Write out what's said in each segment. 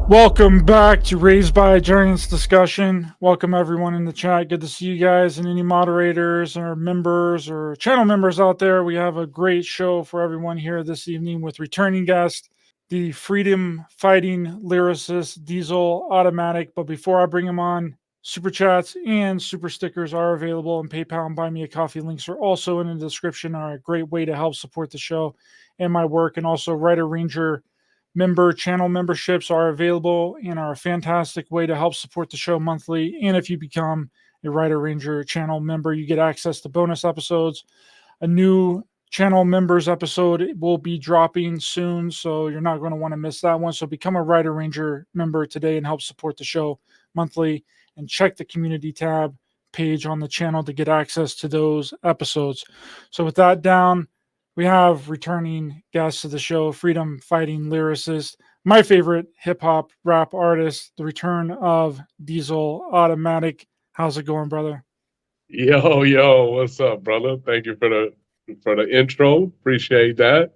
Welcome back to Raised by Giants discussion. Welcome everyone in the chat. Good to see you guys and any moderators or members or channel members out there. We have a great show for everyone here this evening with returning guest, the freedom fighting lyricist DISL Automatic. But before I bring him on, super chats and super stickers are available, and PayPal and Buy Me a Coffee links are also in the description. Are a great way to help support the show and my work. And also Ryder Ranger channel memberships are available and are a fantastic way to help support the show monthly. And if you become a Ryder Ranger channel member, you get access to bonus episodes. A new channel members episode will be dropping soon, so you're not going to want to miss that one. So become a Ryder Ranger member today and help support the show monthly, and check the community tab page on the channel to get access to those episodes. So with that down, we have returning guests of the show, freedom fighting lyricist, my favorite hip hop rap artist, the return of DISL Automatic. How's it going, brother? Yo, what's up, brother? Thank you for the intro. Appreciate that.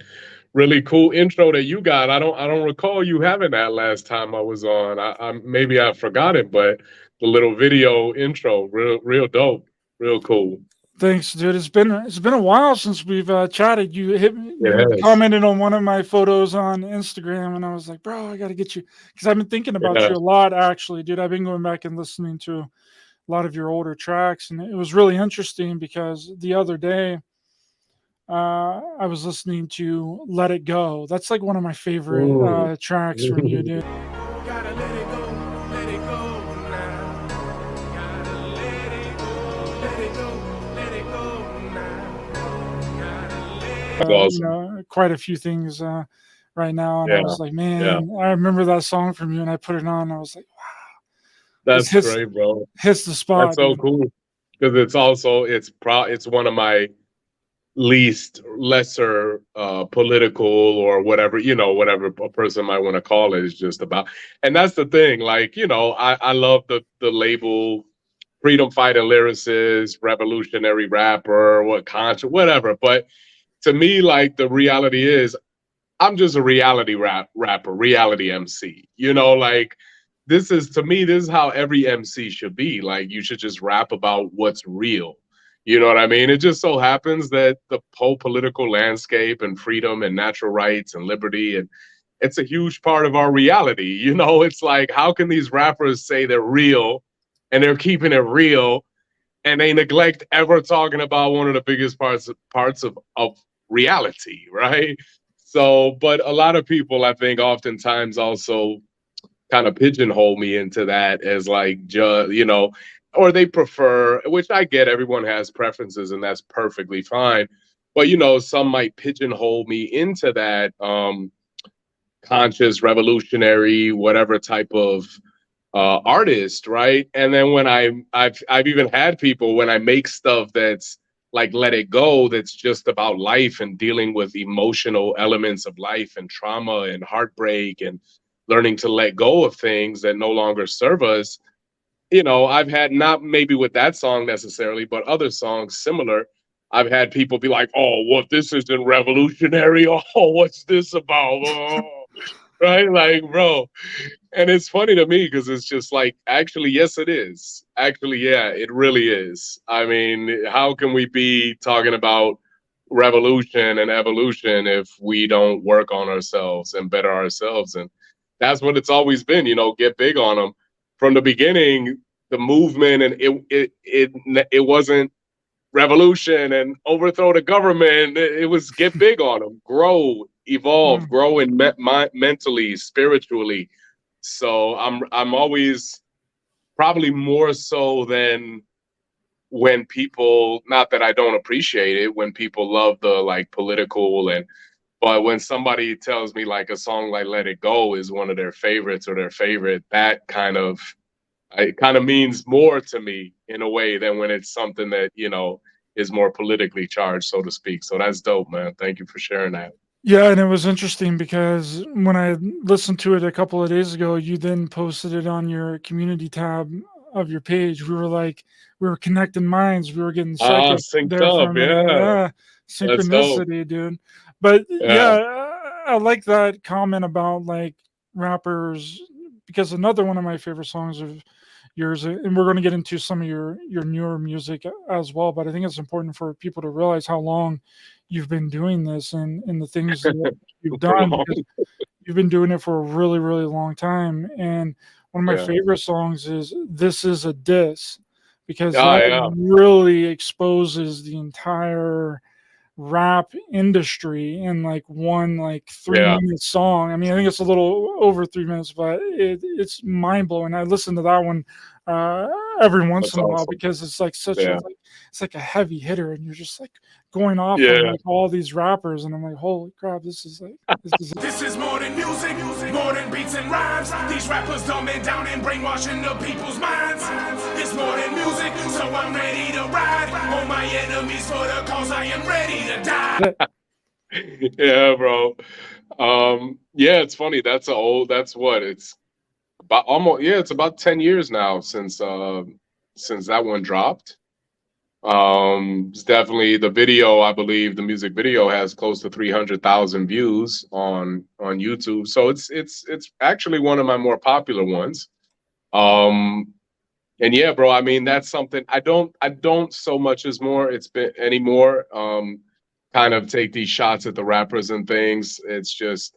Really cool intro that you got. I don't recall you having that last time I was on. I maybe I forgot it, but the little video intro, real dope, real cool. Thanks, dude. It's been a while since we've chatted. You Yes. commented on one of my photos on Instagram, and I was like, bro, I got to get you, because I've been thinking about Yeah. you a lot, actually, dude. I've been going back and listening to a lot of your older tracks, and it was really interesting because the other day I was listening to "Let It Go." That's like one of my favorite tracks from you, dude. Gotta let it go now. Gotta let it go, let it go, let it go now. Gotta let it Awesome. Quite a few things right now, and I Yeah, was like, yeah. man, I remember that song from you, and I put it on. And I was like, wow, this That's great, bro. hits the That's spot, so dude. cool because it's one of my lesser political or whatever, whatever a person might want to call it is just about. And that's the thing, like, I love the label freedom fighter lyricist, revolutionary rapper, what conscious, whatever. But to me, like, the reality is I'm just a reality rapper, reality MC. Like, to me, this is how every MC should be. Like, you should just rap about what's real. You know what I mean? It just so happens that the whole political landscape and freedom and natural rights and liberty, and it's a huge part of our reality. It's like, how can these rappers say they're real and they're keeping it real, and they neglect ever talking about one of the biggest parts of reality, right? So, but a lot of people, I think, oftentimes also kind of pigeonhole me into that as like, or they prefer, which I get, everyone has preferences and that's perfectly fine. But, some might pigeonhole me into that conscious, revolutionary, whatever type of artist, right? And then when I've even had people, when I make stuff that's like Let It Go, that's just about life and dealing with emotional elements of life and trauma and heartbreak and learning to let go of things that no longer serve us. I've had, not maybe with that song necessarily, but other songs similar. I've had people be like, "Oh, what, this isn't revolutionary? Oh, what's this about?" Oh, right? Like, bro. And it's funny to me because it's just like, actually, yes, it is. Actually, yeah, it really is. I mean, how can we be talking about revolution and evolution if we don't work on ourselves and better ourselves? And that's what it's always been, get big on them. From the beginning, the movement, and it wasn't revolution and overthrow the government. It was get big on them, grow, evolve, grow in mentally, spiritually. So I'm always, probably more so than when people, not that I don't appreciate it, when people love the like political, but when somebody tells me like a song like Let It Go is one of their favorites or their favorite, that it kind of means more to me in a way than when it's something that, is more politically charged, so to speak. So that's dope, man. Thank you for sharing that. Yeah, and it was interesting because when I listened to it a couple of days ago, you then posted it on your community tab of your page. We were connecting minds. We were getting psychic Synced there for up. a minute. Yeah. Yeah, That's dope. synchronicity, dude. But Yeah. yeah, I like that comment about like rappers because another one of my favorite songs of yours, and we're going to get into some of your newer music as well, but I think it's important for people to realize how long you've been doing this and the things that you've done, because you've been doing it for a really, really long time. And one of my Yeah. favorite songs is "This Is a Diss," because Oh, that yeah. really exposes the entire rap industry in like one like 3 minute song. I mean, I think it's a little over 3 minutes, but it's mind blowing. I listen to that one every once That's in a while awesome. because it's like such a Yeah. like it's like a heavy hitter, and you're just like going off Yeah. on like all these rappers, and I'm like, holy crap, this is This is more than music, more than beats and rhymes. These rappers dumbing down and brainwashing the people's minds. It's more than music, so I'm ready to ride on my enemies for the cause. I am ready to die. Yeah, bro. Yeah, it's funny. That's what it's about almost, yeah, it's about 10 years now since that one dropped. It's definitely the video, I believe the music video has close to 300,000 views on YouTube. So it's actually one of my more popular ones. And yeah, bro, I mean, that's something I don't so much as more it's been anymore. Kind of take these shots at the rappers and things. It's just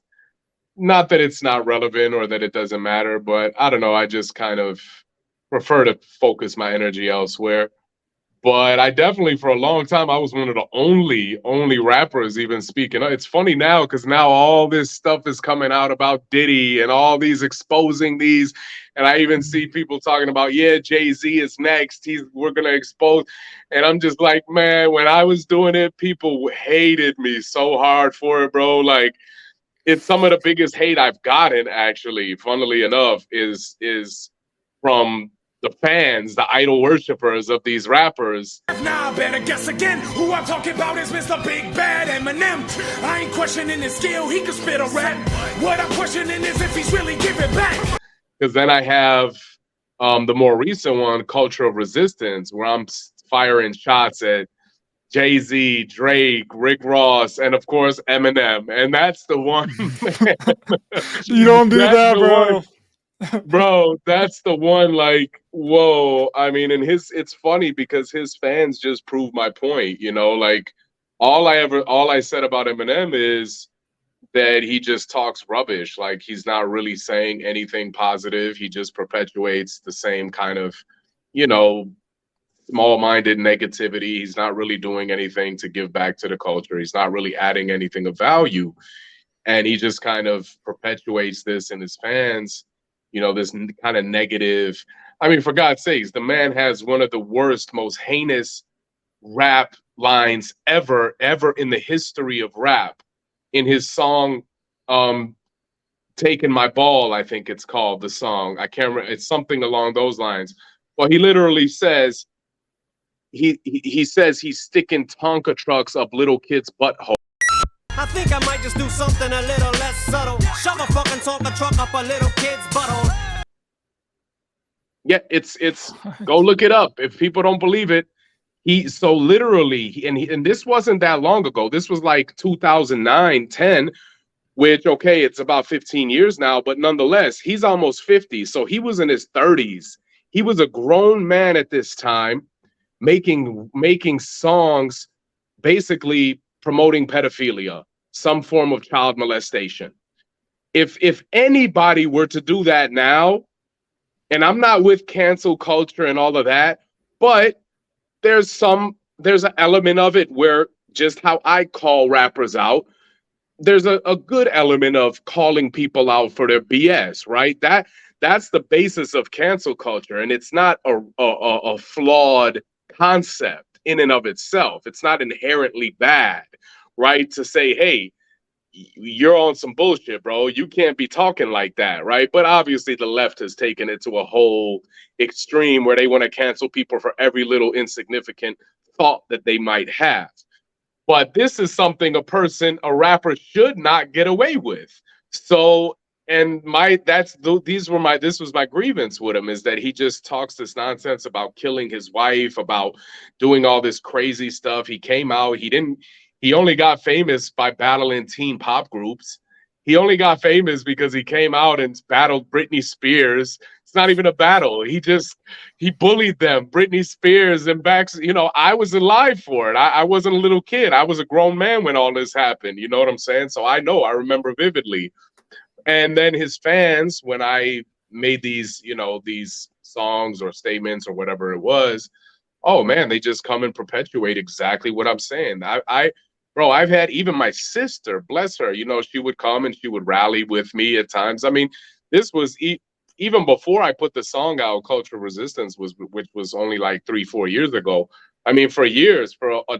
not that it's not relevant or that it doesn't matter, but I don't know. I just kind of prefer to focus my energy elsewhere. But I definitely, for a long time, I was one of the only rappers even speaking. It's funny now because now all this stuff is coming out about Diddy and all these exposing these, and I even see people talking about, yeah, Jay-Z is next. We're gonna expose, and I'm just like, man, when I was doing it, people hated me so hard for it, bro. Like, it's some of the biggest hate I've gotten, actually, funnily enough, is from the fans, the idol worshippers of these rappers. Now I better guess again. Who I'm talking about is Mr. Big Bad Eminem. I ain't questioning his skill, he can spit a rap. What I'm questioning is if he's really giving back. Because then I have the more recent one, Culture of Resistance, where I'm firing shots at Jay-Z, Drake, Rick Ross, and of course Eminem. And that's the one. you don't do That's that, the bro. one. Bro, that's the one. Like, whoa. I mean, and it's funny because his fans just prove my point. Like all I said about Eminem is that he just talks rubbish. Like, he's not really saying anything positive. He just perpetuates the same kind of, small-minded negativity. He's not really doing anything to give back to the culture. He's not really adding anything of value. And he just kind of perpetuates this in his fans, this kind of negative. I mean, for God's sakes, the man has one of the worst, most heinous rap lines ever in the history of rap. In his song, "Taking My Ball," I think it's called, the song. I can't remember. It's something along those lines. Well, he literally says, he says he's sticking Tonka trucks up little kids' butthole. I think I might just do something a little less subtle. Shove a fucking Tonka truck up a little kid's butthole. Yeah, it's go look it up if people don't believe it. So literally, and this wasn't that long ago. This was like 2009, 10, which, okay, it's about 15 years now, but nonetheless, he's almost 50. So he was in his 30s. He was a grown man at this time, making songs basically promoting pedophilia, some form of child molestation. If anybody were to do that now, and I'm not with cancel culture and all of that, but there's an element of it where, just how I call rappers out, there's a good element of calling people out for their BS, right? That's the basis of cancel culture, and it's not a flawed concept in and of itself. It's not inherently bad, right? To say, hey, you're on some bullshit, bro. You can't be talking like that, right? But obviously the left has taken it to a whole extreme where they want to cancel people for every little insignificant thought that they might have. But this is something a rapper should not get away with. So, and this was my grievance with him, is that he just talks this nonsense about killing his wife, about doing all this crazy stuff. He came out, he only got famous by battling teen pop groups. He only got famous because he came out and battled Britney Spears. It's not even a battle. He bullied them, Britney Spears, and I was alive for it. I wasn't a little kid. I was a grown man when all this happened. You know what I'm saying? So I remember vividly. And then his fans, when I made these songs or statements or whatever it was, oh man, they just come and perpetuate exactly what I'm saying. Bro, I've had even my sister, bless her, she would come and she would rally with me at times. I mean, this was even before I put the song out, Cultural Resistance, which was only like 3-4 years ago. I mean, for years, for a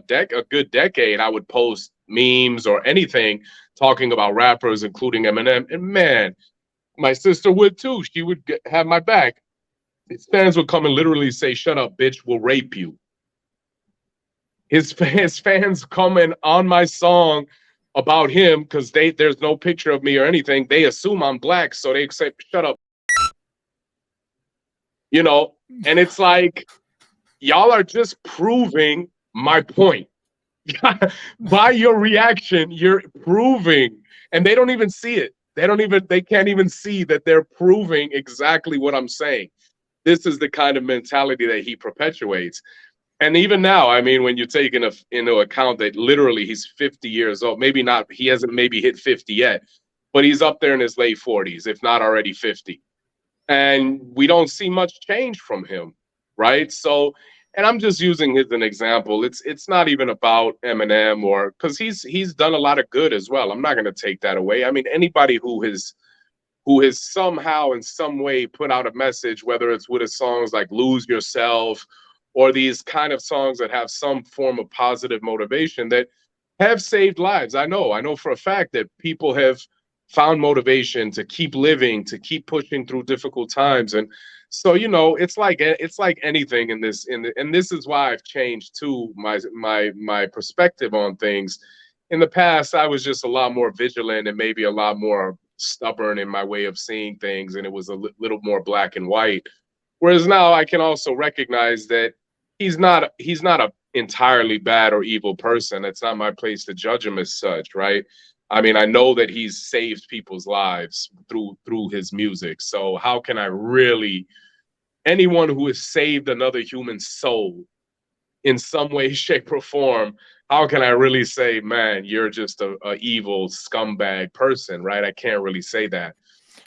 good decade, I would post memes or anything talking about rappers, including Eminem. And man, my sister would too. She would have my back. His fans would come and literally say, "Shut up, bitch, we'll rape you." His fans comment on my song about him because there's no picture of me or anything. They assume I'm black, so they say, "Shut up." And it's like, y'all are just proving my point. By your reaction, you're proving, and they don't even see it. They can't even see that they're proving exactly what I'm saying. This is the kind of mentality that he perpetuates. And even now, I mean, when you take into account that literally he's 50 years old, maybe not, he hasn't maybe hit 50 yet, but he's up there in his late 40s, if not already 50. And we don't see much change from him, right? So, and I'm just using him as an example. It's not even about Eminem, or because he's done a lot of good as well. I'm not going to take that away. I mean, anybody who has somehow in some way put out a message, whether it's with his songs like Lose Yourself or these kind of songs that have some form of positive motivation that have saved lives. I know for a fact that people have found motivation to keep living, to keep pushing through difficult times. And so, it's like anything in this, and this is why I've changed too, my perspective on things. In the past, I was just a lot more vigilant and maybe a lot more stubborn in my way of seeing things, and it was a little more black and white. Whereas now I can also recognize that he's not a entirely bad or evil person. It's not my place to judge him as such, right? I mean, I know that he's saved people's lives through his music. So how can I really, anyone who has saved another human soul in some way, shape, or form, how can I really say, man, you're just a evil scumbag person, right? I can't really say that.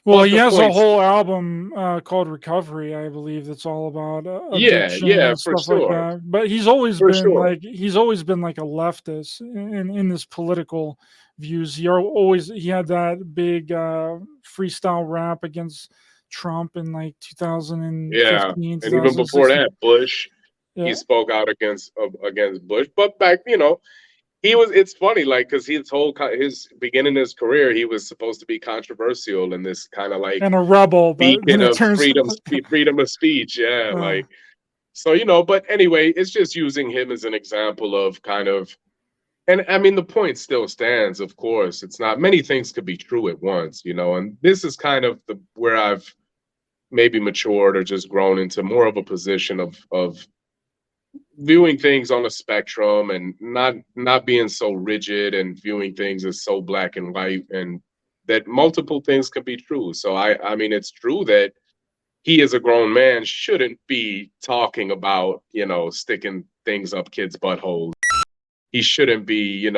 Well, he has a whole album called Recovery, I believe, that's all about addiction and for stuff like sure. that. But he's always For been sure. like a leftist in his political views. He had that big freestyle rap against Trump in like 2015. Yeah, and even before that, Bush. Yeah. He spoke out against Bush, but back, it's funny, like, because his beginning of his career, he was supposed to be controversial and this kind of like and a rebel, but beacon of freedom of speech. Yeah, like, so, but anyway, it's just using him as an example of kind of, and I mean, the point still stands, of course. It's not, many things could be true at once, and this is kind of where I've maybe matured or just grown into more of a position of viewing things on a spectrum and not being so rigid and viewing things as so black and white, and that multiple things can be true. So I mean, it's true that he as a grown man shouldn't be talking about, sticking things up kids' buttholes. He shouldn't be,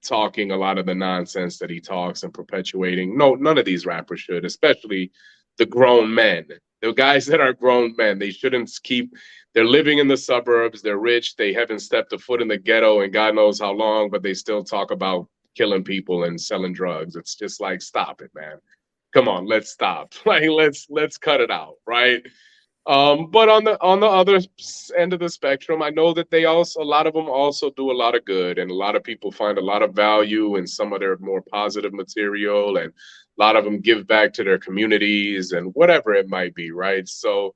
talking a lot of the nonsense that he talks and perpetuating. No, none of these rappers should, especially the grown men. The guys that are grown men, they shouldn't they're living in the suburbs, they're rich, they haven't stepped a foot in the ghetto in God knows how long, but they still talk about killing people and selling drugs. It's just like, stop it, man. Come on, let's stop. Like, let's cut it out, right? But on the other end of the spectrum, I know that a lot of them also do a lot of good, and a lot of people find a lot of value in some of their more positive material, and a lot of them give back to their communities and whatever it might be, right? So,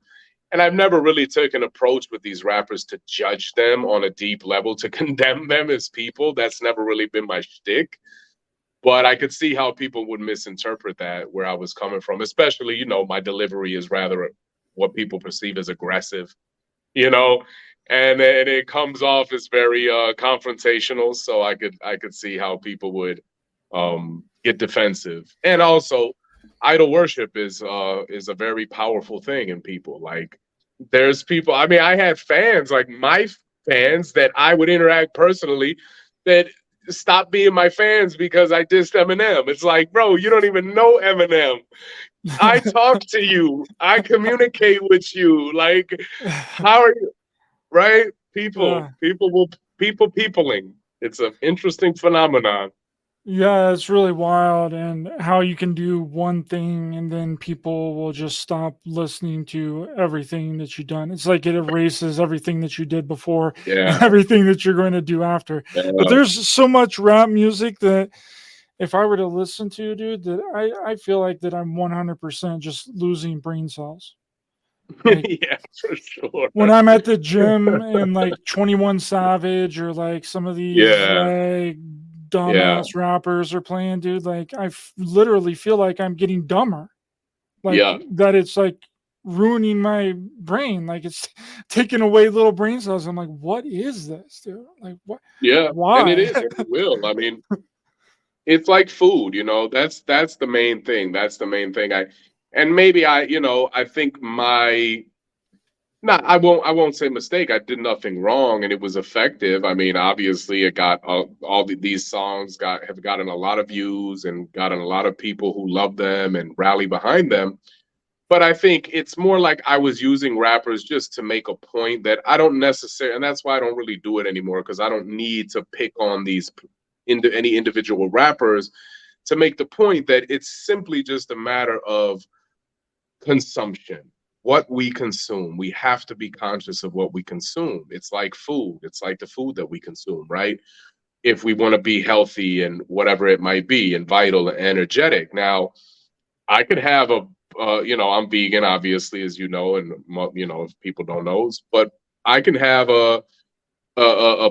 and I've never really taken an approach with these rappers to judge them on a deep level, to condemn them as people. That's never really been my shtick. But I could see how people would misinterpret that, where I was coming from, especially, my delivery is rather what people perceive as aggressive, and it comes off as very confrontational. So I could see how people would get defensive. And also, idol worship is a very powerful thing in people. Like, there's people. I mean, I had fans, like my fans, that I would interact personally, that stopped being my fans because I dissed Eminem. It's like, bro, you don't even know Eminem. I talk to you. I communicate with you. Like, how are you? Right? Peopling. It's an interesting phenomenon. Yeah, it's really wild, and how you can do one thing and then people will just stop listening to everything that you've done. It's like it erases everything that you did before and Yeah. everything that you're going to do after. But Yeah. there's so much rap music that if I were to listen to, dude, that I feel like that I'm 100% just losing brain cells. Like, Yeah, for sure. when I'm at the gym and like 21 Savage or like some of these Yeah. like dumbass rappers are playing, dude, like I literally feel like I'm getting dumber. Like Yeah. that it's like ruining my brain. Like it's taking away little brain cells. I'm like, what is this, dude? Like what? Yeah. Why? And it is. It will. I mean, it's like food, you know. That's the main thing. That's the main thing. I think I won't say mistake. I did nothing wrong, and it was effective. I mean, obviously, it got these songs have gotten a lot of views and gotten a lot of people who love them and rally behind them. But I think it's more like I was using rappers just to make a point that I don't necessarily, and that's why I don't really do it anymore, because I don't need to pick on any individual rappers to make the point that it's simply just a matter of consumption. What we consume, we have to be conscious of what we consume. It's like food. It's like the food that we consume, right? If we want to be healthy and whatever it might be, and vital and energetic. Now, I could have I'm vegan, obviously, as you know, and if people don't know, but I can have a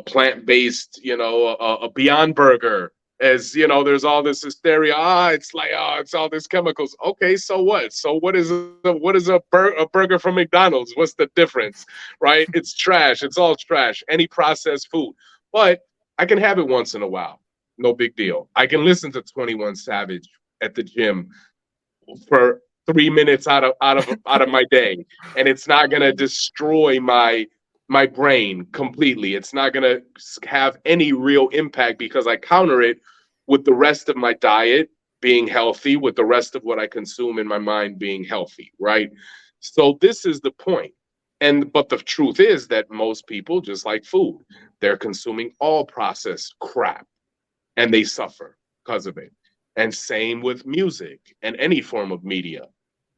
plant-based, a Beyond Burger. As you know, there's all this hysteria. It's all these chemicals. Okay, so what? So what is a burger from McDonald's? What's the difference, right? It's trash. It's all trash. Any processed food, but I can have it once in a while. No big deal. I can listen to 21 Savage at the gym for 3 minutes out of my day, and it's not gonna destroy my brain completely. It's not going to have any real impact because I counter it with the rest of my diet being healthy, with the rest of what I consume in my mind being healthy, right? So this is the point. But the truth is that most people, just like food, they're consuming all processed crap and they suffer because of it. And same with music and any form of media.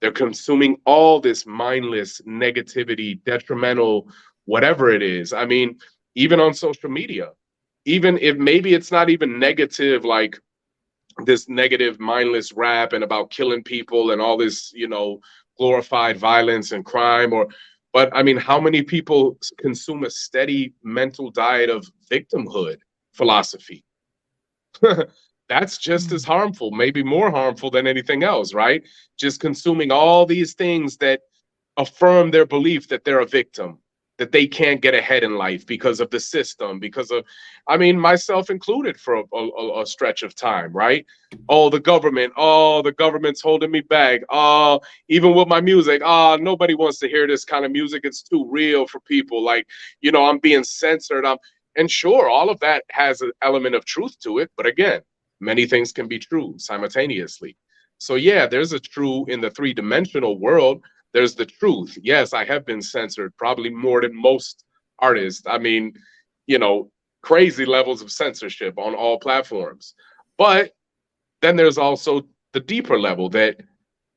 They're consuming all this mindless negativity, detrimental, whatever it is. I mean, even on social media, even if maybe it's not even negative, like this negative mindless rap and about killing people and all this, glorified violence and crime, but I mean, how many people consume a steady mental diet of victimhood philosophy? That's just as harmful, maybe more harmful than anything else, right? Just consuming all these things that affirm their belief that they're a victim, that they can't get ahead in life because of the system, myself included for a stretch of time, right? The government's holding me back. Even with my music, nobody wants to hear this kind of music. It's too real for people. Like, I'm being censored. And sure, all of that has an element of truth to it. But again, many things can be true simultaneously. So yeah, there's a true in the three-dimensional world. There's the truth. Yes, I have been censored, probably more than most artists. I mean, crazy levels of censorship on all platforms. But then there's also the deeper level that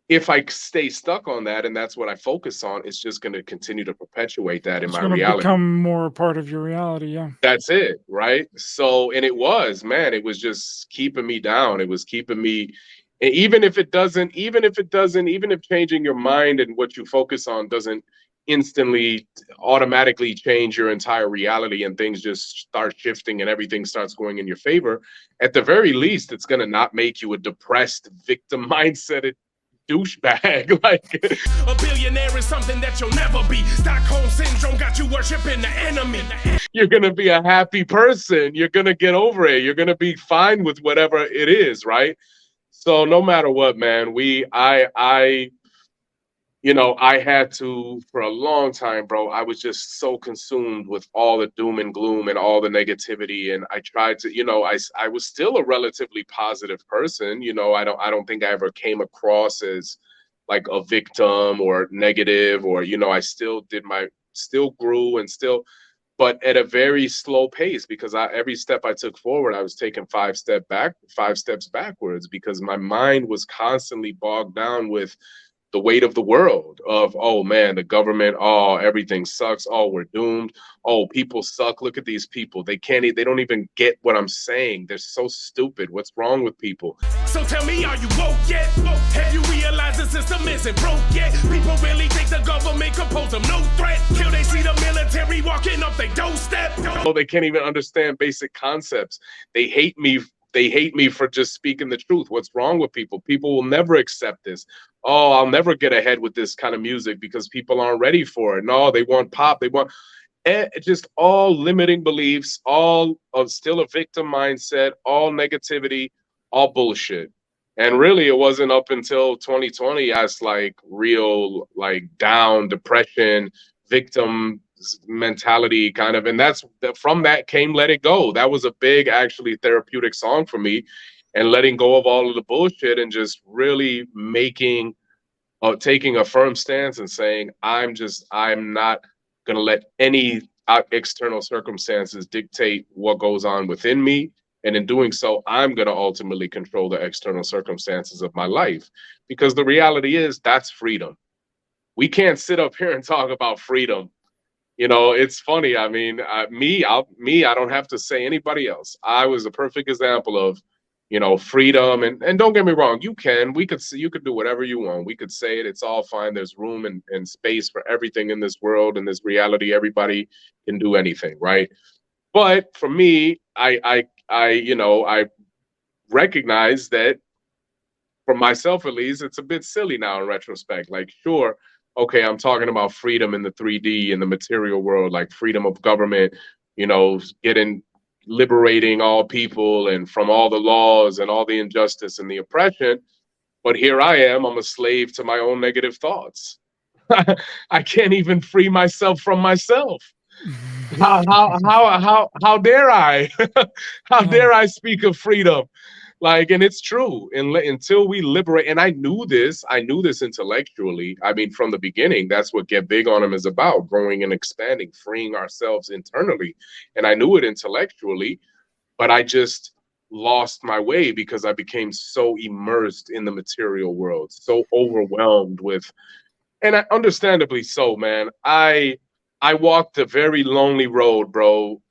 if I stay stuck on that and that's what I focus on, it's just going to continue to perpetuate that in my reality. It's going to become more a part of your reality, yeah. That's it, right? So, and it was just keeping me down. It was keeping me. Even if changing your mind and what you focus on doesn't instantly automatically change your entire reality and things just start shifting and everything starts going in your favor, at the very least, it's going to not make you a depressed victim mindset douchebag. Like, a billionaire is something that you'll never be. Stockholm syndrome got you worshiping the enemy. You're going to be a happy person. You're going to get over it. You're going to be fine with whatever it is, right? So no matter what, man, I had to, for a long time, bro. I was just so consumed with all the doom and gloom and all the negativity, and I tried to, I was still a relatively positive person. I don't think I ever came across as like a victim or negative, or I still grew and still, but at a very slow pace, because every step I took forward, I was taking 5 steps backwards, because my mind was constantly bogged down with the weight of the world of, oh man, the government, oh, everything sucks, oh, we're doomed, oh, people suck, look at these people, they don't even get what I'm saying, they're so stupid, what's wrong with people? So tell me, are you woke yet? Have you realized the system isn't broke yet? People really think the government can pose them no threat till they see the military walking up their doorstep. Oh, they can't even understand basic concepts. They hate me for just speaking the truth. What's wrong with people? People will never accept this. Oh, I'll never get ahead with this kind of music because people aren't ready for it. No, they want pop. They want just all limiting beliefs, all of still a victim mindset, all negativity, all bullshit. And really, it wasn't up until 2020 as like real, like down, depression, victim mentality kind of, and from that came Let It Go. That was a big, actually therapeutic song for me, and letting go of all of the bullshit and just really taking a firm stance and saying, I'm not gonna let any external circumstances dictate what goes on within me, and in doing so, I'm gonna ultimately control the external circumstances of my life, because the reality is that's freedom. We can't sit up here and talk about freedom. It's funny. I mean, I don't have to say anybody else. I was a perfect example of, freedom. And don't get me wrong, you could do whatever you want. We could say it. It's all fine. There's room and space for everything in this world, in this reality. Everybody can do anything, right? But for me, I recognize that, for myself at least, it's a bit silly now in retrospect. Like, sure, okay, I'm talking about freedom in the 3D, in the material world, like freedom of government, liberating all people and from all the laws and all the injustice and the oppression. But here I am, I'm a slave to my own negative thoughts. I can't even free myself from myself. How dare I? How dare I speak of freedom? Like, and it's true. Until we liberate, and I knew this intellectually. I mean, from the beginning, that's what Get Big on Him is about: growing and expanding, freeing ourselves internally. And I knew it intellectually, but I just lost my way because I became so immersed in the material world, so overwhelmed with, and understandably so, man. I walked a very lonely road, bro,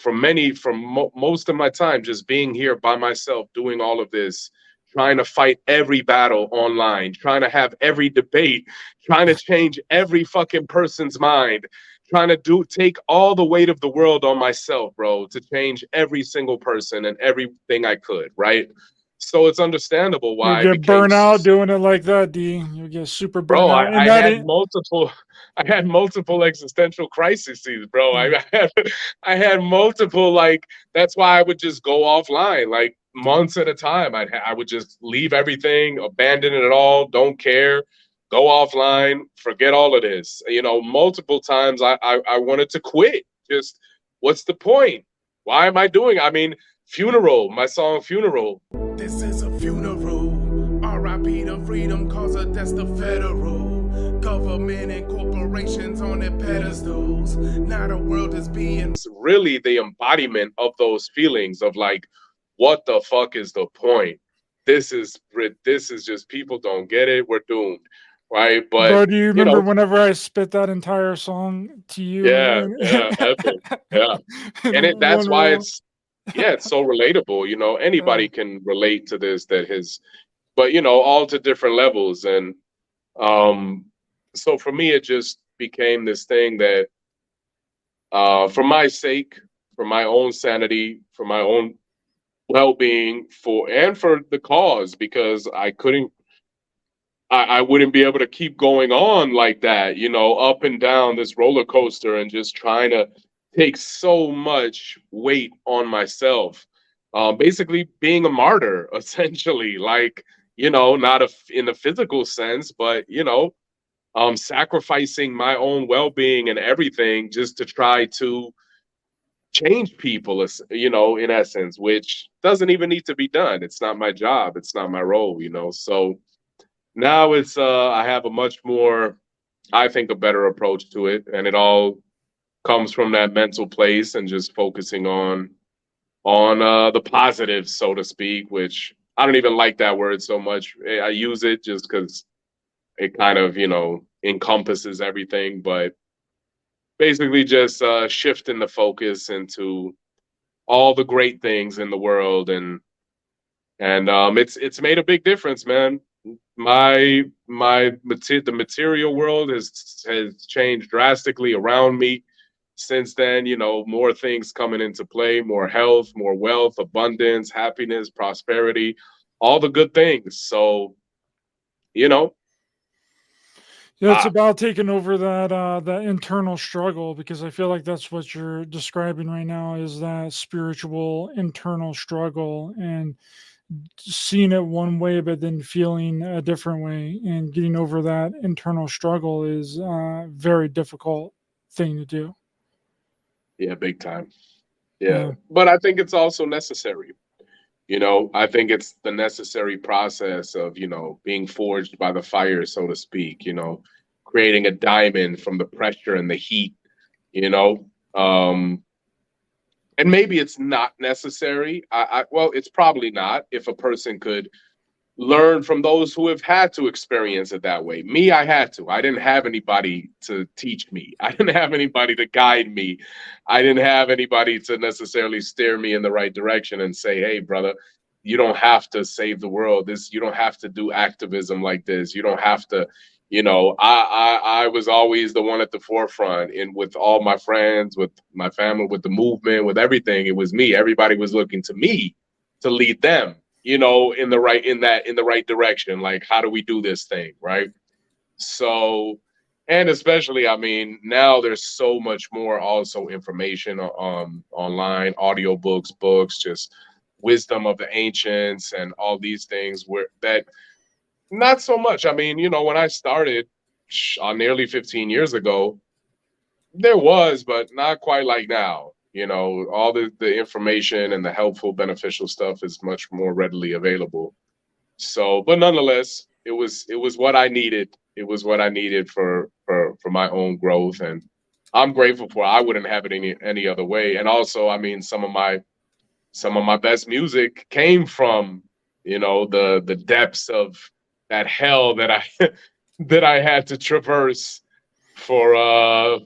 most of my time, just being here by myself, doing all of this, trying to fight every battle online, trying to have every debate, trying to change every fucking person's mind, trying to take all the weight of the world on myself, bro, to change every single person and everything I could, right? So it's understandable why you get burnt out doing it like that, D. You get super burnt bro, out. I had multiple existential crises, bro. I had multiple, like, that's why I would just go offline, like months at a time. I would just leave everything, abandon it all, don't care, go offline, forget all of this. Multiple times I wanted to quit. Just, what's the point? Why am I doing? I mean, Funeral, my song Funeral. This is a funeral. R.I.P. to freedom, cause that's the federal government and corporations on their pedestals. Now the world is being. It's really the embodiment of those feelings of like, what the fuck is the point? This is just, people don't get it. We're doomed, right? But bro, do you remember whenever I spit that entire song to you? Yeah, epic. Yeah, and that's why it's. Yeah, it's so relatable. Anybody can relate to this, but all to different levels. And so for me, it just became this thing that, for my sake, for my own sanity, for my own well-being, and for the cause, because I wouldn't be able to keep going on like that, up and down this roller coaster and just trying to take so much weight on myself, basically being a martyr, essentially. Like, not in the physical sense, but sacrificing my own well-being and everything just to try to change people, in essence, which doesn't even need to be done. It's not my job. It's not my role. So now I have a much more, I think, a better approach to it. And it all comes from that mental place and just focusing on the positives, so to speak, which I don't even like that word so much. I use it just because it kind of, encompasses everything, but basically just shifting the focus into all the great things in the world, and it's made a big difference, man. The material world has changed drastically around me since then. More things coming into play, more health, more wealth, abundance, happiness, prosperity, all the good things. So, Yeah, it's about taking over that internal struggle, because I feel like that's what you're describing right now, is that spiritual internal struggle, and seeing it one way but then feeling a different way, and getting over that internal struggle is a very difficult thing to do. Yeah, big time. Yeah. But I think it's also necessary. I think it's the necessary process of, being forged by the fire, so to speak, creating a diamond from the pressure and the heat, and maybe it's not necessary. Well, it's probably not, if a person could learn from those who have had to experience it that way. Me, I had to. I didn't have anybody to teach me. I didn't have anybody to guide me. I didn't have anybody to necessarily steer me in the right direction and say, hey, brother, you don't have to save the world. You don't have to do activism like this. You don't have to, I was always the one at the forefront, and with all my friends, with my family, with the movement, with everything, it was me. Everybody was looking to me to lead them, in the right direction. Like, how do we do this thing, right? So, and especially, I mean, now there's so much more also information online, audiobooks, books, just wisdom of the ancients and all these things that not so much. I mean, when I started nearly 15 years ago, there was, but not quite like now. All the information and the helpful, beneficial stuff is much more readily available. So, but nonetheless, it was what I needed. It was what I needed for my own growth, and I'm grateful for it. I wouldn't have it any other way. And also, I mean, some of my best music came from, the depths of that hell that I that I had to traverse for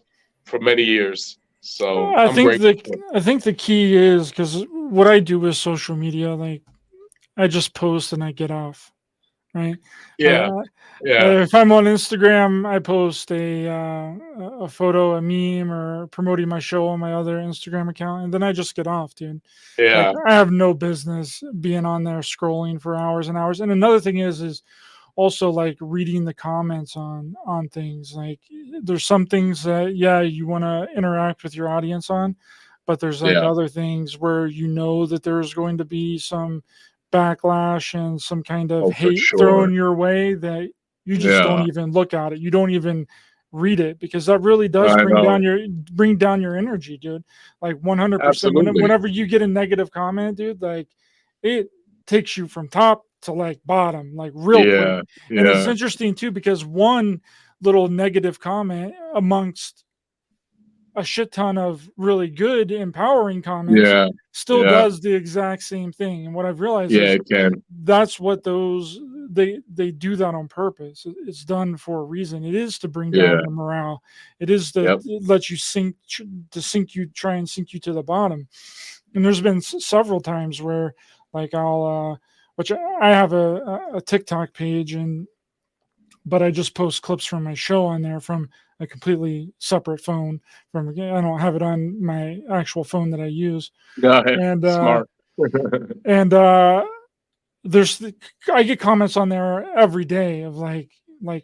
many years. So I I'm think grateful. I think the key is, because what I do with social media, like, I just post and I get off, right? Yeah, yeah, If I'm on Instagram, I post a photo, a meme, or promoting my show on my other Instagram account, and then I just get off, dude. Like, yeah, I have no business being on there scrolling for hours and hours. And another thing is also, like, reading the comments on things. Like, there's some things that, yeah, you want to interact with your audience on, but there's like yeah. other things where that there's going to be some backlash and some kind of Oh, for hate sure. thrown your way, that you just don't Yeah, even look at it. You don't even read it, because that really does I know. bring down your energy, dude. Like, 100%. Absolutely. Whenever you get a negative comment, dude, like, it takes you from top to like bottom, like, real quick. Yeah, And it's yeah, interesting too, because one little negative comment amongst a shit ton of really good, empowering comments yeah, still yeah, does the exact same thing. And what I've realized yeah. is It can. that's what they do that on purpose. It's done for a reason. It is to bring down Yeah. your morale. It is to Yep. let you try and sink you to the bottom. And there's been several times where, like, which I have a TikTok page, but I just post clips from my show on there from a completely separate phone. I don't have it on my actual phone that I use. Got it. And Smart. and I get comments on there every day of like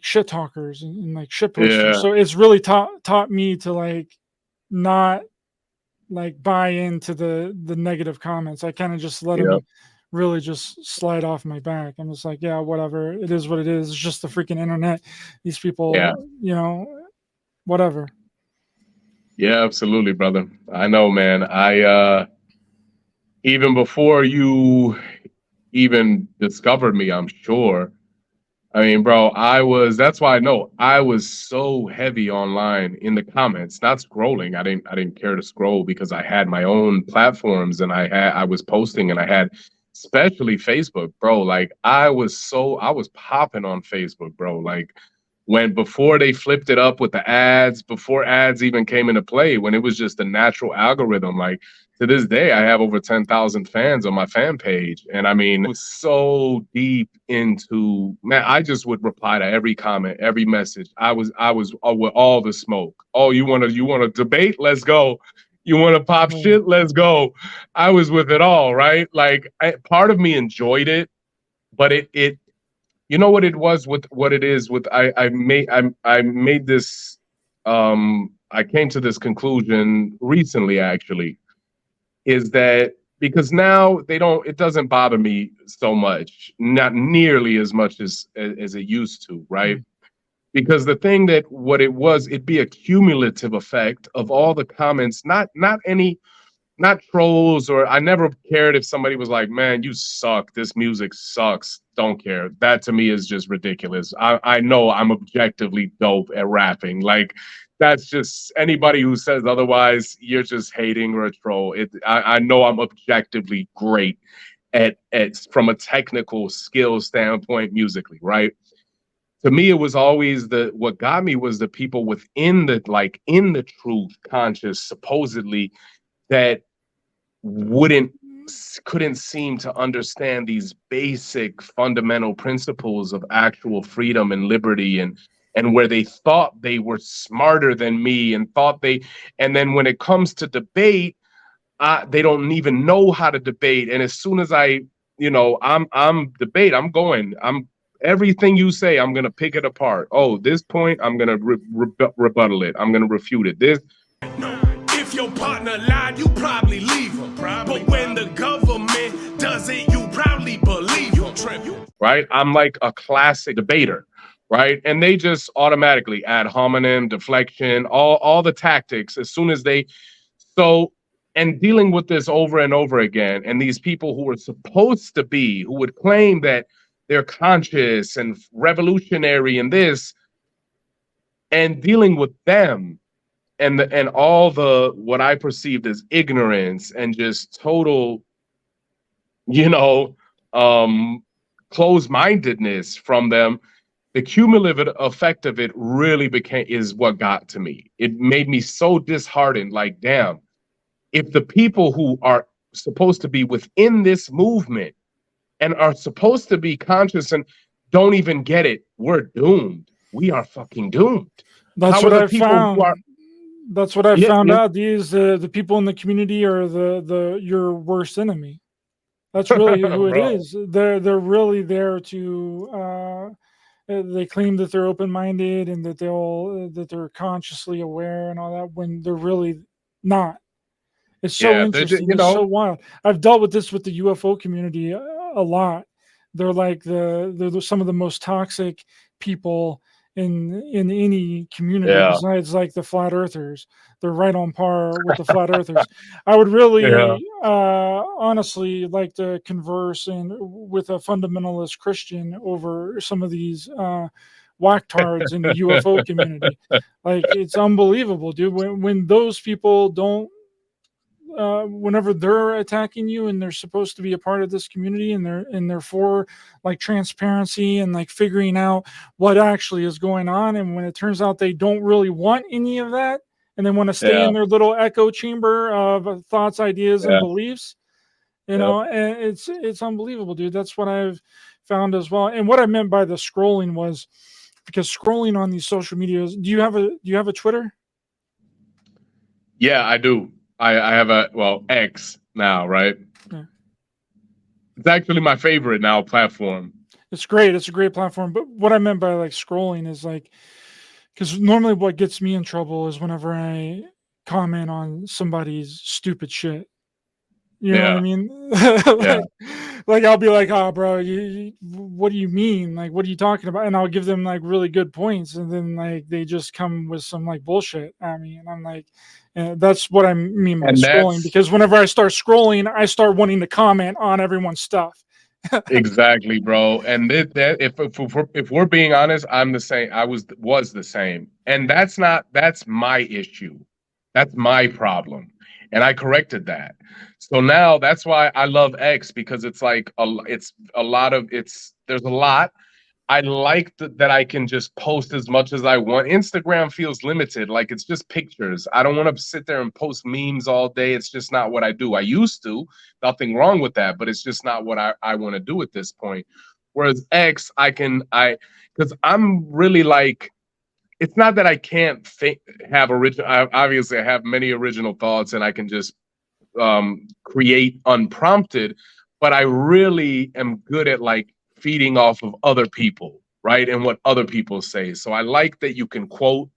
shit talkers and like shit posters. Yeah, So it's really taught me to, like, not, like, buy into the negative comments. I kind of just let yep. them really just slide off my back. I'm just like, yeah, whatever. It is what it is. It's just the freaking internet. These people, Yeah. you know, whatever. Yeah, absolutely, brother. I know, man. I even before you even discovered me, I'm sure. I mean, bro, that's why I know I was so heavy online in the comments, not scrolling. I didn't care to scroll because I had my own platforms and I was posting and I had especially Facebook, bro. Like I was popping on Facebook, bro. Like when before they flipped it up with the ads, before ads even came into play, when it was just a natural algorithm, like to this day, I have over 10,000 fans on my fan page. And I mean, it was so deep into, man, I just would reply to every comment, every message. I was with all the smoke. Oh, you want to debate? Let's go. You want to pop shit? Let's go. I was with it all, right? Like part of me enjoyed it, but it you know what it was with what it is with I made this I came to this conclusion recently actually, is that because now it doesn't bother me so much, not nearly as much as it used to, right? Because the thing that what it was, it'd be a cumulative effect of all the comments, not trolls, or I never cared if somebody was like, man, you suck, this music sucks, don't care. That to me is just ridiculous. I know I'm objectively dope at rapping. Like that's just, anybody who says otherwise, you're just hating or a troll. I know I'm objectively great at from a technical skill standpoint musically, right? To me, it was always what got me was the people within in the truth conscious, supposedly, that couldn't seem to understand these basic fundamental principles of actual freedom and liberty, and where they thought they were smarter than me and and then when it comes to debate, they don't even know how to debate. And as soon as I'm debate, I'm everything you say, I'm going to pick it apart. Oh, this point, I'm going to rebuttal it. I'm going to refute it. If your partner lied, you probably leave him. But when the government does it, you proudly believe him. Right? I'm like a classic debater, right? And they just automatically add homonym, deflection, all the tactics as soon as and dealing with this over and over again. And these people who would claim that they're conscious and revolutionary in this, and dealing with them and all the what I perceived as ignorance and just total, closed-mindedness from them, the cumulative effect of it really is what got to me. It made me so disheartened. Like, damn, if the people who are supposed to be within this movement and are supposed to be conscious and don't even get it, we're doomed. We are fucking doomed. That's what I found. That's what I found out. The people in the community are your worst enemy. That's really who it is. They're really there to. They claim that they're open-minded and that they're consciously aware and all that, when they're really not. It's so interesting. It's so wild. I've dealt with this with the UFO community a lot. They're like they're some of the most toxic people in any community, besides like the flat earthers. They're right on par with the flat earthers. I would really honestly like to converse with a fundamentalist Christian over some of these whacktards in the UFO community. Like, it's unbelievable, dude. When those people don't, whenever they're attacking you and they're supposed to be a part of this community and they're for like transparency and like figuring out what actually is going on, and when it turns out they don't really want any of that and they want to stay in their little echo chamber of thoughts, ideas, and beliefs, and it's unbelievable, dude. That's what I've found as well. And what I meant by the scrolling was, because scrolling on these social medias, do you have a Twitter? Yeah, I do. I have X now, right? Yeah. It's actually my favorite now platform. It's great. It's a great platform. But what I meant by like scrolling is like, because normally what gets me in trouble is whenever I comment on somebody's stupid shit. You know what I mean? like I'll be like, oh, bro, what do you mean? Like, what are you talking about? And I'll give them like really good points, and then like they just come with some like bullshit at me, and I'm like, that's what I mean by And scrolling. Because whenever I start scrolling, I start wanting to comment on everyone's stuff. exactly, bro. And if we're being honest, I'm the same. I was the same, and that's my issue. That's my problem, and I corrected that. So now that's why I love X, because it's like there's a lot. I like that I can just post as much as I want. Instagram feels limited, like it's just pictures. I don't want to sit there and post memes all day. It's just not what I do. I used to, nothing wrong with that, but it's just not what I want to do at this point. Whereas X, because I'm really like, it's not that I can't have original. Obviously, I have many original thoughts, and I can just create unprompted. But I really am good at like feeding off of other people, right? And what other people say. So I like that you can quote,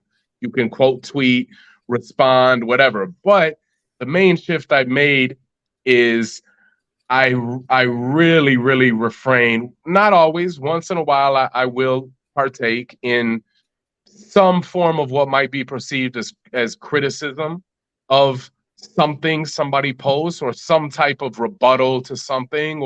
tweet, respond, whatever. But the main shift I've made is I really, really refrain. Not always. Once in a while, I will partake in some form of what might be perceived as criticism of something somebody posts, or some type of rebuttal to something.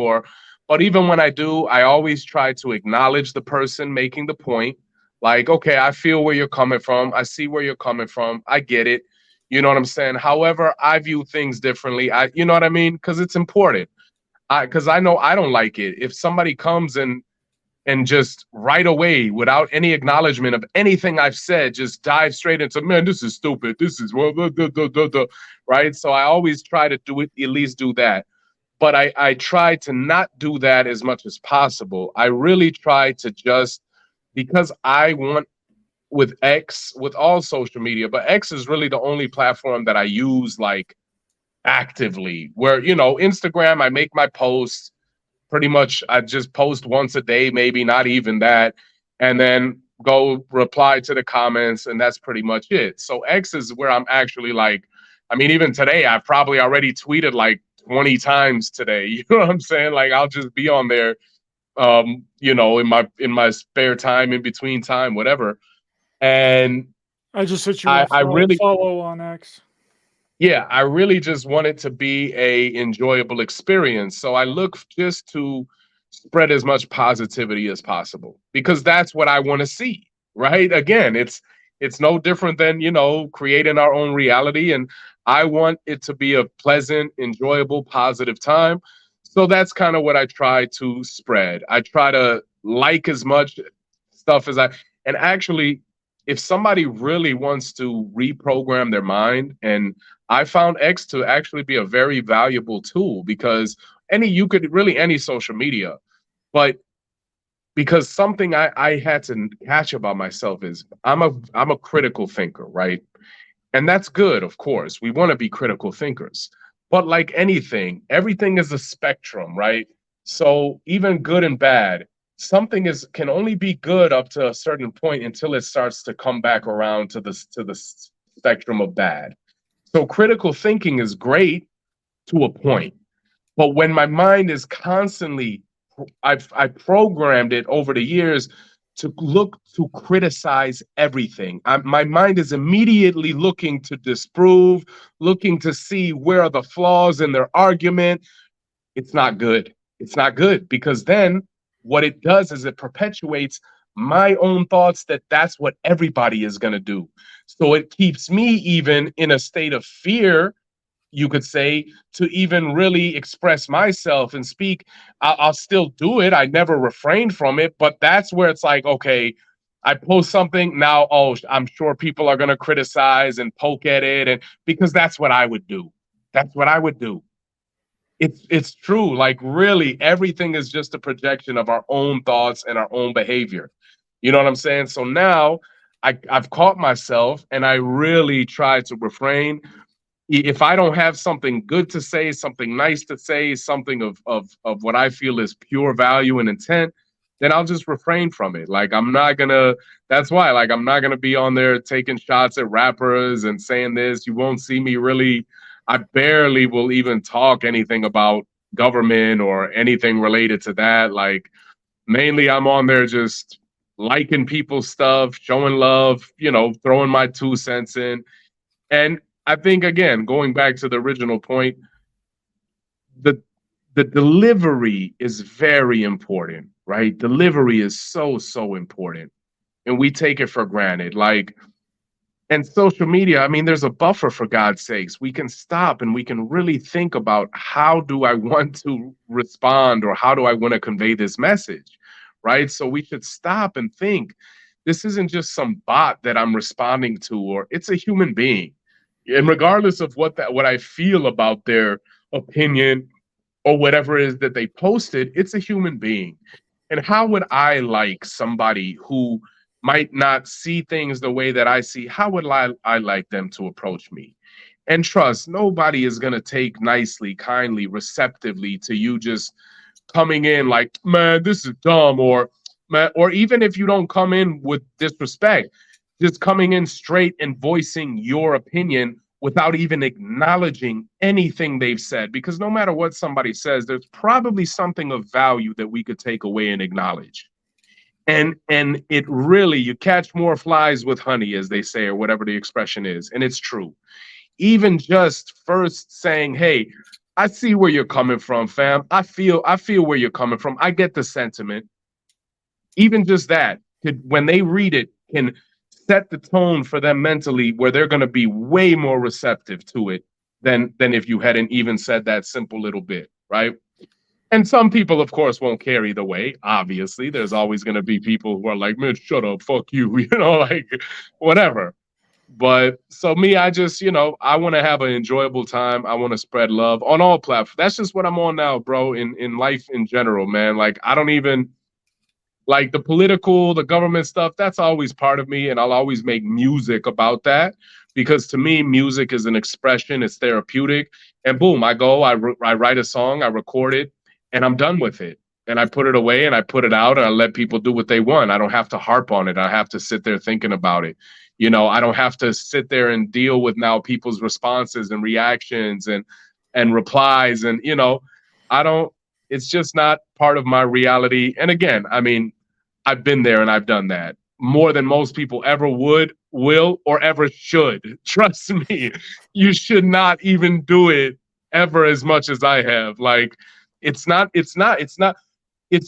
But even when I do, I always try to acknowledge the person making the point. Like, okay, I feel where you're coming from. I see where you're coming from. I get it. You know what I'm saying? However, I view things differently. You know what I mean? Because it's important. Because I know I don't like it. If somebody comes and just right away, without any acknowledgement of anything I've said, just dive straight into, man, this is stupid. This is right. So I always try to at least do that. But I try to not do that as much as possible. I really try to just, because I want, with X, with all social media, but X is really the only platform that I use like actively, where, Instagram, I make my posts. Pretty much, I just post once a day, maybe not even that, and then go reply to the comments, and that's pretty much it. So X is where I'm actually like, I mean, even today, I've probably already tweeted like 20 times today. You know what I'm saying? Like, I'll just be on there, in my spare time, in between time, whatever. And I just hit you I really follow on X. Yeah, I really just want it to be a enjoyable experience. So I look just to spread as much positivity as possible, because that's what I want to see, right? Again, it's no different than, creating our own reality, and I want it to be a pleasant, enjoyable, positive time. So that's kind of what I try to spread. I try to like as much stuff as and actually, if somebody really wants to reprogram their mind, and I found X to actually be a very valuable tool, because any social media, but because something I had to catch about myself is I'm a critical thinker, right? And that's good, of course. We want to be critical thinkers. But like anything, everything is a spectrum, right? So even good and bad, something can only be good up to a certain point until it starts to come back around to the spectrum of bad. So critical thinking is great to a point. But when my mind is constantly, I programmed it over the years to look to criticize everything. My mind is immediately looking to disprove, looking to see where are the flaws in their argument. It's not good. It's not good, because then what it does is it perpetuates my own thoughts that that's what everybody is going to do. So it keeps me even in a state of fear, you could say, to even really express myself and speak. I'll still do it. I never refrain from it, but that's where it's like, okay, I post something now, I'm sure people are going to criticize and poke at it, and because that's what I would do. That's what I would do. It's true. Like, really, everything is just a projection of our own thoughts and our own behavior. You know what I'm saying? So now I've caught myself, and I really try to refrain. If I don't have something good to say, something nice to say, something of what I feel is pure value and intent, then I'll just refrain from it. Like, that's why, like, I'm not gonna be on there taking shots at rappers and saying this. You won't see me really, I barely will even talk anything about government or anything related to that. Like, mainly I'm on there just liking people's stuff, showing love, throwing my 2 cents in. And I think, again, going back to the original point, the delivery is very important, right? Delivery is so, so important. And we take it for granted. Like, and social media, I mean, there's a buffer, for God's sakes. We can stop and we can really think about, how do I want to respond, or how do I want to convey this message, right? So we should stop and think, this isn't just some bot that I'm responding to, or it's a human being. And regardless of what I feel about their opinion or whatever it is that they posted, it's a human being. And how would I like somebody who might not see things the way that I see? How would I like them to approach me? And trust, nobody is going to take nicely, kindly, receptively to you just coming in like, man, this is dumb, or man, or even if you don't come in with disrespect, just coming in straight and voicing your opinion without even acknowledging anything they've said. Because no matter what somebody says, there's probably something of value that we could take away and acknowledge. And it really, you catch more flies with honey, as they say, or whatever the expression is. And it's true. Even just first saying, hey, I see where you're coming from, fam. I feel where you're coming from. I get the sentiment. Even just that, when they read it, can set the tone for them mentally, where they're going to be way more receptive to it than if you hadn't even said that simple little bit, right? And some people, of course, won't care either way. Obviously, there's always going to be people who are like, man, shut up, fuck you, like whatever. But so me, I just, I want to have an enjoyable time. I want to spread love on all platforms. That's just what I'm on now, bro, in life in general, man. Like, I don't even like the political, the government stuff. That's always part of me. And I'll always make music about that, because to me, music is an expression. It's therapeutic. And boom, I write a song, I record it, and I'm done with it. And I put it away and I put it out, and I let people do what they want. I don't have to harp on it. I have to sit there thinking about it. I don't have to sit there and deal with now people's responses and reactions and replies. And, it's just not part of my reality. And again, I mean, I've been there and I've done that more than most people ever would, will, or ever should. Trust me, you should not even do it ever as much as I have. Like, it's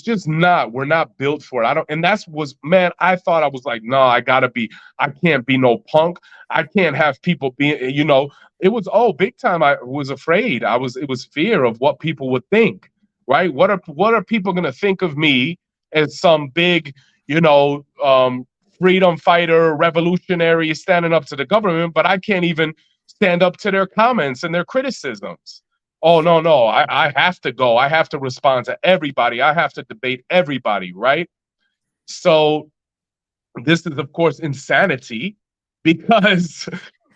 just not, we're not built for it. I thought I was like, no, I can't be no punk. I can't have people be, it was, big time. I was afraid. It was fear of what people would think, right? What are people going to think of me as some big, freedom fighter, revolutionary standing up to the government, but I can't even stand up to their comments and their criticisms. Oh, no, I have to go. I have to respond to everybody. I have to debate everybody, right? So this is, of course, insanity, because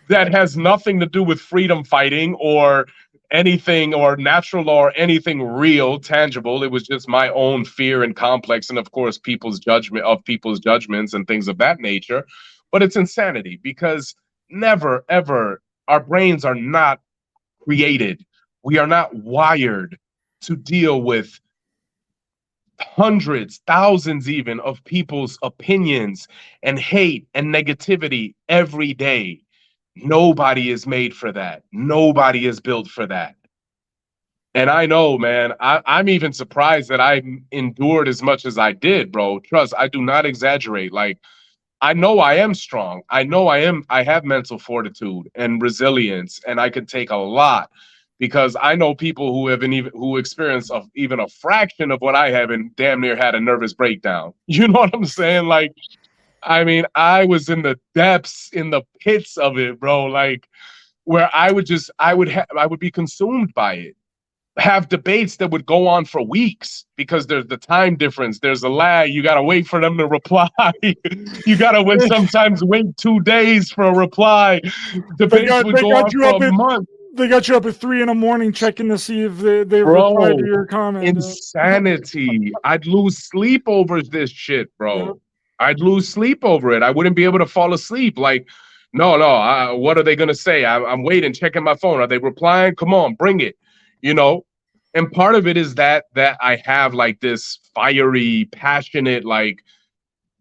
that has nothing to do with freedom fighting or anything, or natural law, or anything real, tangible. It was just my own fear and complex, and of course, people's judgments and things of that nature. But it's insanity, because never, ever, our brains are not created. We are not wired to deal with hundreds, thousands even, of people's opinions and hate and negativity every day. Nobody is made for that. Nobody is built for that. And I know, man, I'm even surprised that I endured as much as I did, bro. Trust, I do not exaggerate. Like, I know I am strong. I know I have mental fortitude and resilience, and I can take a lot. Because I know people who experience even a fraction of what I have and damn near had a nervous breakdown. You know what I'm saying? Like, I mean, I was in the depths, in the pits of it, bro. Like, where I would be consumed by it. Have debates that would go on for weeks, because there's the time difference. There's a lag. You got to wait for them to reply. You got to sometimes wait 2 days for a reply. Debates would go on for a month. They got you up at 3 a.m. checking to see if they replied to your comment. Insanity. I'd lose sleep over this shit, bro. Yep. I'd lose sleep over it. I wouldn't be able to fall asleep. Like, no, what are they going to say? I'm waiting, checking my phone. Are they replying? Come on, bring it. And part of it is that I have like this fiery, passionate, like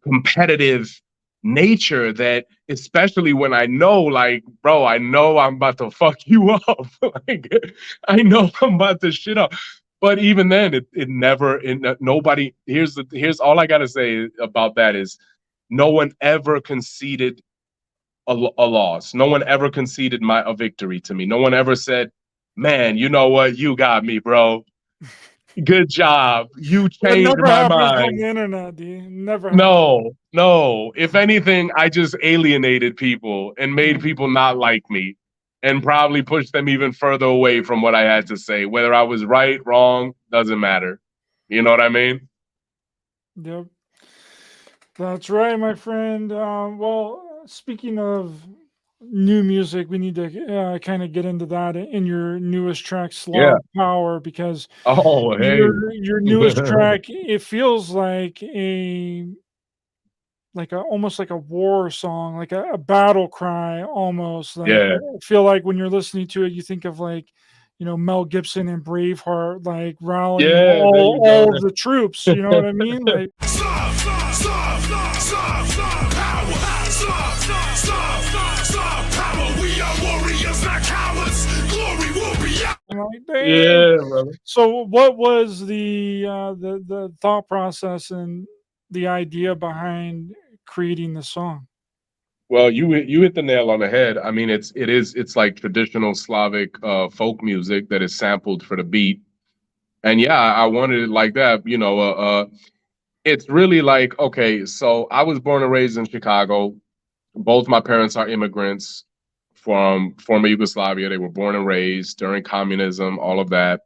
competitive nature that, especially when I know, like, bro, I know I'm about to fuck you up. Like, I know I'm about to shit up. But even then, nobody, here's all I gotta say about that is no one ever conceded a loss. No one ever conceded a victory to me. No one ever said, man, you know what? You got me, bro. Good job. You It changed never my happens on mind. the internet, D. Never happens. No. If anything, I just alienated people and made people not like me and probably pushed them even further away from what I had to say. Whether I was right, wrong, doesn't matter. You know what I mean? Yep. That's right, my friend. Well, speaking of new music, we need to kind of get into that in your newest track, Yeah. Slav Power, because Oh, hey. your newest track, it feels like almost like a war song, like a battle cry almost. Like Yeah. I feel like when you're listening to it, you think of like, Mel Gibson and Braveheart, like rallying Yeah, there you go. all of the troops. You know what I mean? Like, Slav, Slav, Slav, Slav, Slav, Slav, power. Slav, Slav, Slav, Slav, Slav, power. We are warriors, not cowards. Glory will be out. I'm like, dang. Yeah, brother. So what was the thought process and the idea behind creating the song? Well, you hit the nail on the head. I mean, it's like traditional Slavic folk music that is sampled for the beat. And yeah, I wanted it like that. It's really like, okay, so I was born and raised in Chicago. Both my parents are immigrants from former Yugoslavia. They were born and raised during communism, all of that.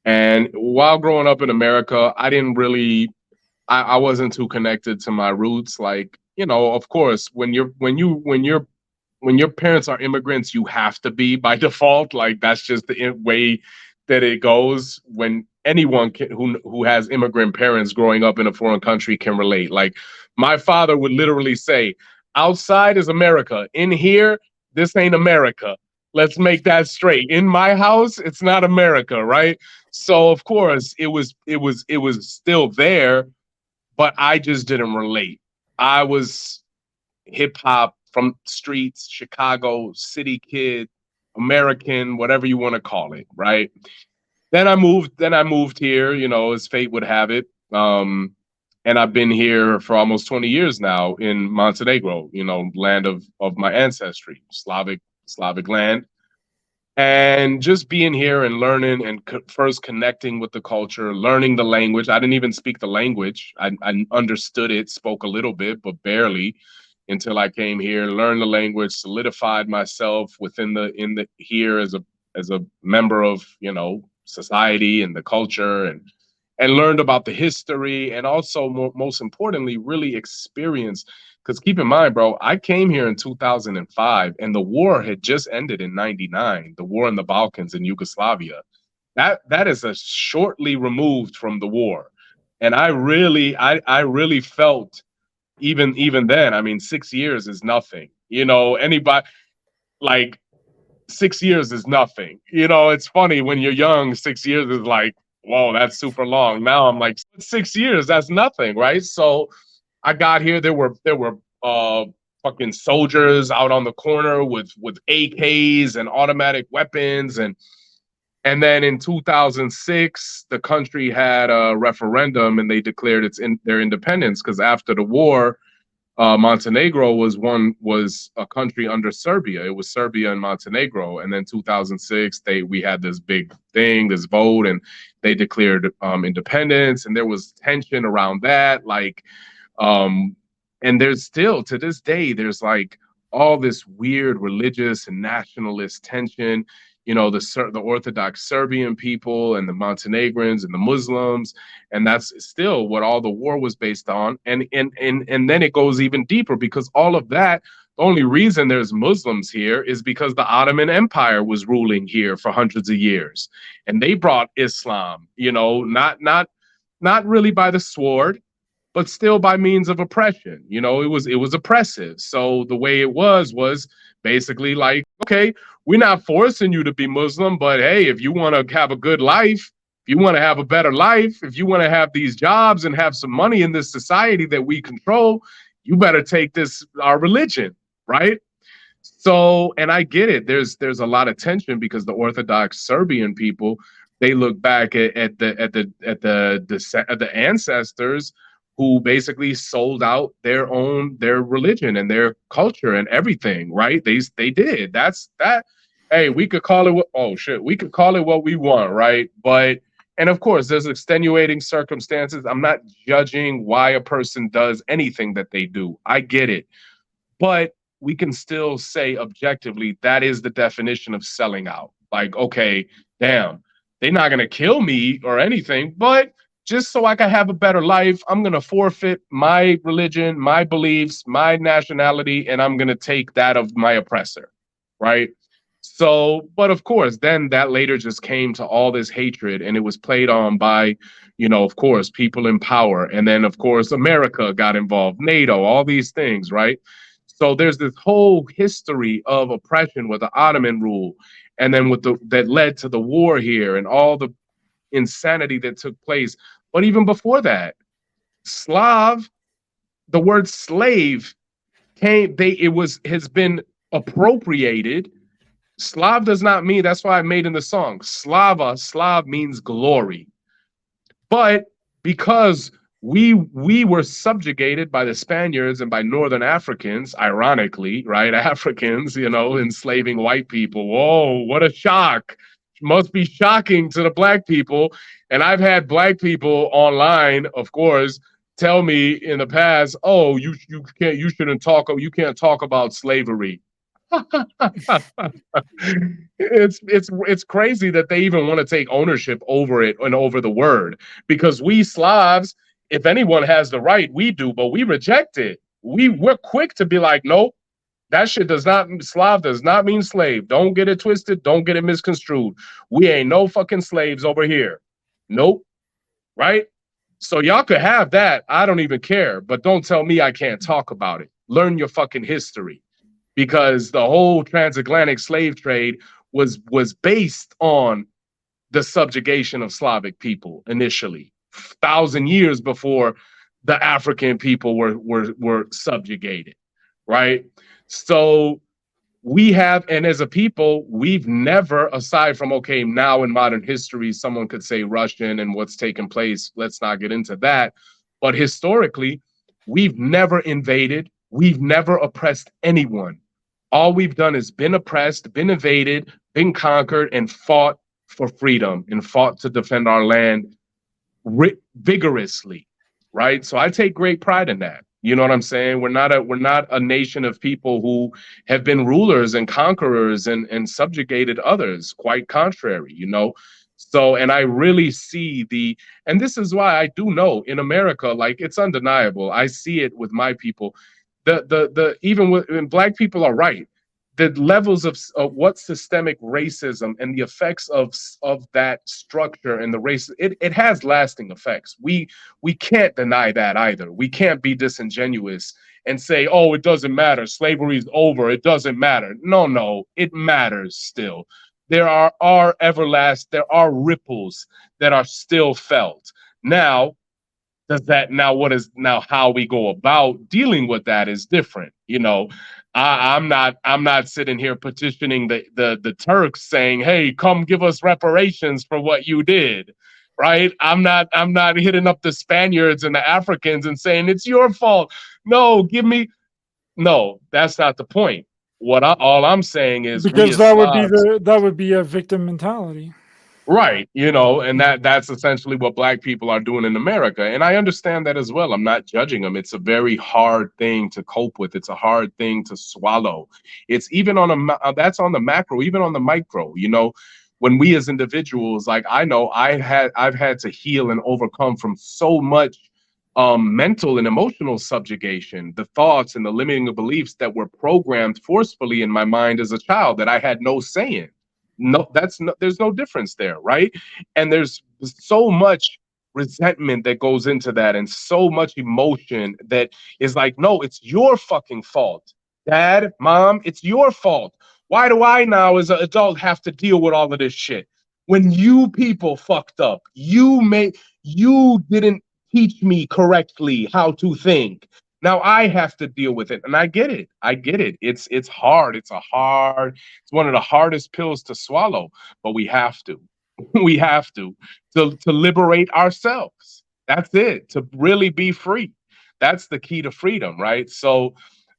And while growing up in America, I wasn't too connected to my roots. Like, of course, when your parents are immigrants, you have to be by default. Like, that's just the way that it goes. When anyone who has immigrant parents growing up in a foreign country can relate. Like, my father would literally say, outside is America. In here, this ain't America. Let's make that straight. In my house, it's not America, right? So of course it was still there, but I just didn't relate. I was hip hop from streets, Chicago, city kid, American, whatever you want to call it, right? Then I moved here, as fate would have it. And I've been here for almost 20 years now in Montenegro, land of my ancestry, Slavic land. And just being here and learning and first connecting with the culture, learning the language. I didn't even speak the language. I understood it, spoke a little bit, but barely until I came here, learned the language, solidified myself within here as a member of, society and the culture, and learned about the history, and also most importantly, really experienced. Because keep in mind, bro, I came here in 2005 and the war had just ended in 99, the war in the Balkans in Yugoslavia. That is a shortly removed from the war. And I really felt even then, I mean, 6 years is nothing. Anybody, like, 6 years is nothing. It's funny when you're young, 6 years is like, whoa, that's super long. Now I'm like, 6 years, that's nothing, right? So I got here. There were fucking soldiers out on the corner with AKs and automatic weapons, and then in 2006, the country had a referendum and they declared their independence, because after the war, Montenegro was a country under Serbia. It was Serbia and Montenegro, and then 2006 we had this big thing, this vote, and they declared independence, and there was tension around that, like. And there's still, to this day, there's like all this weird religious and nationalist tension, the Orthodox Serbian people and the Montenegrins and the Muslims, and that's still what all the war was based on. And then it goes even deeper, because all of that, the only reason there's Muslims here is because the Ottoman Empire was ruling here for hundreds of years, and they brought Islam, not really by the sword, but still by means of oppression. It was oppressive. So the way it was basically like, okay, we're not forcing you to be Muslim, but hey, if you want to have a good life, If you want to have a better life, if you want to have these jobs and have some money in this society that we control, you better take our religion, right? So, and I get it. There's a lot of tension because the Orthodox Serbian people, they look back at the ancestors who basically sold out their religion and their culture and everything, right? They did. That's that. Hey, we could call it we could call it what we want, right? But and of course, there's extenuating circumstances. I'm not judging why a person does anything that they do. I get it. But we can still say objectively that is the definition of selling out. Like, okay, damn, they're not going to kill me or anything, but just so I can have a better life, I'm going to forfeit my religion, my beliefs, my nationality, and I'm going to take that of my oppressor, right? So, but of course, then that later just came to all this hatred, and it was played on by, of course, people in power. And then, of course, America got involved, NATO, all these things, right? So there's this whole history of oppression with the Ottoman rule, and then that led to the war here and all the insanity that took place. But even before that, Slav, the word slave has been appropriated. Slav does not mean, that's why I made in the song, Slav means glory. But because we were subjugated by the Spaniards and by Northern Africans, ironically, right? Africans, enslaving white people. Whoa, what a shock. Must be shocking to the black people. And I've had black people online, of course, tell me in the past, oh, you can't talk about slavery. It's crazy that they even want to take ownership over it and over the word, because we Slavs, if anyone has the right, we do, but we reject it. We're quick to be like, nope, that shit Slav does not mean slave. Don't get it twisted. Don't get it misconstrued. We ain't no fucking slaves over here. Nope. Right? So y'all could have that. I don't even care, but don't tell me I can't talk about it. Learn your fucking history. Because the whole transatlantic slave trade was based on the subjugation of Slavic people initially, 1,000 years before the African people were subjugated, right? So we have, and as a people, we've never, aside from, okay, now in modern history, someone could say Russian and what's taken place. Let's not get into that. But historically, we've never invaded. We've never oppressed anyone. All we've done is been oppressed, been invaded, been conquered, and fought for freedom and fought to defend our land vigorously, right? So I take great pride in that. You know what I'm saying? We're not a nation of people who have been rulers and conquerors and subjugated others. Quite contrary, So, and I really see and this is why I do know in America, like, it's undeniable. I see it with my people. When black people are right, the levels of what systemic racism and the effects of that structure and the race, it has lasting effects. We can't deny that either. We can't be disingenuous and say, oh, it doesn't matter. Slavery is over. It doesn't matter. No, it matters still. There are ripples that are still felt. Now, how we go about dealing with that is different. I'm not sitting here petitioning the Turks saying, hey, come give us reparations for what you did, right? I'm not hitting up the Spaniards and the Africans and saying it's your fault. No, that's not the point. All I'm saying is, because that would be a victim mentality. Right, and that's essentially what black people are doing in America. And I understand that as well. I'm not judging them. It's a very hard thing to cope with. It's a hard thing to swallow. It's even that's on the macro, even on the micro, when we as individuals, like, I know I've had to heal and overcome from so much mental and emotional subjugation, the thoughts and the limiting beliefs that were programmed forcefully in my mind as a child that I had no say in. There's no difference there, right? And there's so much resentment that goes into that, and so much emotion that is like, no, it's your fucking fault. Dad, mom, it's your fault. Why do I now as an adult have to deal with all of this shit? when you people fucked up. You didn't teach me correctly how to think. Now I have to deal with it. And I get it. I get it. It's hard. It's one of the hardest pills to swallow, but we have to. We have to liberate ourselves. That's it. To really be free. That's the key to freedom, right? So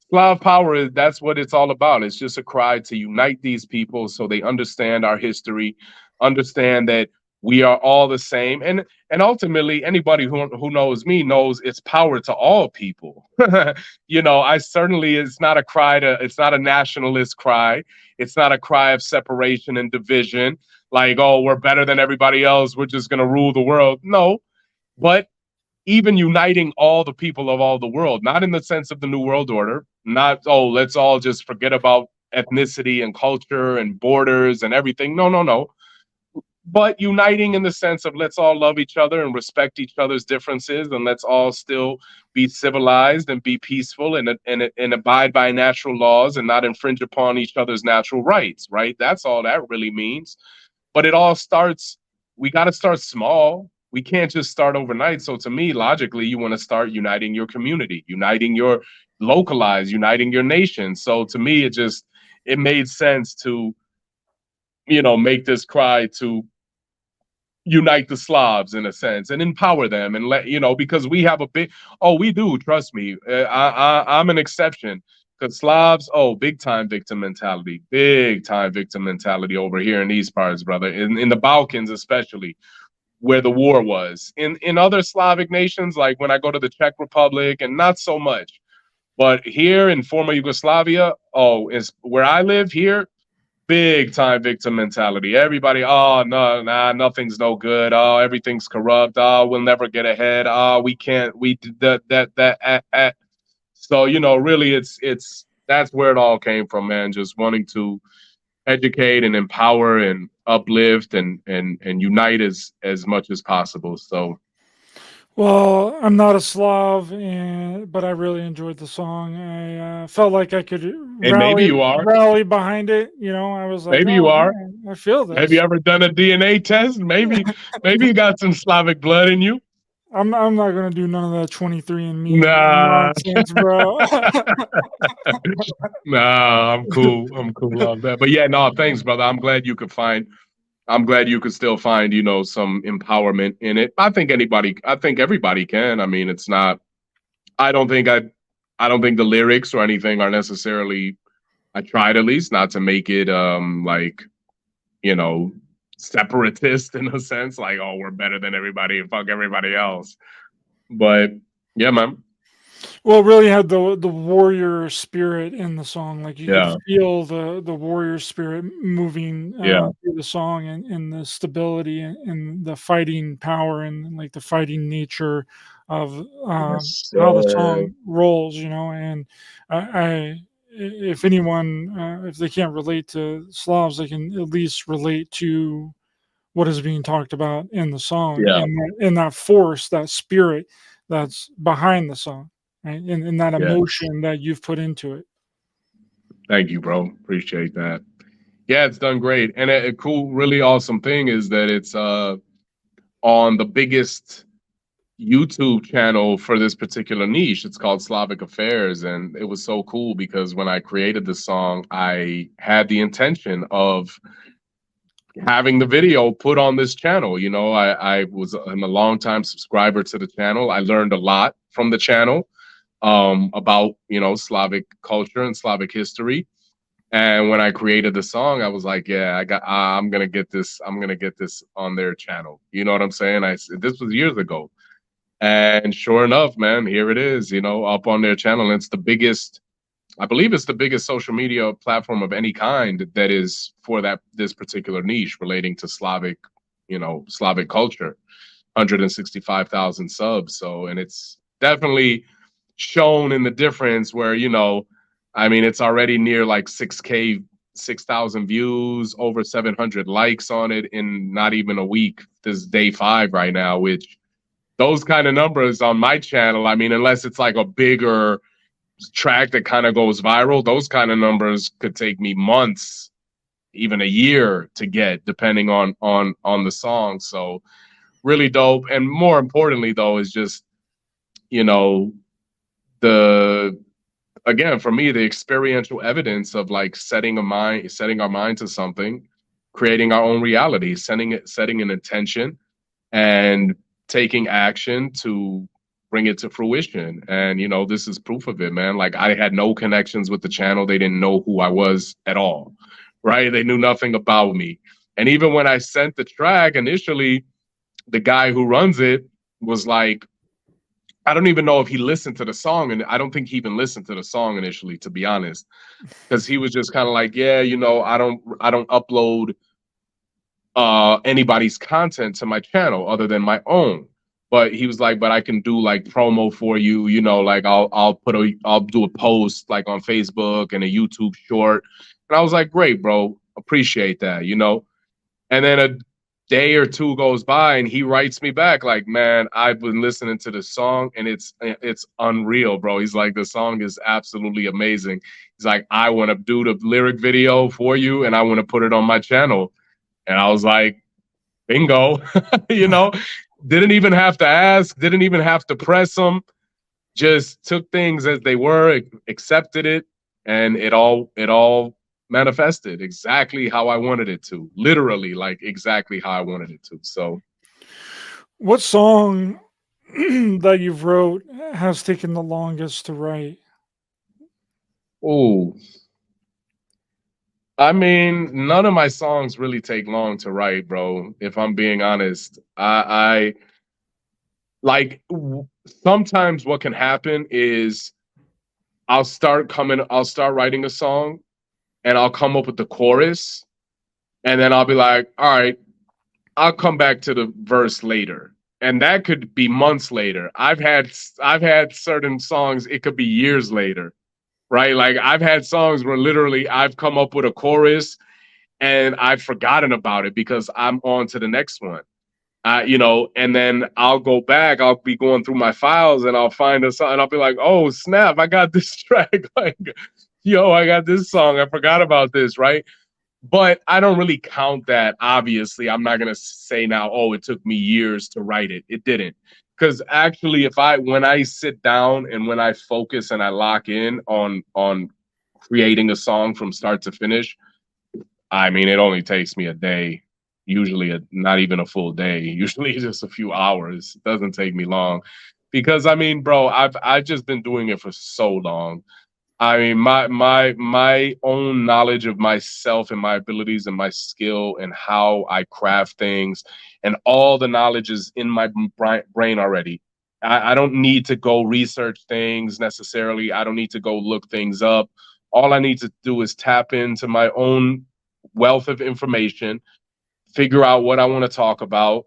Slav power is that's what it's all about. It's just a cry to unite these people so they understand our history, understand that we are all the same, and ultimately anybody who knows me knows it's power to all people. I certainly it's not a nationalist cry. It's not a cry of separation and division, like, oh, we're better than everybody else, we're just gonna rule the world. No, but even uniting all the people of all the world, not in the sense of the New World Order, not, oh, let's all just forget about ethnicity and culture and borders and everything. No, no, no. But uniting in the sense of let's all love each other and respect each other's differences, and let's all still be civilized and be peaceful and abide by natural laws and not infringe upon each other's natural rights, right? That's all that really means. But it all starts, we got to start small. We can't just start overnight. So to me, logically, you want to start uniting your community, uniting your uniting your nation. So to me, it made sense to, make this cry to unite the Slavs in a sense and empower them and because we have we do, trust me. I'm an exception because Slavs, big time victim mentality over here in these parts, brother, in the Balkans, especially where the war was. In other Slavic nations, like when I go to the Czech Republic, and not so much, but here in former Yugoslavia, is where I live here, big time victim mentality. Everybody, no, nothing's no good. Everything's corrupt. We'll never get ahead. We can't. So really, it's that's where it all came from, man. Just wanting to educate and empower and uplift and unite as much as possible. So. Well, I'm not a Slav, but I really enjoyed the song. I felt like I could rally behind it. I was like, maybe you are. Man, I feel this. Have you ever done a DNA test? Maybe you got some Slavic blood in you. I'm not gonna do none of that 23andMe nonsense, bro. Nah, I'm cool on that. But yeah, no, thanks, brother. I'm glad you could still find, some empowerment in it. I think everybody can. I mean, it's not, I don't think the lyrics or anything are necessarily, I tried at least not to make it, separatist in a sense, like, oh, we're better than everybody and fuck everybody else. But yeah, man. Well, it really had the warrior spirit in the song. Like you could feel the warrior spirit moving through the song, and the stability and the fighting power and like the fighting nature of how the song rolls, and I if anyone, if they can't relate to Slavs, they can at least relate to what is being talked about in the song, and that force, that spirit that's behind the song, right? And that emotion that you've put into it. Thank you, bro. Appreciate that. Yeah, it's done great. And a cool, really awesome thing is that it's on the biggest YouTube channel for this particular niche. It's called Slavic Affairs. And it was so cool because when I created the song, I had the intention of having the video put on this channel. I'm a longtime subscriber to the channel. I learned a lot from the channel about, Slavic culture and Slavic history. And when I created the song, I was like, I'm going to get this on their channel. You know what I'm saying? This was years ago. And sure enough, man, here it is, up on their channel. And I believe it's the biggest social media platform of any kind that is for this particular niche relating to Slavic culture. 165,000 subs. So, and it's definitely shown in the difference where, it's already near like 6,000 views, over 700 likes on it in not even a week. This is day 5 right now, which those kind of numbers on my channel, unless it's like a bigger track that kind of goes viral, those kind of numbers could take me months, even a year to get, depending on the song. So really dope. And more importantly, though, is just, you know, the again, for me, the experiential evidence of like setting our mind to something, creating our own reality, setting an intention, and taking action to bring it to fruition. And this is proof of it, man. Like, I had no connections with the channel. They didn't know who I was at all, right? They knew nothing about me. And even when I sent the track initially, the guy who runs it was like, I don't even know if he listened to the song, and I don't think he even listened to the song initially, to be honest, because he was just kind of like, yeah, I don't upload anybody's content to my channel other than my own. But he was like, but I can do like promo for you, like I'll do a post like on Facebook and a YouTube short. And I was like, great, bro, appreciate that, And then a day or two goes by and he writes me back like, man, I've been listening to the song and it's unreal, bro. He's like, the song is absolutely amazing. He's like, I want to do the lyric video for you and I want to put it on my channel. And I was like, bingo, didn't even have to ask, didn't even have to press them, just took things as they were, accepted it, and it all manifested exactly how I wanted it to, literally like exactly how I wanted it to. So what song that you've wrote has taken the longest to write? Oh, I mean, none of my songs really take long to write, bro. If I'm being honest, I like sometimes what can happen is I'll start writing a song and I'll come up with the chorus and then I'll be like, all right, I'll come back to the verse later. And that could be months later. I've had certain songs, it could be years later, right? Like I've had songs where literally I've come up with a chorus and I've forgotten about it because I'm on to the next one. And then I'll go back, I'll be going through my files and I'll find a song and I'll be like, oh, snap, I got this track. Like, yo, I got this song. I forgot about this, right? But I don't really count that. Obviously, I'm not going to say now, oh, it took me years to write it. It didn't. Because actually, when I sit down and when I focus and I lock in on creating a song from start to finish, I mean, it only takes me a day. Usually not even a full day, usually just a few hours. It doesn't take me long because I mean, bro, I've just been doing it for so long. I mean, my own knowledge of myself and my abilities and my skill and how I craft things and all the knowledge is in my brain already. I don't need to go research things necessarily. I don't need to go look things up. All I need to do is tap into my own wealth of information, figure out what I want to talk about,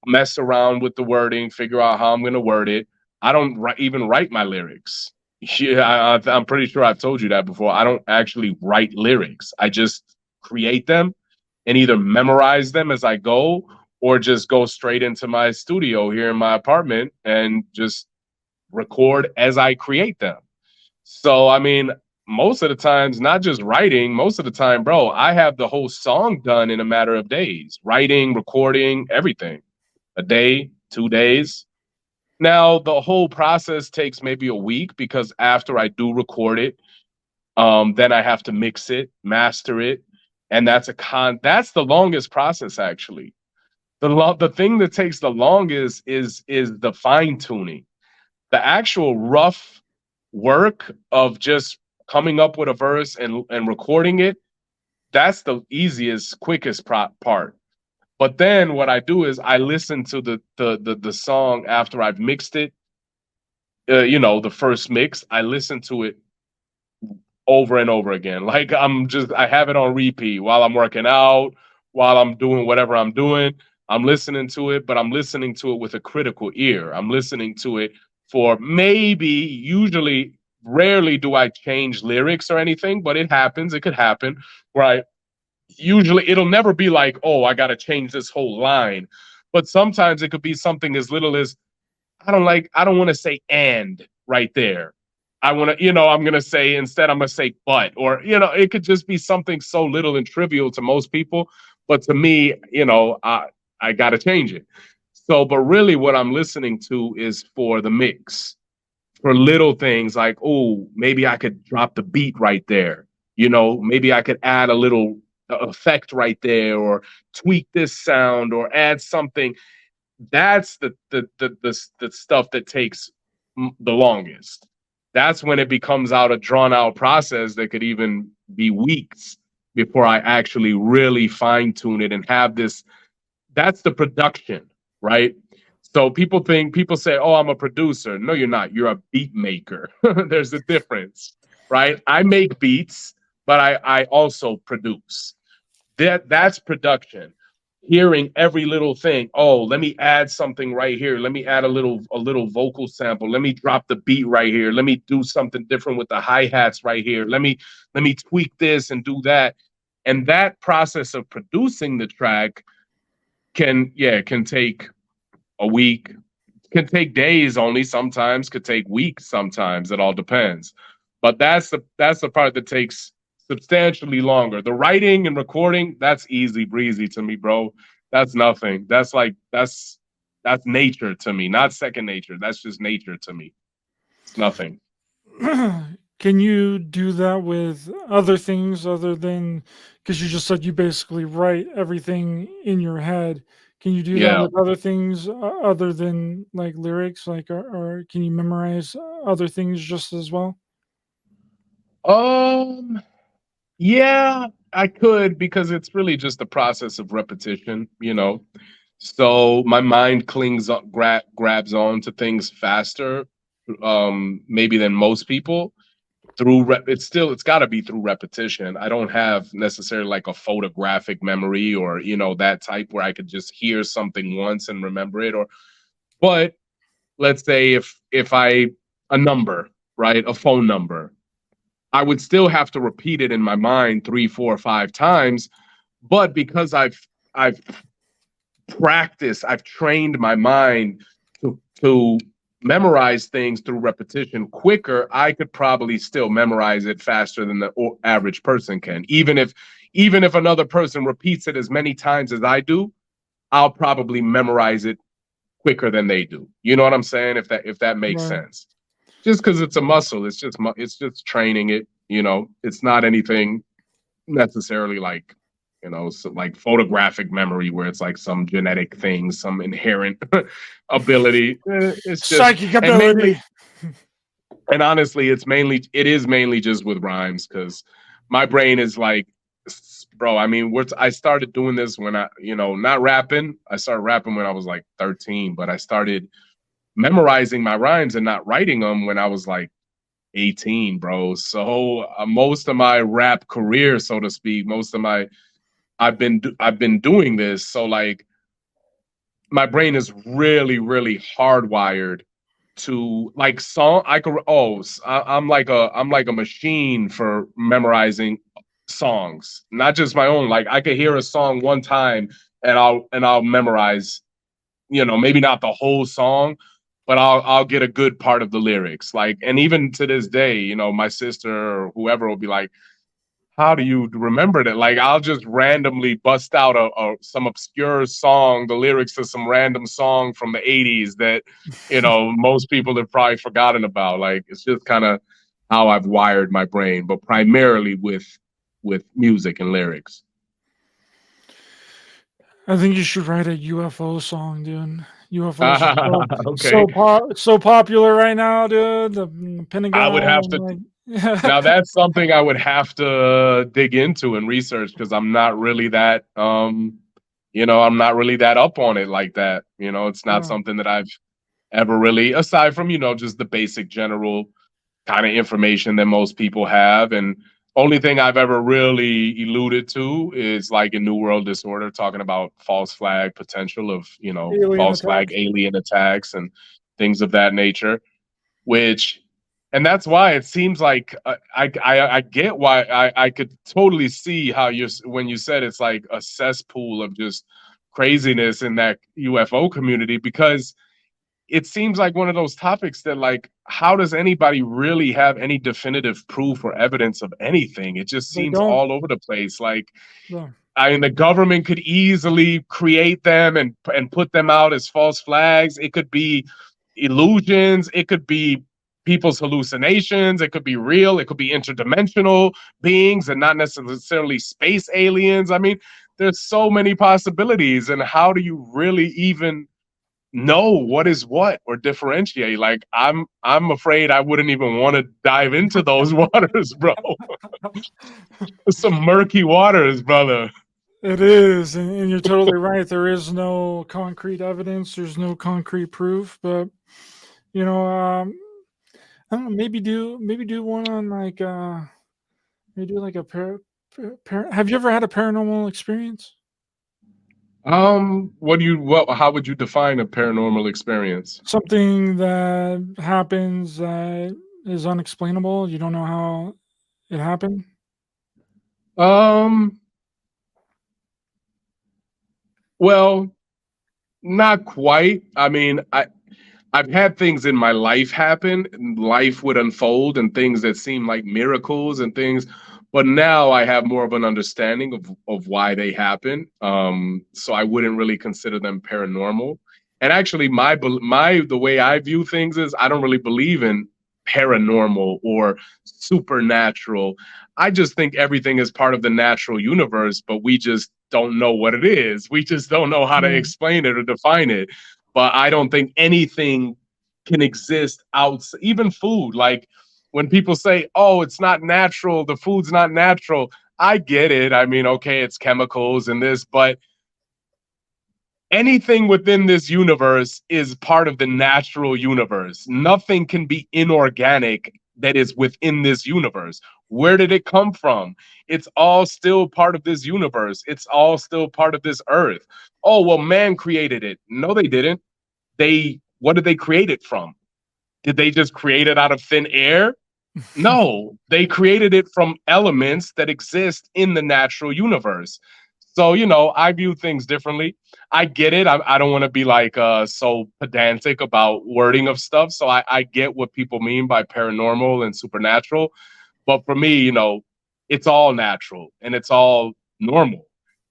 mess around with the wording, figure out how I'm going to word it. I don't even write my lyrics. Yeah, I'm pretty sure I've told you that before. I don't actually write lyrics. I just create them and either memorize them as I go or just go straight into my studio here in my apartment and just record as I create them. So, I mean, most of the times, not just writing, most of the time, bro, I have the whole song done in a matter of days. Writing, recording, everything. A day, 2 days. Now, the whole process takes maybe a week because after I do record it, then I have to mix it, master it. And that's the longest process, actually. The thing that takes the longest is the fine tuning. The actual rough work of just coming up with a verse and recording it, that's the easiest, quickest part. But then what I do is I listen to the song after I've mixed it. The first mix, I listen to it over and over again. Like I have it on repeat while I'm working out, while I'm doing whatever I'm doing. I'm listening to it, but I'm listening to it with a critical ear. I'm listening to it for usually, rarely do I change lyrics or anything, but it happens. It could happen, right? Usually it'll never be like, oh, I got to change this whole line. But sometimes it could be something as little as, I don't want to say and right there. I want to, I'm going to say instead, I'm going to say but, or, it could just be something so little and trivial to most people. But to me, I got to change it. So, but really what I'm listening to is for the mix, for little things like, oh, maybe I could drop the beat right there. Maybe I could add a little effect right there, or tweak this sound, or add something. That's the stuff that takes the longest. That's when it becomes out a drawn out process that could even be weeks before I actually really fine tune it and have this. That's the production, right? So people say, oh, I'm a producer. No, you're not. You're a beat maker. There's a difference, right? I make beats, but I also produce. That's production. Hearing every little thing. Oh, let me add something right here. Let me add a little vocal sample. Let me drop the beat right here. Let me do something different with the hi-hats right here. Let me tweak this and do that. And that process of producing the track can take a week, can take days only, sometimes could take weeks, sometimes. It all depends. But that's the part that takes substantially longer. The writing and recording, that's easy breezy to me, bro. That's nothing. That's nature to me, not second nature. That's just nature to me. It's nothing. Can you do that with other things other than, because you just said you basically write everything in your head? Can you do that Yeah. with other things other than like lyrics, like, or can you memorize other things just as well? Yeah, I could, because it's really just a process of repetition, So my mind clings up, grabs on to things faster, maybe than most people. It's got to be through repetition. I don't have necessarily like a photographic memory, or that type where I could just hear something once and remember it. But let's say if a number, right, a phone number, I would still have to repeat it in my mind 3, 4, 5 times. But because I've practiced, I've trained my mind to memorize things through repetition quicker, I could probably still memorize it faster than the average person can. Even if another person repeats it as many times as I do, I'll probably memorize it quicker than they do. You know what I'm saying? If that makes sense. Just because it's a muscle, it's just training it. It's not anything necessarily like, so like photographic memory where it's like some genetic thing, some inherent ability. It's just Psychic ability. And honestly, it is mainly just with rhymes, because my brain is like, bro, I mean, I started doing this when not rapping. I started rapping when I was like 13, but I started memorizing my rhymes and not writing them when I was like 18, bro. So most of my rap career, so to speak, I've been doing this. So like my brain is really, really hardwired to like song. I'm like a machine for memorizing songs, not just my own. Like I could hear a song one time and I'll memorize, maybe not the whole song, but I'll get a good part of the lyrics. Like, and even to this day, my sister or whoever will be like, how do you remember that? Like, I'll just randomly bust out some obscure song, the lyrics to some random song from the 80s that, most people have probably forgotten about. Like, it's just kind of how I've wired my brain, but primarily with music and lyrics. I think you should write a UFO song, dude. UFOs are Okay. so popular right now, dude. The Pentagon. I would have to. Now that's something I would have to dig into and research, because I'm not really that I'm not really that up on it like that. It's not something that I've ever really, aside from, just the basic general kind of information that most people have. And only thing I've ever really alluded to is like in New World Disorder, talking about false flag potential of, flag alien attacks and things of that nature, and that's why it seems like I get why I could totally see how when you said it's like a cesspool of just craziness in that UFO community, because it seems like one of those topics that, like, how does anybody really have any definitive proof or evidence of anything? It just They seems don't. all over the place. Like, Yeah. I mean, the government could easily create them and put them out as false flags. It could be illusions. It could be people's hallucinations. It could be real. It could be interdimensional beings and not necessarily space aliens. I mean, there's so many possibilities. And how do you really even know what is what or differentiate? Like, I'm afraid I wouldn't even want to dive into those waters, bro. Some murky waters, brother. It is, and you're totally right. There is no concrete evidence. There's no concrete proof, but you know, I don't know. Maybe do one on like maybe do like a Have you ever had a paranormal experience? How would you define a paranormal experience? Something that happens that is unexplainable. You don't know how it happened. Um, well, not quite. I mean, I've had things in my life happen, and life would unfold, and things that seem like miracles and things, but now I have more of an understanding of why they happen. So I wouldn't really consider them paranormal. And actually, the way I view things is I don't really believe in paranormal or supernatural. I just think everything is part of the natural universe, but we just don't know what it is. We just don't know how to Yeah. explain it or define it. But I don't think anything can exist outside, even food. Like, when people say, "Oh, it's not natural, the food's not natural," I get it. I mean, okay, it's chemicals and this, but anything within this universe is part of the natural universe. Nothing can be inorganic that is within this universe. Where did it come from? It's all still part of this universe. It's all still part of this earth. Oh, well, man created it. No, they didn't. What did they create it from? Did they just create it out of thin air? No, they created it from elements that exist in the natural universe. So, I view things differently. I get it. I don't want to be like so pedantic about wording of stuff. So I get what people mean by paranormal and supernatural. But for me, it's all natural and it's all normal.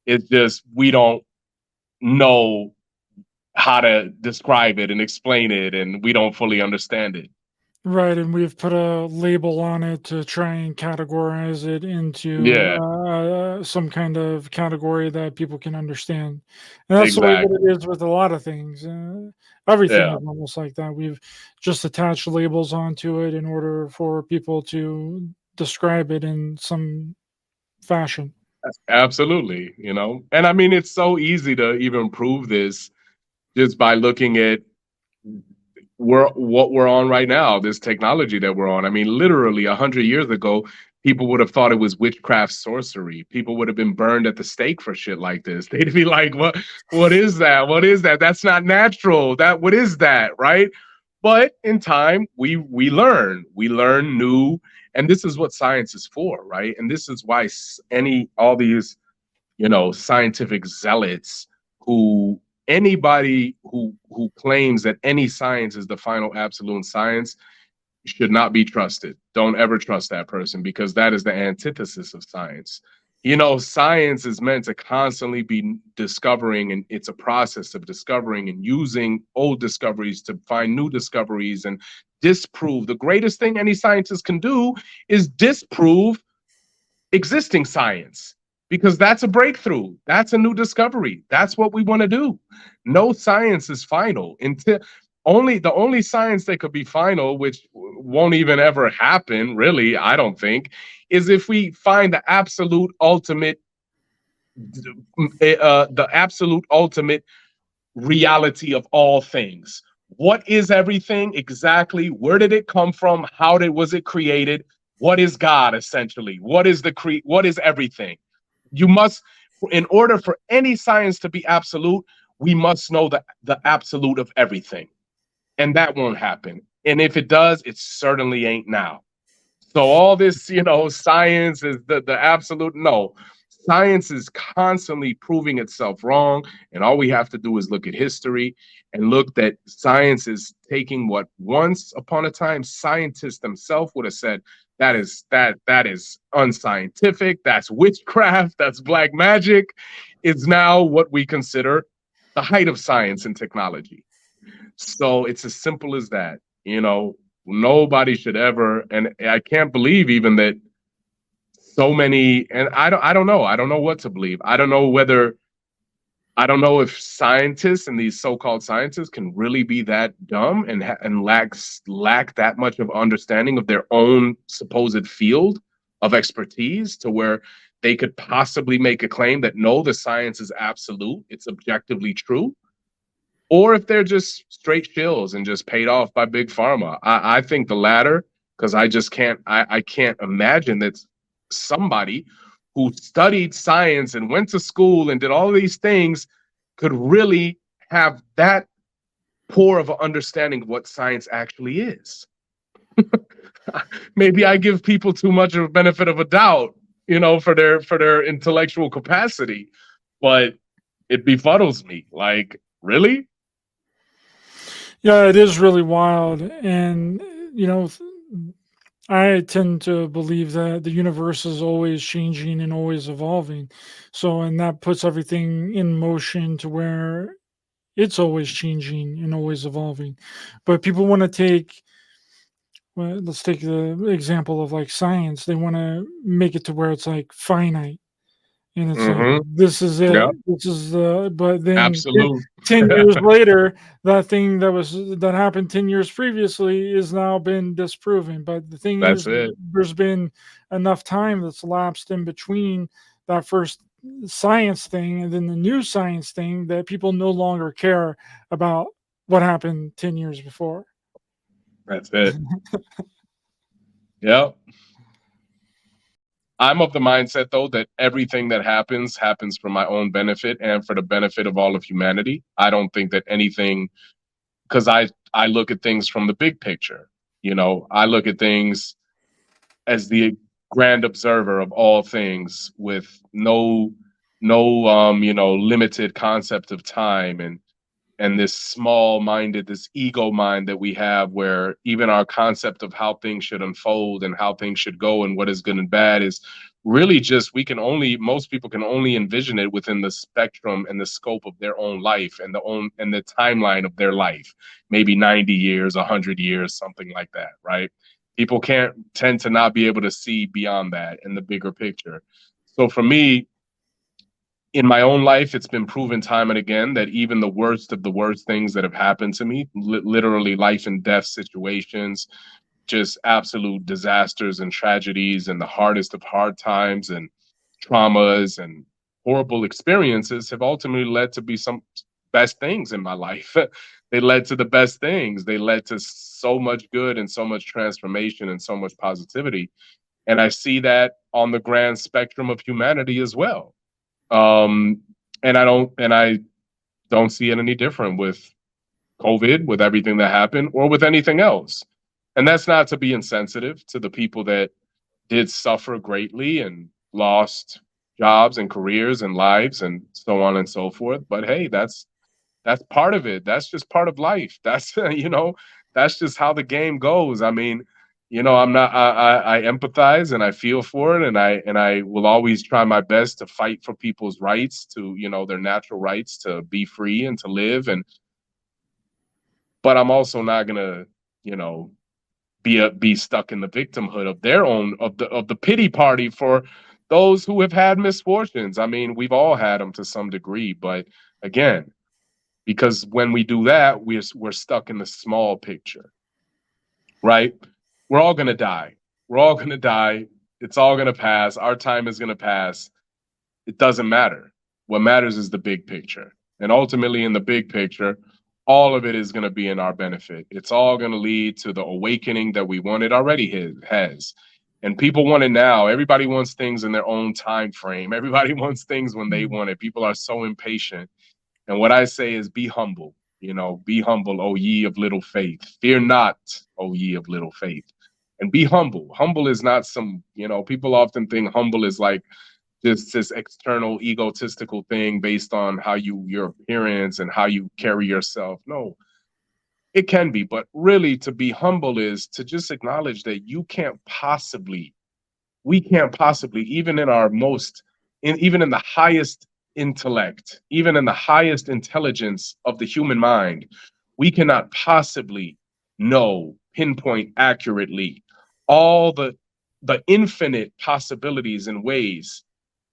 It's just we don't know how to describe it and explain it, and we don't fully understand it. Right, and we've put a label on it to try and categorize it into Yeah, some kind of category that people can understand. And that's the way that exactly. it is with a lot of things. Everything Yeah. is almost like that. We've just attached labels onto it in order for people to describe it in some fashion. Absolutely, and I mean, it's so easy to even prove this just by looking at what we're on right now, this technology that we're on. I mean, literally 100 years ago, people would have thought it was witchcraft, sorcery. People would have been burned at the stake for shit like this. They'd be like, what is that? What is that? That's not natural. What is that?" Right? But in time, we learn new, and this is what science is for, right? And this is why all these scientific zealots, who anybody who claims that any science is the final absolute science should not be trusted. Don't ever trust that person, because that is the antithesis of science. Science is meant to constantly be discovering, and it's a process of discovering and using old discoveries to find new discoveries and disprove. The greatest thing any scientist can do is disprove existing science, because that's a breakthrough. That's a new discovery. That's what we want to do. No science is final until the only science that could be final, which won't even ever happen, really, I don't think, is if we find the absolute ultimate reality of all things. What is everything exactly? Where did it come from? Was it created? What is God, essentially? What is everything? You must, in order for any science to be absolute, we must know the absolute of everything. And that won't happen. And if it does, it certainly ain't now. So all this, science is the absolute. No, science is constantly proving itself wrong, and all we have to do is look at history and look that science is taking what once upon a time scientists themselves would have said that is unscientific, that's witchcraft, that's black magic, is now what we consider the height of science and technology. So it's as simple as that. Nobody should ever, and I can't believe even that so many, and I don't know. I don't know what to believe. I don't know if scientists and these so-called scientists can really be that dumb and lack that much of understanding of their own supposed field of expertise to where they could possibly make a claim that no, the science is absolute, it's objectively true, or if they're just straight shills and just paid off by big pharma. I think the latter, because I can't imagine that somebody who studied science and went to school and did all these things could really have that poor of an understanding of what science actually is. Maybe I give people too much of a benefit of a doubt, for their intellectual capacity, but it befuddles me. Like, really? Yeah, it is really wild. And, I tend to believe that the universe is always changing and always evolving. So, and that puts everything in motion to where it's always changing and always evolving. But people want to take, well, let's take the example of like science. They want to make it to where it's like finite. And it's like, this is it. Yeah, This is the, but then absolute. 10 years later, that thing that happened 10 years previously is now been disproven. But the thing That's is, it. there's been enough time that's lapsed in between that first science thing and then the new science thing that people no longer care about what happened 10 years before. That's it. Yeah. I'm of the mindset, though, that everything that happens for my own benefit and for the benefit of all of humanity. I don't think that anything, because I look at things from the big picture. I look at things as the grand observer of all things with no limited concept of time and this small-minded, this ego mind that we have, where even our concept of how things should unfold and how things should go and what is good and bad is really just, most people can only envision it within the spectrum and the scope of their own life and the timeline of their life, maybe 90 years, 100 years, something like that, right? People tend to not be able to see beyond that in the bigger picture. So for me, in my own life, it's been proven time and again that even the worst of the worst things that have happened to me, literally life and death situations, just absolute disasters and tragedies and the hardest of hard times and traumas and horrible experiences have ultimately led to be some best things in my life. They led to the best things. They led to so much good and so much transformation and so much positivity. And I see that on the grand spectrum of humanity as well. And I don't see it any different with COVID, with everything that happened, or with anything else. And that's not to be insensitive to the people that did suffer greatly and lost jobs and careers and lives and so on and so forth. But hey, that's part of it. That's just part of life. That's that's just how the game goes. I mean, I empathize and I feel for it, and I will always try my best to fight for people's rights to, their natural rights to be free and to live. But I'm also not gonna, be stuck in the victimhood of their own of the pity party for those who have had misfortunes. I mean, we've all had them to some degree, but again, because when we do that, we're stuck in the small picture, right? We're all going to die. We're all going to die. It's all going to pass. Our time is going to pass. It doesn't matter. What matters is the big picture. And ultimately, in the big picture, all of it is going to be in our benefit. It's all going to lead to the awakening that we want. It already has. And people want it now. Everybody wants things in their own time frame. Everybody wants things when they want it. People are so impatient. And what I say is be humble. Be humble, O ye of little faith. Fear not, O ye of little faith. And be humble. Humble is not some, people often think humble is like just this external egotistical thing based on how your appearance and how you carry yourself. No, it can be, but really to be humble is to just acknowledge that we can't possibly, even in our even in the highest intellect, even in the highest intelligence of the human mind, we cannot possibly pinpoint accurately all the infinite possibilities and ways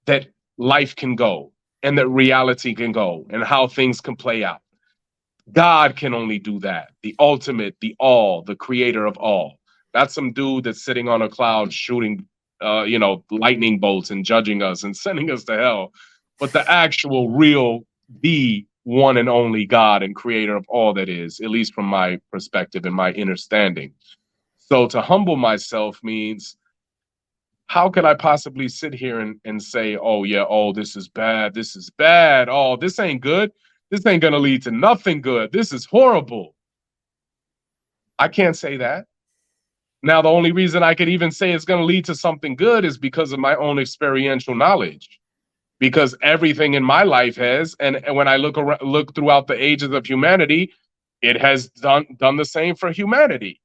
that life can go and that reality can go and how things can play out. God can only do that. The ultimate, the all, the creator of all. That's some dude that's sitting on a cloud shooting, lightning bolts and judging us and sending us to hell. But the actual, real, the one and only God and creator of all that is, at least from my perspective and my understanding. So to humble myself means, how could I possibly sit here and say, oh, yeah, oh, this is bad. Oh, this ain't good. This ain't going to lead to nothing good. This is horrible. I can't say that. Now, the only reason I could even say it's going to lead to something good is because of my own experiential knowledge. Because everything in my life has, and when I look throughout the ages of humanity, it has done the same for humanity.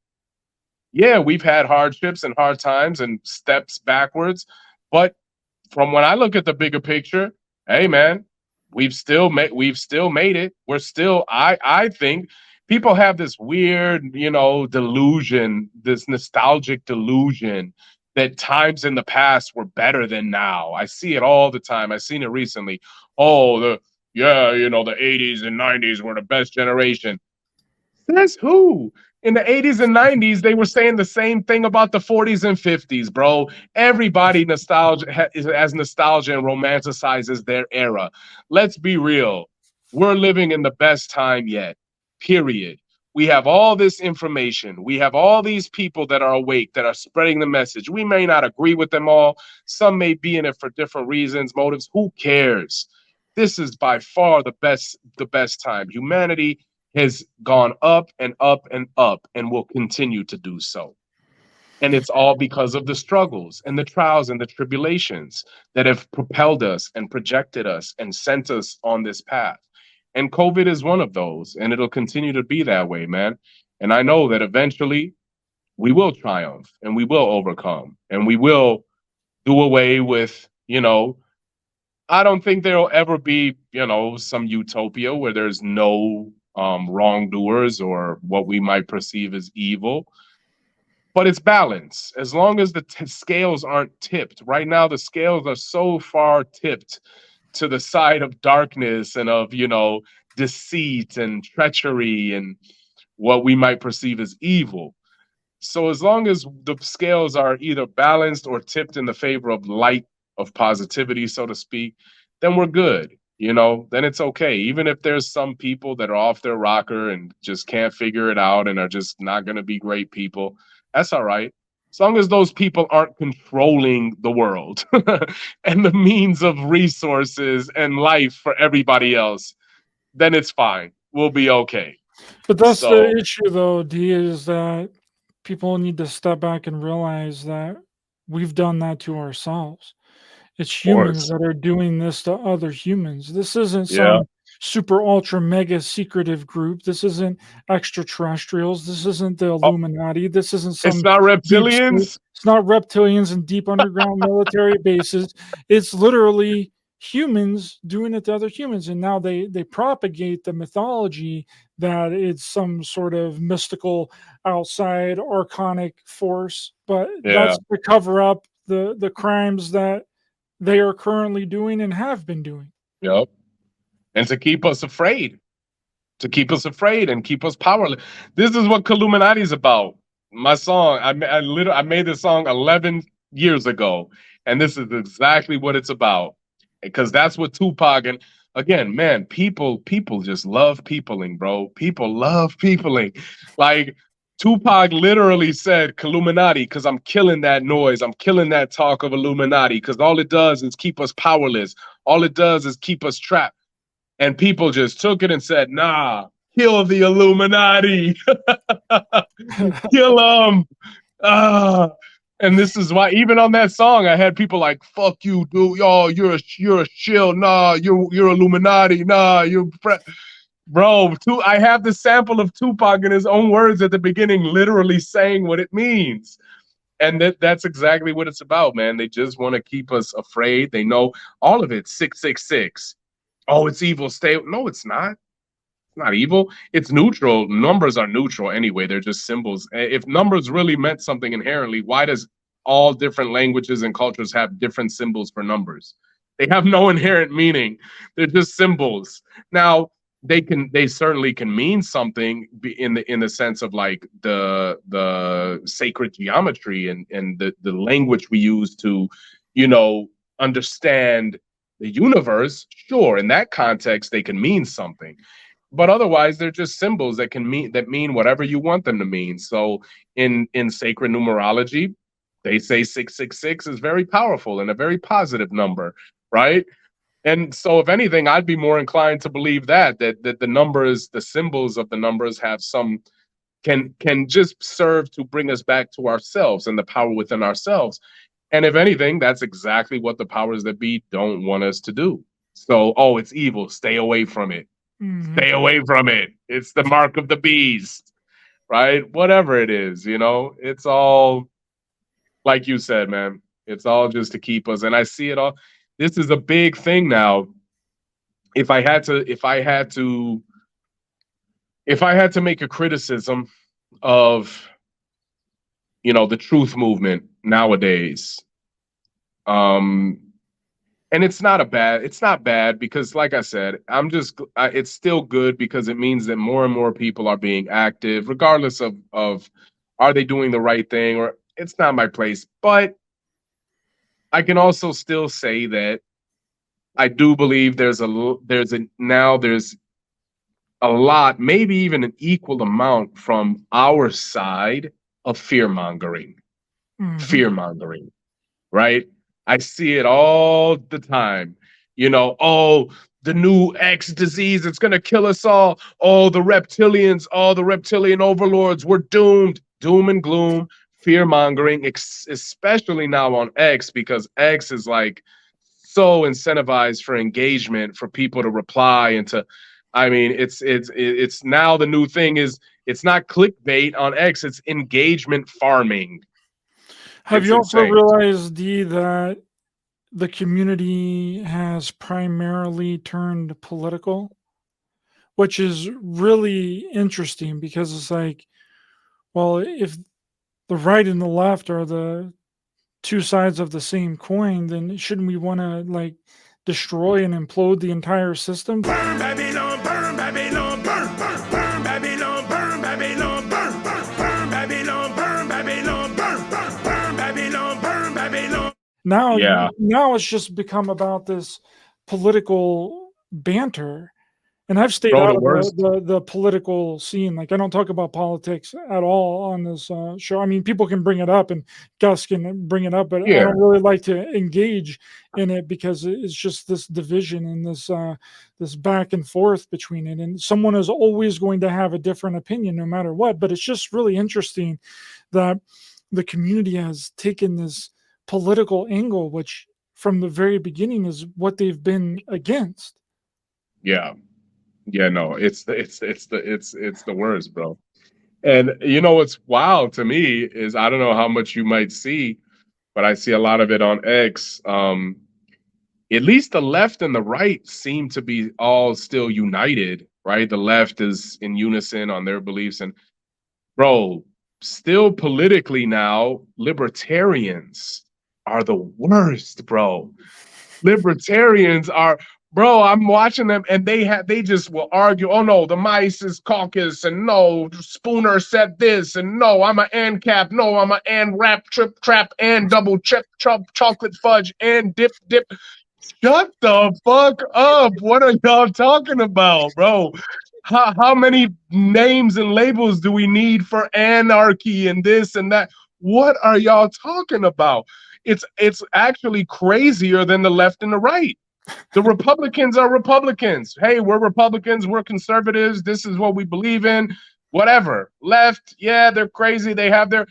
Yeah, we've had hardships and hard times and steps backwards, but from when I look at the bigger picture, hey man, we've still made it. We're still, I think people have this weird, delusion, this nostalgic delusion that times in the past were better than now. I see it all the time. I've seen it recently. Oh, the 80s and 90s were the best generation. Says who? In the 80s and 90s, they were saying the same thing about the 40s and 50s, bro. Everybody has nostalgia and romanticizes their era. Let's be real. We're living in the best time yet, period. We have all this information. We have all these people that are awake, that are spreading the message. We may not agree with them all. Some may be in it for different reasons, motives. Who cares? This is by far the best time. Humanity has gone up and up and up and will continue to do so. And it's all because of the struggles and the trials and the tribulations that have propelled us and projected us and sent us on this path. And COVID is one of those, and it'll continue to be that way, man. And I know that eventually we will triumph and we will overcome and we will do away with, I don't think there'll ever be, some utopia where there's no wrongdoers or what we might perceive as evil. But it's balance. As long as the scales aren't tipped. Right now, the scales are so far tipped to the side of darkness and of, deceit and treachery and what we might perceive as evil. So as long as the scales are either balanced or tipped in the favor of light, of positivity, so to speak, then we're good. Then it's okay. Even if there's some people that are off their rocker and just can't figure it out and are just not going to be great people, that's all right. As long as those people aren't controlling the world and the means of resources and life for everybody else, then it's fine. We'll be okay. But that's the issue, though, D, is that people need to step back and realize that we've done that to ourselves. It's humans that are doing this to other humans. This isn't some super ultra mega secretive group. This isn't extraterrestrials. This isn't the Illuminati. This isn't some. It's not reptilians. It's not reptilians and deep underground military bases. It's literally humans doing it to other humans. And now they propagate the mythology that it's some sort of mystical outside archonic force. But that's to cover up the crimes that they are currently doing and have been doing. Yep. And to keep us afraid. To keep us afraid and keep us powerless. This is what Illuminati is about. My song, I made this song 11 years ago, and this is exactly what it's about. Because that's what Tupac, and again, man, people just love peopling, bro. People love peopling. Like, Tupac literally said Illuminati because I'm killing that noise. I'm killing that talk of Illuminati because all it does is keep us powerless. All it does is keep us trapped. And people just took it and said, nah, kill the Illuminati. Kill them. And this is why, even on that song, I had people like, "Fuck you, dude. Yo, you're a shill. Nah, you're Illuminati. Nah, bro." I have the sample of Tupac in his own words at the beginning, literally saying what it means. And that's exactly what it's about, man. They just want to keep us afraid. They know all of it. 666. Oh, it's evil. Stay. No, it's not. It's not evil. It's neutral. Numbers are neutral anyway. They're just symbols. If numbers really meant something inherently, why does all different languages and cultures have different symbols for numbers? They have no inherent meaning. They're just symbols. Now, they certainly can mean something in the sense of like the sacred geometry and the language we use to, understand the universe. Sure, in that context, they can mean something. But otherwise, they're just symbols that mean whatever you want them to mean. So in sacred numerology, they say 666 is very powerful and a very positive number, right? And so if anything, I'd be more inclined to believe that the numbers, the symbols of the numbers have some can just serve to bring us back to ourselves and the power within ourselves. And if anything, that's exactly what the powers that be don't want us to do. So, oh, it's evil. Stay away from it. Stay away from it. It's the mark of the beast, right? Whatever it is, it's all like you said, man. It's all just to keep us. And I see it all. This is a big thing now. If I had to make a criticism of, the truth movement nowadays, and it's not bad because, like I said, it's still good because it means that more and more people are being active, regardless of are they doing the right thing, or it's not my place. But I can also still say that I do believe there's a lot, maybe even an equal amount from our side of fear mongering, right? I see it all the time. Oh, the new X disease, it's going to kill us all. Oh, the reptilians, the reptilian overlords, we're doomed. Doom and gloom, fear mongering, especially now on X, because X is like so incentivized for engagement, for people to reply and to, it's now the new thing is it's not clickbait on X, it's engagement farming. Have you also realized, D, that the community has primarily turned political, which is really interesting because it's like, well, if the right and the left are the two sides of the same coin, then shouldn't we want to like destroy and implode the entire system? Burn Babylon, burn Babylon, burn, burn, burn Babylon, burn Babylon, burn, burn, burn Babylon, burn Babylon, burn, burn, burn Babylon, burn Babylon. Now it's just become about this political banter. And I've stayed out of the political scene. Like, I don't talk about politics at all on this show. I mean, people can bring it up and Gus can bring it up, but I don't really like to engage in it because it's just this division and this back and forth between it. And someone is always going to have a different opinion no matter what. But it's just really interesting that the community has taken this political angle, which from the very beginning is what they've been against. Yeah, no, it's the worst, bro. And what's wild to me is, I don't know how much you might see, but I see a lot of it on X. At least the left and the right seem to be all still united, right? The left is in unison on their beliefs, and bro, still politically now, libertarians are the worst, bro. Libertarians are. Bro, I'm watching them and they just will argue. Oh no, the mice is caucus, and no, Spooner said this, and no, I'm an ANCAP, no, I'm an AN wrap, trip, trap, and double chip, chop, chocolate fudge, and dip. Shut the fuck up. What are y'all talking about, bro? How many names and labels do we need for anarchy and this and that? What are y'all talking about? It's actually crazier than the left and the right. The Republicans are Republicans. Hey, we're Republicans. We're conservatives. This is what we believe in. Whatever. Left, yeah, they're crazy. They have their.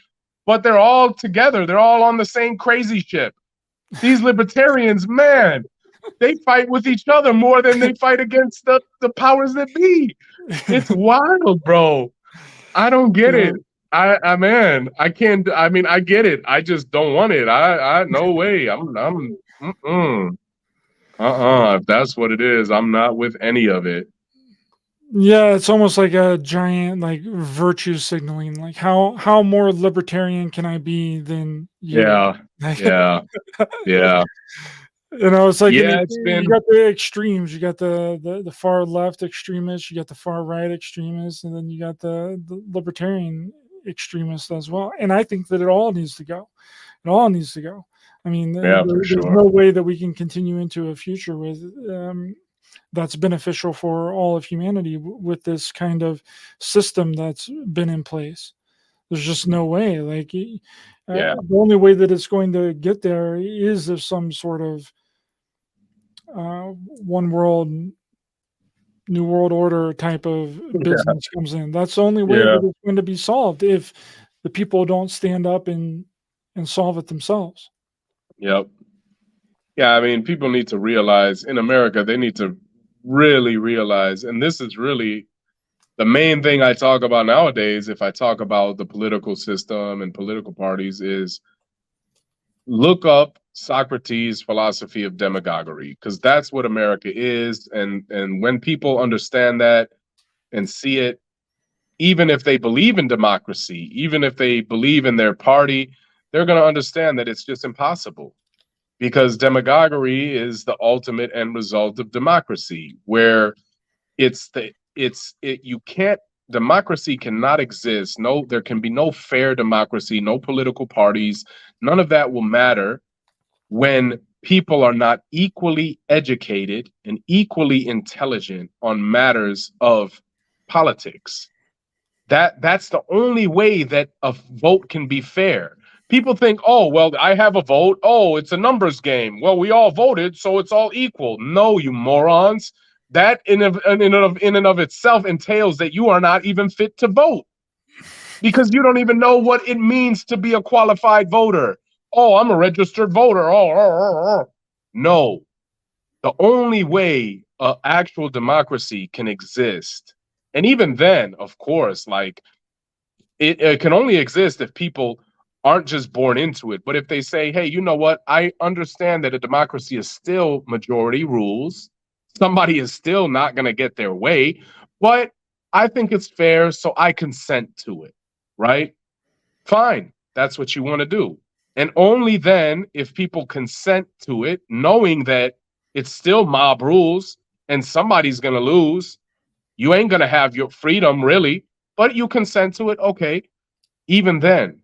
but they're all together. They're all on the same crazy ship. These libertarians, man, they fight with each other more than they fight against the powers that be. It's wild, bro. I don't get it. Man, I can't. I mean, I get it. I just don't want it. No way. If that's what it is, I'm not with any of it. Yeah, it's almost like a giant like virtue signaling. Like how more libertarian can I be than you? Yeah. You know, it's like you got the extremes. You got the far left extremists. You got the far right extremists, and then you got the libertarian extremists as well. And I think that it all needs to go. It all needs to go. I mean, there's no way that we can continue into a future with that's beneficial for all of humanity with this kind of system that's been in place. There's just no way. Like, the only way that it's going to get there is if some sort of one world, new world order type of business comes in. That's the only way that it's going to be solved if the people don't stand up and solve it themselves. Yep. Yeah, I mean, people need to realize in America, they need to really realize, and this is really the main thing I talk about nowadays, if I talk about the political system and political parties, is look up Socrates' philosophy of demagoguery, because that's what America is. And when people understand that and see it, even if they believe in democracy, even if they believe in their party, they're going to understand that it's just impossible. Because demagoguery is the ultimate end result of democracy, where democracy cannot exist. No, there can be no fair democracy, no political parties. None of that will matter when people are not equally educated and equally intelligent on matters of politics. That's the only way that a vote can be fair. People think, oh, well, I have a vote. Oh, it's a numbers game. Well, we all voted, so it's all equal. No, you morons. That in and of itself entails that you are not even fit to vote, because you don't even know what it means to be a qualified voter. Oh, I'm a registered voter. No. The only way an actual democracy can exist, and even then, of course, like it can only exist if people aren't just born into it, but if they say, hey, you know what? I understand that a democracy is still majority rules. Somebody is still not going to get their way, but I think it's fair, so I consent to it, right? Fine. That's what you want to do. And only then, if people consent to it, knowing that it's still mob rules and somebody's going to lose, you ain't going to have your freedom, really, but you consent to it, okay. Even then,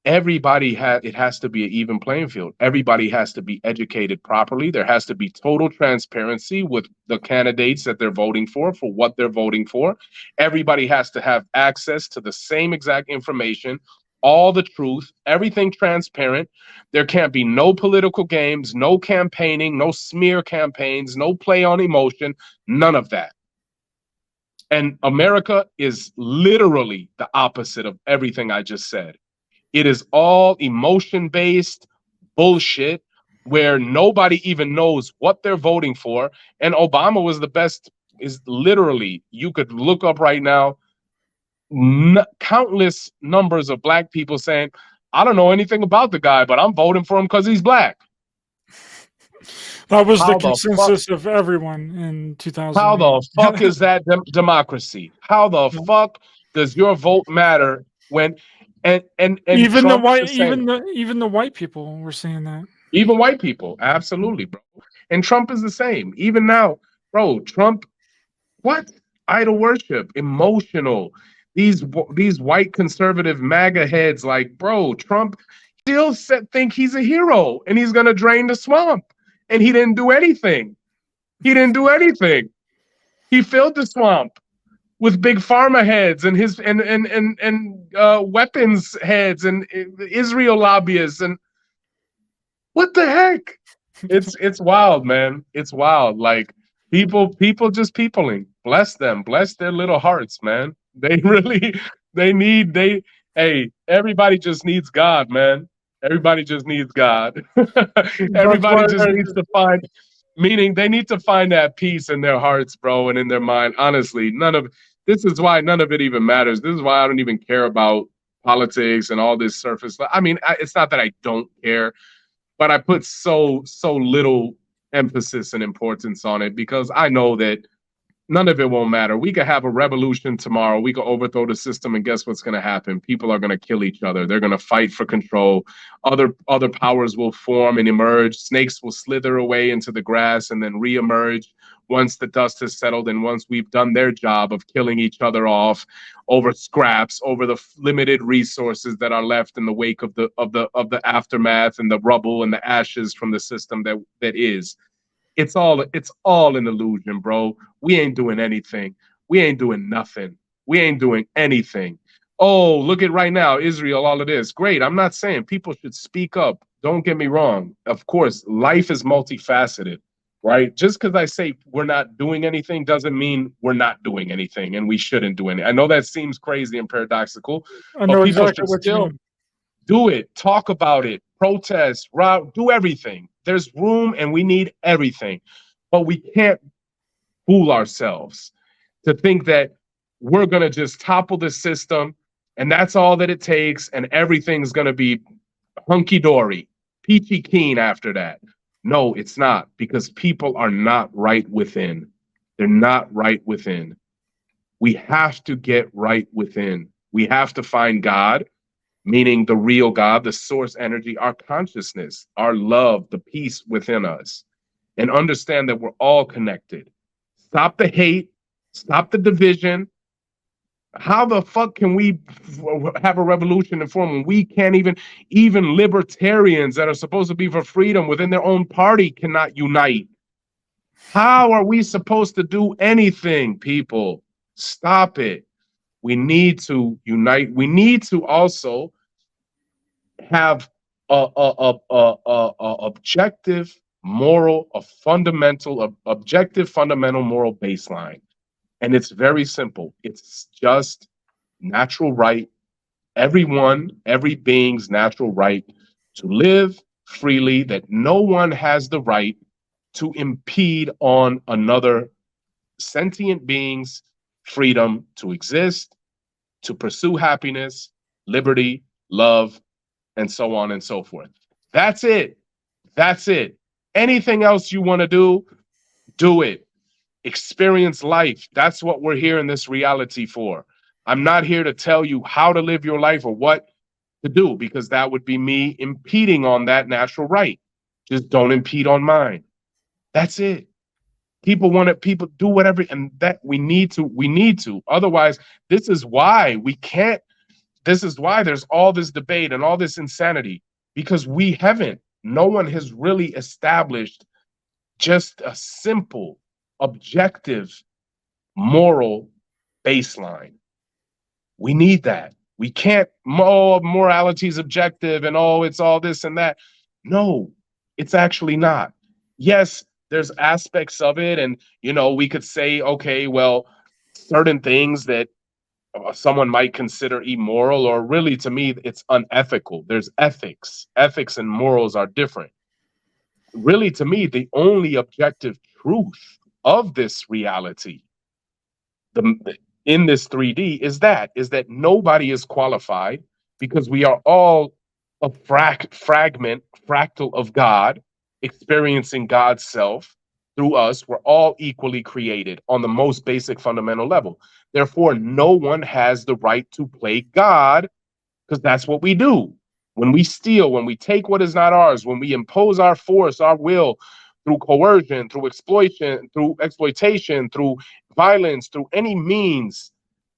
it has to be an even playing field. Everybody has to be educated properly. There has to be total transparency with the candidates that they're voting for what they're voting for. Everybody has to have access to the same exact information, all the truth, everything transparent. There can't be no political games, no campaigning, no smear campaigns, no play on emotion, none of that. And America is literally the opposite of everything I just said. It is all emotion-based bullshit where nobody even knows what they're voting for. And Obama was the best, is literally, you could look up right now, countless numbers of black people saying, I don't know anything about the guy, but I'm voting for him because he's black. That was the consensus of everyone in 2000. How the fuck is that democracy? How the fuck does your vote matter when... And even the white people were saying that. Even white people, absolutely, bro. And Trump is the same. Even now, bro, Trump, what? Idol worship, emotional. These white conservative MAGA heads, like, bro, Trump still think he's a hero and he's gonna drain the swamp. And he didn't do anything. He filled the swamp with big pharma heads and his weapons heads and Israel lobbyists, and what the heck? It's wild, man. It's wild. Like people just peopling. Bless them. Bless their little hearts, man. They really they Hey, everybody just needs God, man. Everybody just needs God. Everybody just needs to find, meaning they need to find that peace in their hearts, bro, and in their mind. Honestly, this is why none of it even matters. This is why I don't even care about politics and all this surface. I mean, it's not that I don't care, but I put so little emphasis and importance on it because I know that none of it won't matter. We could have a revolution tomorrow. We could overthrow the system, and guess what's going to happen? People are going to kill each other. They're going to fight for control. Other powers will form and emerge. Snakes will slither away into the grass and then reemerge once the dust has settled and once we've done their job of killing each other off over scraps, over the limited resources that are left in the wake of the aftermath and the rubble and the ashes from the system that is. It's all an illusion, bro. We ain't doing anything. We ain't doing nothing. We ain't doing anything. Oh, look at right now, Israel, all of this. Great. I'm not saying people should speak up. Don't get me wrong. Of course, life is multifaceted, right? Just because I say we're not doing anything doesn't mean we're not doing anything and we shouldn't do anything. I know that seems crazy and paradoxical, I know but people exactly should what still you mean. do it, talk about it, protest, do everything. There's room and we need everything. But we can't fool ourselves to think that we're going to just topple the system and that's all that it takes and everything's going to be hunky-dory, peachy keen after that. No, it's not, because people are not right within. They're not right within. We have to get right within. We have to find God, meaning the real God, the source energy, our consciousness, our love, the peace within us, and understand that we're all connected. Stop the hate, stop the division. How the fuck can we have a revolution in form when we can't even libertarians that are supposed to be for freedom within their own party cannot unite? How are we supposed to do anything, people? Stop it. We need to unite. We need to also have a objective moral, objective fundamental moral baseline. And it's very simple. It's just natural right. Every being's natural right to live freely, that no one has the right to impede on another sentient being's freedom to exist, to pursue happiness, liberty, love, and so on and so forth. That's it. That's it. Anything else you want to do it. Experience life. That's what we're here in this reality for. I'm not here to tell you how to live your life or what to do, because that would be me impeding on that natural right. Just don't impede on mine. That's it. People do whatever, and that we need to. Otherwise, this is why there's all this debate and all this insanity, because no one has really established just a simple, objective, moral baseline. We need that. We can't, morality is objective and it's all this and that. No, it's actually not. Yes, there's aspects of it, and we could say, okay, well, certain things that someone might consider immoral, or really, to me, it's unethical. There's ethics. Ethics and morals are different. Really, to me, the only objective truth of this reality, in this 3D, is that nobody is qualified, because we are all a fractal of God, experiencing God's self through us. We're all equally created on the most basic fundamental level. Therefore, no one has the right to play God, because that's what we do. When we steal, when we take what is not ours, when we impose our force, our will, through coercion, through exploitation, through violence, through any means,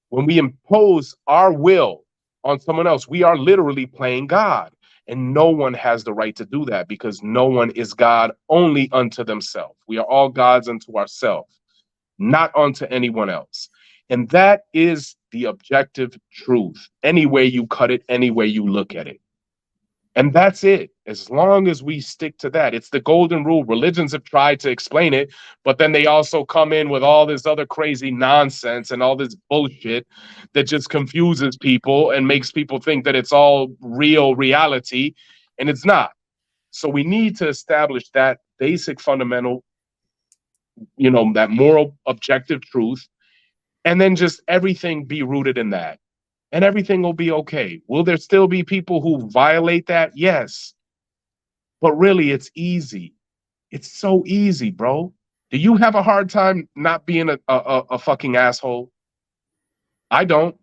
when we impose our will on someone else, we are literally playing God. And no one has the right to do that, because no one is God only unto themselves. We are all gods unto ourselves, not unto anyone else. And that is the objective truth, any way you cut it, any way you look at it. And that's it. As long as we stick to that, it's the golden rule. Religions have tried to explain it, but then they also come in with all this other crazy nonsense and all this bullshit that just confuses people and makes people think that it's all real reality, and it's not. So we need to establish that basic fundamental, that moral objective truth, and then just everything be rooted in that. And everything will be okay. Will there still be people who violate that? Yes. But really, it's easy. It's so easy, bro. Do you have a hard time not being a fucking asshole? I don't.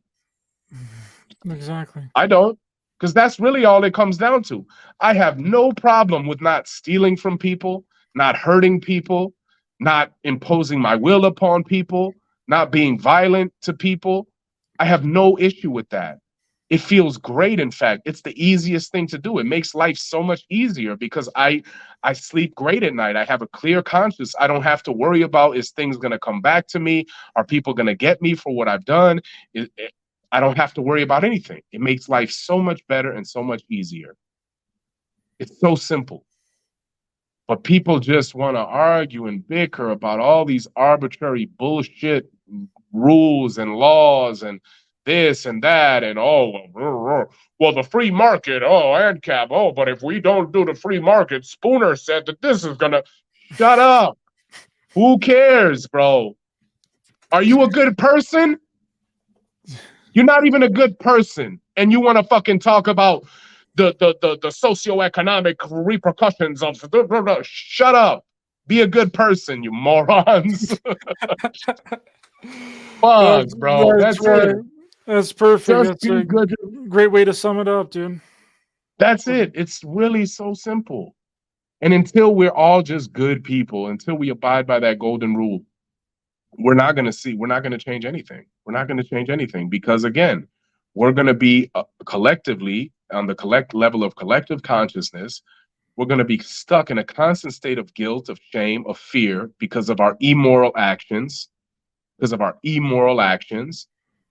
Exactly. I don't. Because that's really all it comes down to. I have no problem with not stealing from people, not hurting people, not imposing my will upon people, not being violent to people. I have no issue with that. It feels great. In fact, it's the easiest thing to do. It makes life so much easier because I sleep great at night. I have a clear conscience. I don't have to worry about, is things going to come back to me? Are people going to get me for what I've done? I don't have to worry about anything. It makes life so much better and so much easier. It's so simple. But people just want to argue and bicker about all these arbitrary bullshit rules and laws and this and that, and well, the free market, ANCAP, but if we don't do the free market, Spooner said that this is gonna. Shut up. Who cares, bro? Are you a good person? You're not even a good person, and you want to fucking talk about the socioeconomic repercussions of. Shut up. Be a good person, you morons. Fuck, bro. That's right. it. That's perfect. Just That's be a good. great way to sum it up, dude. That's it. It's really so simple. And until we're all just good people, until we abide by that golden rule, we're not going to change anything. We're not going to change anything because, again, we're going to be collectively on the level of collective consciousness. We're going to be stuck in a constant state of guilt, of shame, of fear because of our immoral actions,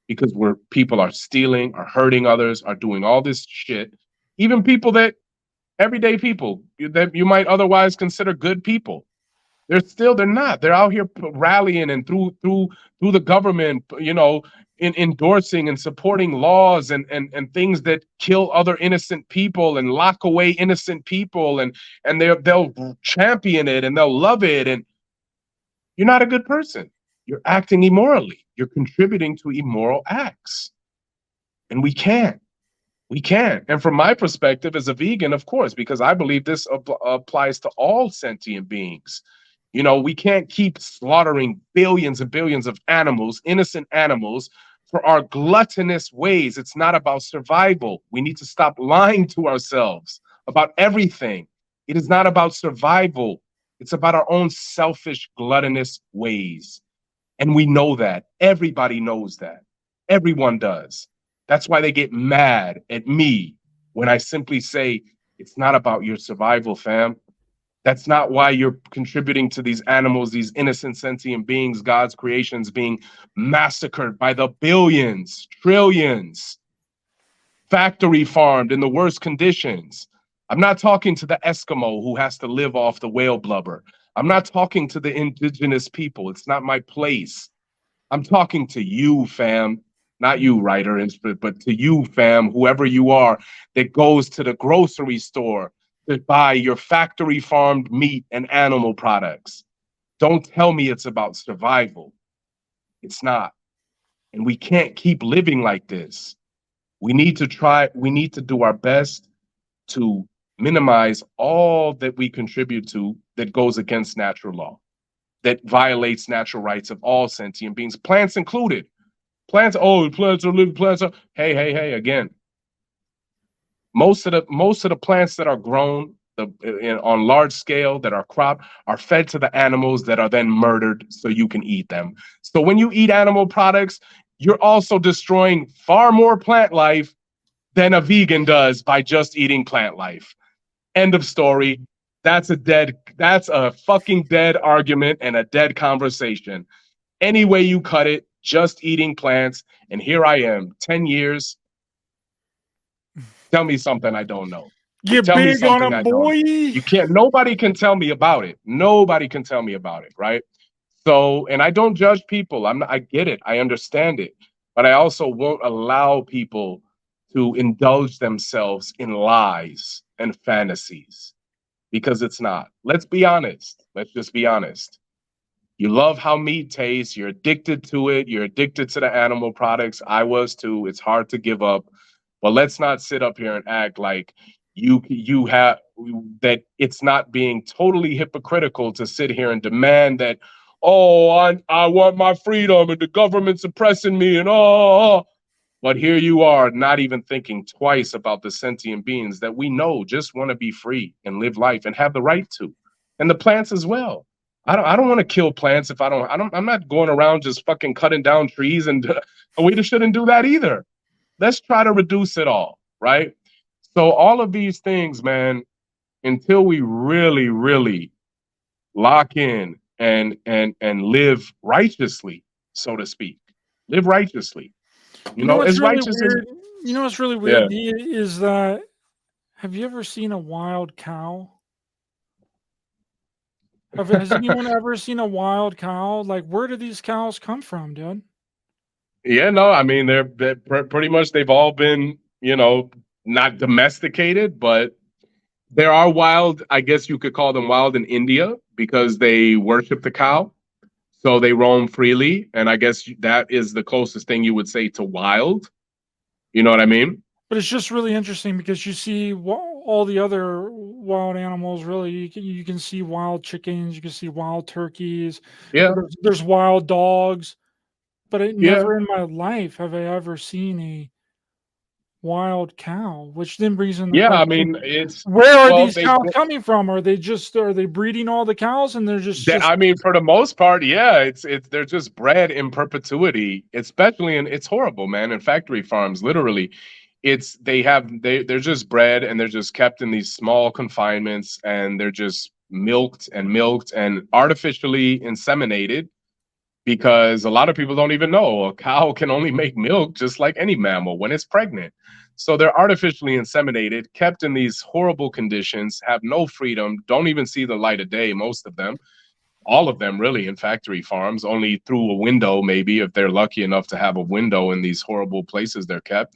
because where people are stealing, are hurting others, are doing all this shit. Even people everyday people that you might otherwise consider good people. They're not. They're out here rallying and through the government, endorsing and supporting laws and things that kill other innocent people and lock away innocent people, and they'll champion it and they'll love it. And you're not a good person. You're acting immorally. You're contributing to immoral acts. And we can't. And from my perspective as a vegan, of course, because I believe this applies to all sentient beings. We can't keep slaughtering billions and billions of animals, innocent animals, for our gluttonous ways. It's not about survival. We need to stop lying to ourselves about everything. It is not about survival. It's about our own selfish, gluttonous ways. And we know that. Everybody knows that. Everyone does. That's why they get mad at me when I simply say, it's not about your survival, fam. That's not why you're contributing to these animals, these innocent sentient beings, God's creations being massacred by the billions, trillions, factory farmed in the worst conditions. I'm not talking to the Eskimo who has to live off the whale blubber. I'm not talking to the indigenous people. It's not my place. I'm talking to you, fam. Not you, Ryder, but to you, fam, whoever you are, that goes to the grocery store to buy your factory farmed meat and animal products. Don't tell me it's about survival. It's not. And we can't keep living like this. We need to do our best to minimize all that we contribute to that goes against natural law, that violates natural rights of all sentient beings, plants included. Plants are living, plants are. Hey, again. Most of the plants that are grown on large scale that are cropped are fed to the animals that are then murdered so you can eat them. So when you eat animal products, you're also destroying far more plant life than a vegan does by just eating plant life. End of story. That's a fucking dead argument and a dead conversation. Any way you cut it, just eating plants. And here I am, 10 years. Tell me something I don't know. Get Tell me big on something him, I don't. boy. You can't. Nobody can tell me about it. Nobody can tell me about it, right? So, and I don't judge people. I get it. I understand it, but I also won't allow people to indulge themselves in lies and fantasies because it's not. Let's be honest. Let's just be honest. You love how meat tastes. You're addicted to it. You're addicted to the animal products. I was too. It's hard to give up. But let's not sit up here and act like you have that it's not being totally hypocritical to sit here and demand that, oh, I want my freedom and the government's oppressing me and oh. But here you are, not even thinking twice about the sentient beings that we know just want to be free and live life and have the right to, and the plants as well. I don't want to kill plants if I'm not going around just fucking cutting down trees and we just shouldn't do that either. Let's try to reduce it all, right? So all of these things, man, until we really, really lock in and live righteously, so to speak, live righteously. You know, what's as really righteous as weird? You know what's really weird is that, have you ever seen a wild cow? Has anyone ever seen a wild cow? Like, where do these cows come from, dude? Yeah, no, I mean they're pretty much they've all been, you know, not domesticated, but there are wild, I guess you could call them wild in India because they worship the cow. So they roam freely, and I guess that is the closest thing you would say to wild. You know what I mean? But it's just really interesting because you see all the other wild animals. Really, you can see wild chickens, you can see wild turkeys. Yeah, There's wild dogs, but yeah, never in my life have I ever seen a wild cow. Which then brings in the yeah. I question: mean, it's where are well, these cows coming from? Are they breeding all the cows and they're just I mean, for the most part, yeah, it's they're just bred in perpetuity, especially in it's horrible, man. In factory farms, literally, they're just bred and they're just kept in these small confinements and they're just milked and artificially inseminated because a lot of people don't even know a cow can only make milk just like any mammal when it's pregnant. So they're artificially inseminated, kept in these horrible conditions, have no freedom, don't even see the light of day, most of them. All of them really in factory farms, only through a window, maybe if they're lucky enough to have a window in these horrible places they're kept.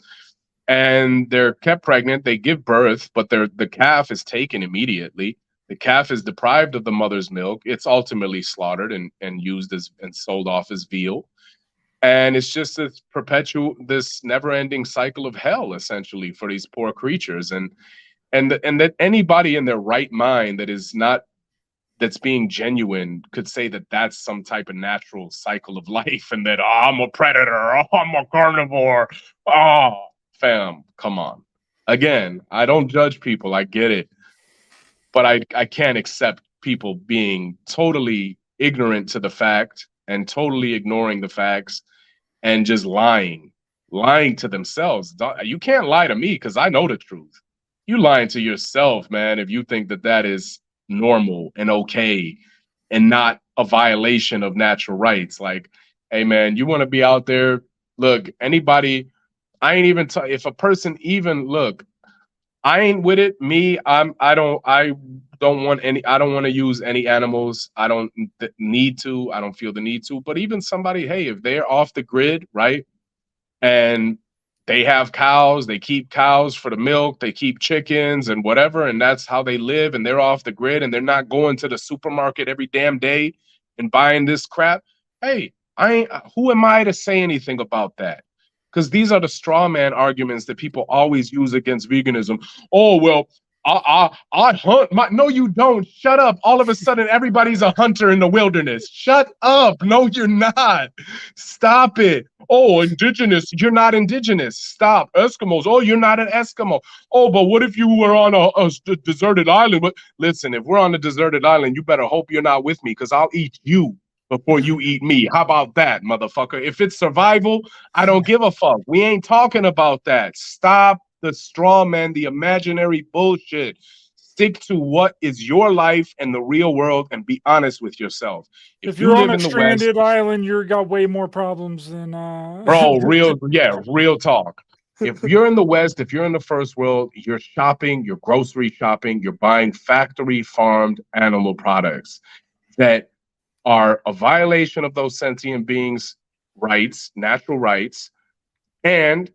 And they're kept pregnant, they give birth, but the calf is taken immediately. The calf is deprived of the mother's milk. It's ultimately slaughtered and used as and sold off as veal. And it's just this never-ending cycle of hell, essentially, for these poor creatures. And that anybody in their right mind that's being genuine could say that that's some type of natural cycle of life and that I'm a predator, I'm a carnivore. Oh, fam, come on. Again, I don't judge people, I get it. But I can't accept people being totally ignorant to the fact and totally ignoring the facts and just lying to themselves. You can't lie to me because I know the truth. You lying to yourself, man, if you think that is normal and okay and not a violation of natural rights. Like, hey, man, you want to be out there? Look, anybody, I ain't even, if a person even, look, I ain't with it. Me, I don't want to use any animals. I don't need to. I don't feel the need to. But even somebody, hey, if they're off the grid, right, and they have cows, they keep cows for the milk, they keep chickens and whatever, and that's how they live, and they're off the grid, and they're not going to the supermarket every damn day and buying this crap. Hey, who am I to say anything about that? Because these are the straw man arguments that people always use against veganism. Oh, well, I hunt. No, you don't. Shut up. All of a sudden, everybody's a hunter in the wilderness. Shut up. No, you're not. Stop it. Oh, indigenous. You're not indigenous. Stop. Eskimos. Oh, you're not an Eskimo. Oh, but what if you were on a deserted island? But listen, if we're on a deserted island, you better hope you're not with me because I'll eat you before you eat me. How about that, motherfucker? If it's survival, I don't give a fuck. We ain't talking about that. Stop the straw man, the imaginary bullshit. Stick to what is your life and the real world and be honest with yourself. If you're on a stranded island, you've got way more problems than bro, real talk. If you're in the West, if you're in the first world, you're shopping, you're grocery shopping, you're buying factory farmed animal products that are a violation of those sentient beings' rights, natural rights, and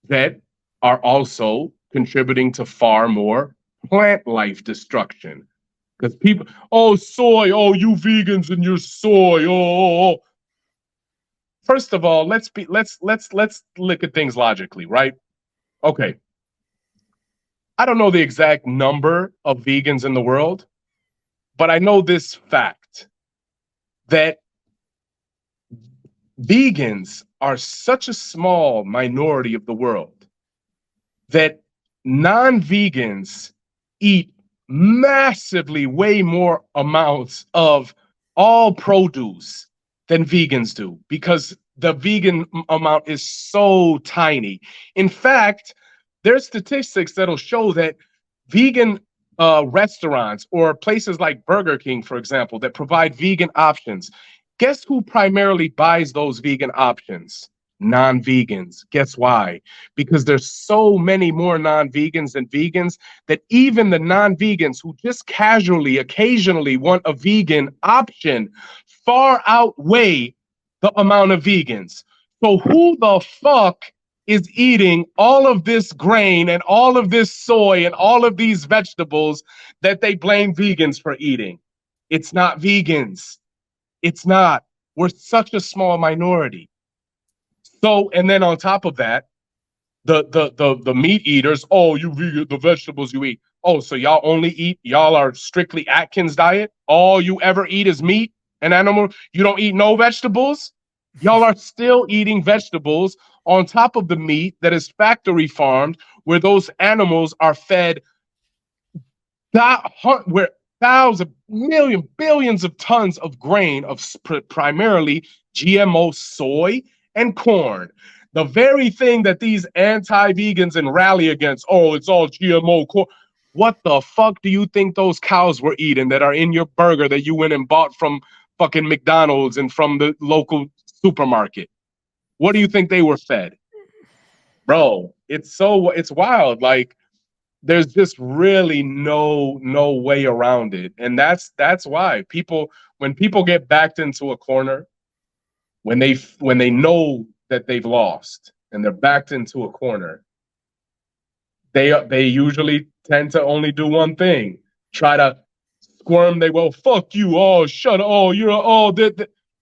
that are also contributing to far more plant life destruction. Because people, oh, soy, oh, you vegans and your soy, oh. First of all, let's look at things logically, right? Okay. I don't know the exact number of vegans in the world, but I know this fact that vegans are such a small minority of the world that non-vegans eat massively way more amounts of all produce than vegans do because the vegan amount is so tiny. In fact, there's statistics that'll show that vegan restaurants or places like Burger King, for example, that provide vegan options, guess who primarily buys those vegan options? Non-vegans. Guess why? Because there's so many more non-vegans than vegans that even the non-vegans who just casually, occasionally want a vegan option far outweigh the amount of vegans. So who the fuck is eating all of this grain and all of this soy and all of these vegetables that they blame vegans for eating? It's not vegans. It's not. We're such a small minority. So, and then on top of that, the meat eaters, oh, you vegan, the vegetables you eat. Oh, so y'all are strictly Atkins diet? All you ever eat is meat and animal? You don't eat no vegetables? Y'all are still eating vegetables on top of the meat that is factory farmed, where those animals are fed where thousands, millions, billions of tons of grain of primarily GMO soy and corn. The very thing that these anti-vegans and rally against, oh, it's all GMO corn. What the fuck do you think those cows were eating that are in your burger that you went and bought from fucking McDonald's and from the local supermarket? What do you think they were fed? Bro, it's wild. Like, there's just really no way around it. And that's why when people get backed into a corner, when they know that they've lost and they're backed into a corner, they usually tend to only do one thing: try to squirm. They will fuck you. Oh, shut up. Oh, you're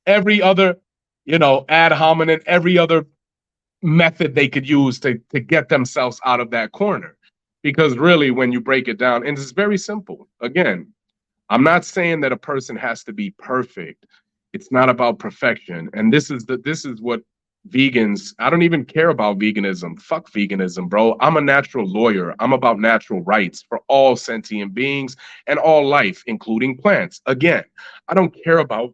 every other, ad hominem, every other method they could use to get themselves out of that corner. Because really, when you break it down, and it's very simple. Again, I'm not saying that a person has to be perfect. It's not about perfection. And this is what vegans, I don't even care about veganism. Fuck veganism, bro. I'm a natural lawyer. I'm about natural rights for all sentient beings and all life, including plants. Again, I don't care about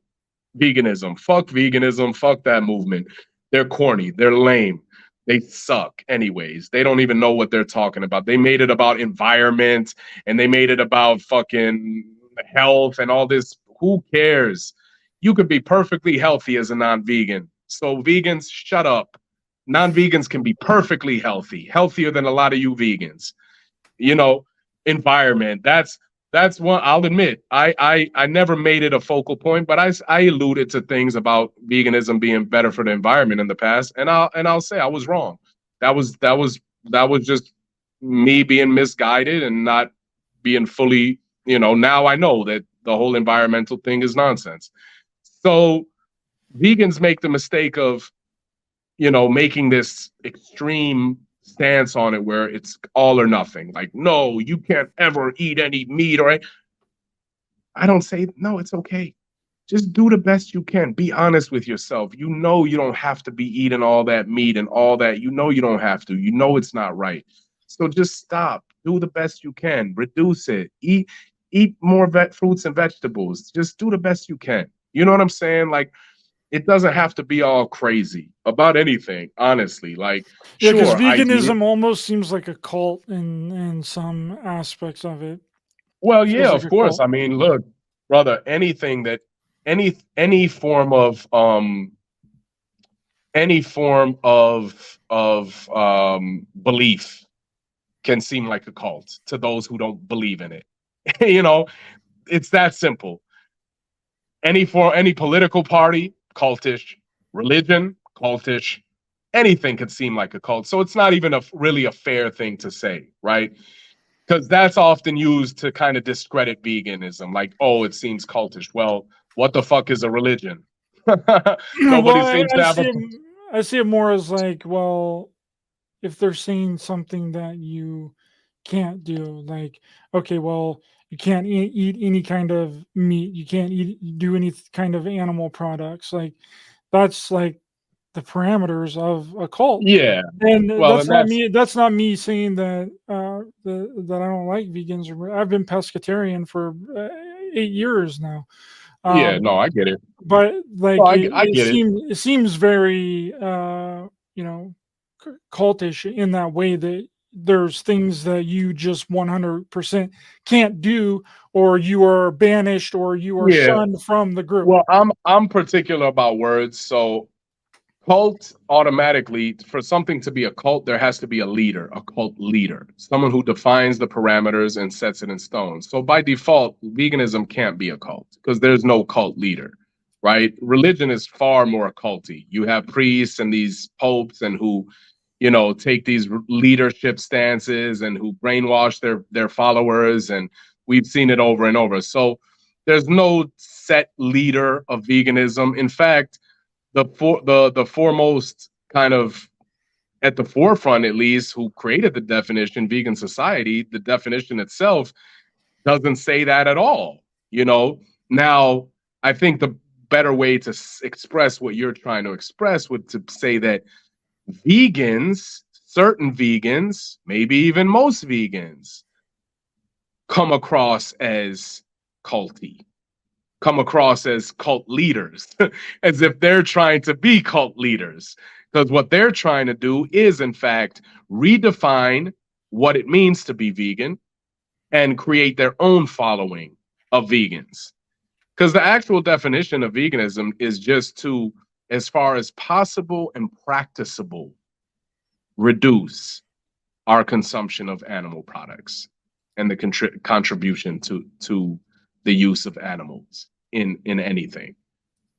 veganism. Fuck veganism. Fuck that movement. They're corny. They're lame. They suck anyways. They don't even know what they're talking about. They made it about environment and they made it about fucking health and all this. Who cares? You could be perfectly healthy as a non-vegan. So vegans, shut up. Non-vegans can be perfectly healthy, healthier than a lot of you vegans. Environment. That's one. I'll admit, I never made it a focal point, but I alluded to things about veganism being better for the environment in the past, and I'll say I was wrong. That was just me being misguided and not being fully. Now I know that the whole environmental thing is nonsense. So vegans make the mistake of, making this extreme stance on it where it's all or nothing. Like, no, you can't ever eat any meat I don't say, no, it's okay. Just do the best you can. Be honest with yourself. You don't have to be eating all that meat and all that. You don't have to. It's not right. So just stop. Do the best you can. Reduce it. Eat more fruits and vegetables. Just do the best you can. You know what I'm saying? Like, it doesn't have to be all crazy about anything, honestly. Like, yeah, because sure, veganism almost seems like a cult in some aspects of it. Well, yeah, of course. Cult. I mean, look, brother, anything that any form of any form of belief can seem like a cult to those who don't believe in it. You know, it's that simple. Any political party, cultish. Religion, cultish. Anything could seem like a cult. So it's not even really a fair thing to say, right? Because that's often used to kind of discredit veganism. Like, oh, it seems cultish. Well, what the fuck is a religion? Nobody seems to have I see it more as like, well, if they're saying something that you can't do, like, okay, well, you can't eat any kind of meat, you can't do any kind of animal products, like that's like the parameters of a cult. Yeah. And Well, that's not me. That's not me saying that that I don't like vegans. I've been pescatarian for 8 years now. Yeah, no, I get it. But like No, I get it. it seems very you know, cultish in that way that there's things that you just 100% can't do, or you are banished, or you are Yeah. shunned from the group. Well, I'm particular about words, so cult automatically, for something to be a cult, there has to be a leader, a cult leader, someone who defines the parameters and sets it in stone. So by default, veganism can't be a cult because there's no cult leader, right? Religion is far more culty. You have priests and these popes and who, you know, take these leadership stances and who brainwash their followers, and we've seen it over and over. So there's no set leader of veganism. In fact, the foremost kind of at the forefront, at least, who created the definition, vegan society, the definition itself doesn't say that at all. You know, now I think the better way to express what you're trying to express would to say that vegans, certain vegans, maybe even most vegans, come across as culty, come across as cult leaders, as if they're trying to be cult leaders. Because what they're trying to do is, in fact, redefine what it means to be vegan and create their own following of vegans. Because the actual definition of veganism is just to, as far as possible and practicable, reduce our consumption of animal products and the contribution to the use of animals in anything,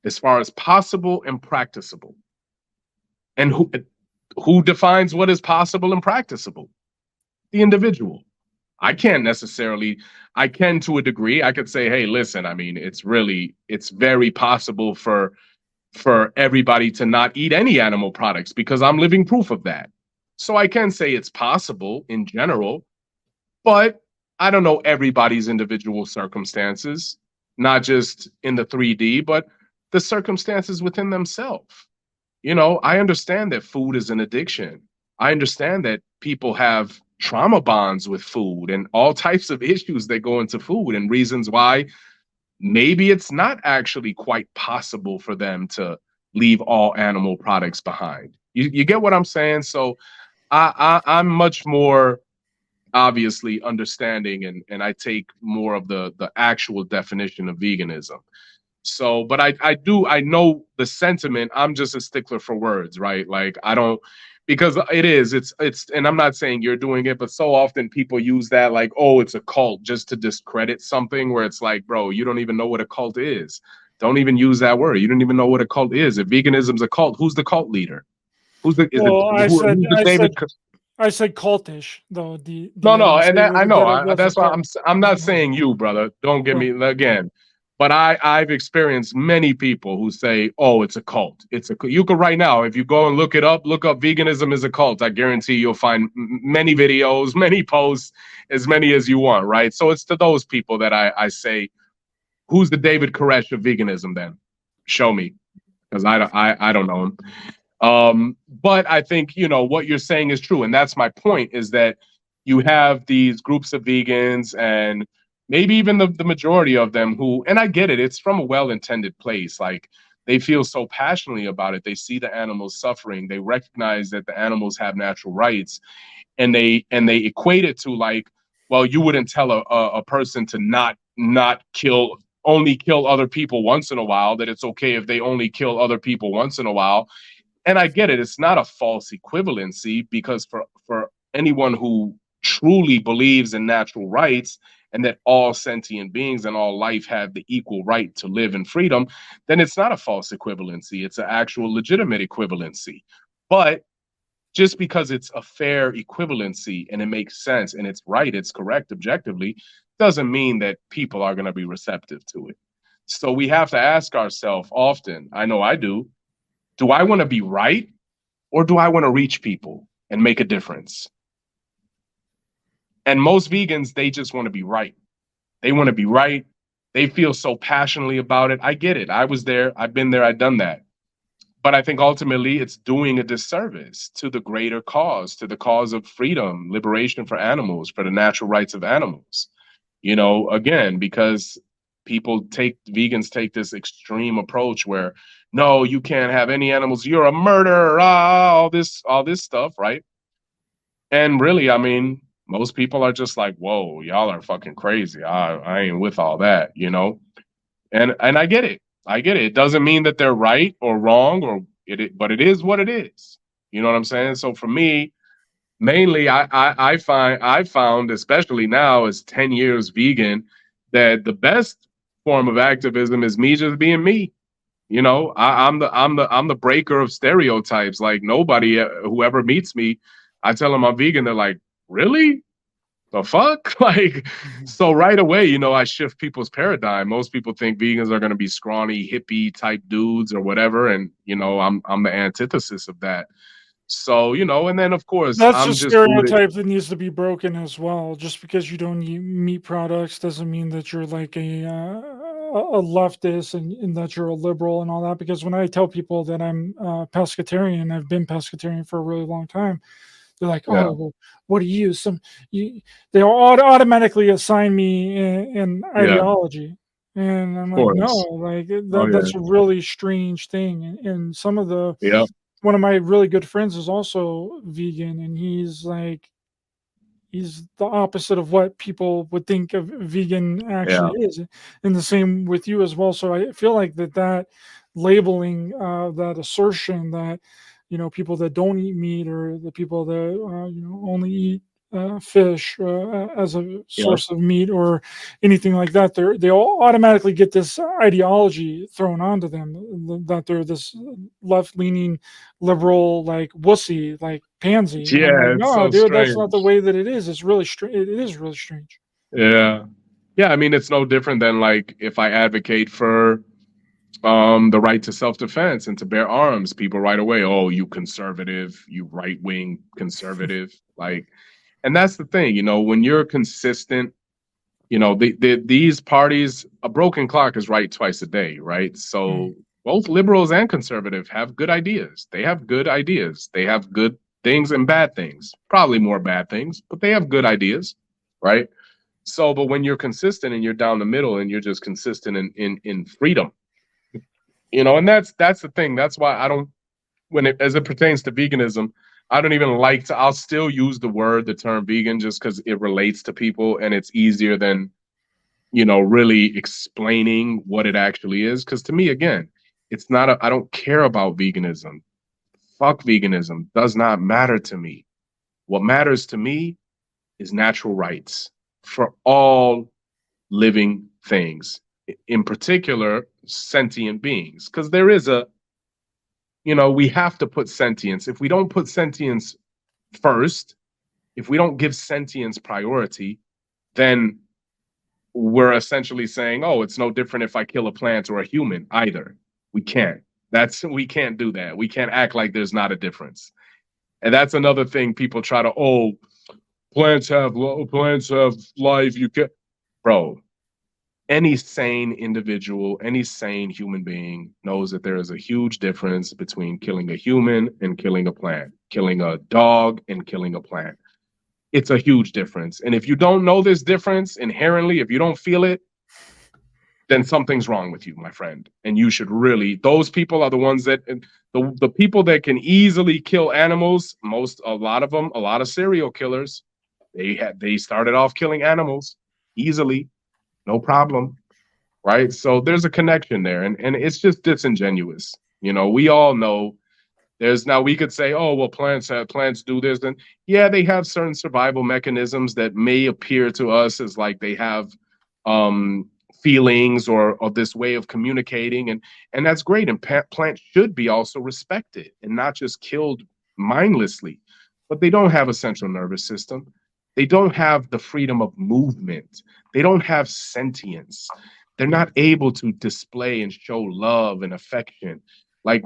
as far as possible and practicable. And who defines what is possible and practicable? The individual. I can to a degree. I could say, hey, listen, I mean, it's very possible for everybody to not eat any animal products because I'm living proof of that. So I can say it's possible in general, but I don't know everybody's individual circumstances, not just in the 3D, but the circumstances within themselves. You know, I understand that food is an addiction. I understand that people have trauma bonds with food and all types of issues that go into food and reasons why maybe it's not actually quite possible for them to leave all animal products behind. You get what I'm saying? So I'm much more obviously understanding, and I take more of the actual definition of veganism. So, but I know the sentiment. I'm just a stickler for words, right? Like I don't, because it's, and I'm not saying you're doing it, but so often people use that like, oh, it's a cult, just to discredit something, where it's like, bro, you don't even know what a cult is. Don't even use that word. You don't even know what a cult is. If veganism's a cult, who's the cult leader? Who's the? I said cultish though. No, and I know that's why I'm not saying you, brother. Don't get me again. But I've experienced many people who say, "Oh, it's a cult." You could right now, if you go and look up veganism is a cult. I guarantee you'll find many videos, many posts, as many as you want, right? So it's to those people that I say, who's the David Koresh of veganism? Then show me, because I don't know him. But I think what you're saying is true, and that's my point. Is that you have these groups of vegans and maybe even the majority of them who, and I get it, it's from a well-intended place. Like they feel so passionately about it. They see the animals suffering. They recognize that the animals have natural rights, and they equate it to like, well, you wouldn't tell a person to not only kill other people once in a while, that it's okay if they only kill other people once in a while. And I get it. It's not a false equivalency, because for anyone who truly believes in natural rights and that all sentient beings and all life have the equal right to live in freedom, then it's not a false equivalency. It's an actual legitimate equivalency. But just because it's a fair equivalency and it makes sense and it's right, it's correct objectively, doesn't mean that people are going to be receptive to it. So we have to ask ourselves often, I know I do I want to be right, or do I want to reach people and make a difference? And most vegans, they just want to be right. They want to be right. They feel so passionately about it. I get it. I was there. I've been there. I've done that. But I think ultimately it's doing a disservice to the greater cause, to the cause of freedom, liberation for animals, for the natural rights of animals. You know, again, because vegans take this extreme approach where, no, you can't have any animals, you're a murderer, all this stuff, right? And really, I mean, most people are just like, whoa, y'all are fucking crazy. I ain't with all that, you know? And I get it. I get it. It doesn't mean that they're right or wrong, but it is what it is. You know what I'm saying? So for me, mainly, I found, especially now as 10 years vegan, that the best form of activism is me just being me. You know, I'm the breaker of stereotypes. Like, nobody, whoever meets me, I tell them I'm vegan. They're like, really? The fuck? Like, so right away, you know, I shift people's paradigm. Most people think vegans are going to be scrawny, hippie type dudes or whatever. And, you know, I'm the antithesis of that. So, you know, and then of course, That's I'm a just rooted. stereotype that needs to be broken as well. Just because you don't eat meat products doesn't mean that you're like a leftist and that you're a liberal and all that. Because when I tell people that I'm pescatarian, I've been pescatarian for a really long time. They're like, Yeah. "Oh, well, what are you?" They automatically assign me an Yeah, ideology, and I'm of like, "No, course. like Oh yeah. that's a really strange thing." And some of the Yeah. one of my really good friends is also vegan, and he's like, he's the opposite of what people would think of vegan Yeah. actually is, and the same with you as well. So I feel like that labeling, that assertion that, you know, people that don't eat meat or the people that you know, only eat fish as a Yeah. source of meat or anything like that, they all automatically get this ideology thrown onto them that they're this left-leaning liberal, like wussy, like pansy. And I'm like, Yeah, it's no, so dude, that's not the strange. way that it is. It's really strange. It is really strange. Yeah. Yeah, I mean, it's no different than like if I advocate for the right to self-defense and to bear arms, people right away, oh, you conservative, you right-wing conservative. Like, and that's the thing, you know, when you're consistent, you know, these parties, a broken clock is right twice a day, right? So both liberals and conservative have good ideas. They have good ideas. They have good things and bad things, probably more bad things, but they have good ideas, right? So, but when you're consistent and you're down the middle and you're just consistent in freedom, you know, and that's the thing. That's why I don't, as it pertains to veganism, I don't even like to. I'll still use the term vegan, just because it relates to people and it's easier than, you know, really explaining what it actually is. Because to me, again, it's not. I don't care about veganism. Fuck veganism. Does not matter to me. What matters to me is natural rights for all living things, in particular sentient beings, because there is a, you know, we have to put sentience. If we don't put sentience first, if we don't give sentience priority, then we're essentially saying, oh, it's no different if I kill a plant or a human either. We can't. We can't do that. We can't act like there's not a difference. And that's another thing people try to, oh, plants have life. You can, bro. Any sane individual, any sane human being knows that there is a huge difference between killing a human and killing a plant, killing a dog and killing a plant. It's a huge difference. And if you don't know this difference inherently, if you don't feel it, then something's wrong with you, my friend. And you should really, those people are the ones that, the people that can easily kill animals, a lot of serial killers, they started off killing animals easily. No problem, right? So there's a connection there, and it's just disingenuous. You know, we all know There's now we could say, oh, well, plants do this, and yeah, they have certain survival mechanisms that may appear to us as like they have feelings or this way of communicating, and that's great. And plants should be also respected and not just killed mindlessly. But they don't have a central nervous system. They don't have the freedom of movement. They don't have sentience. They're not able to display and show love and affection. Like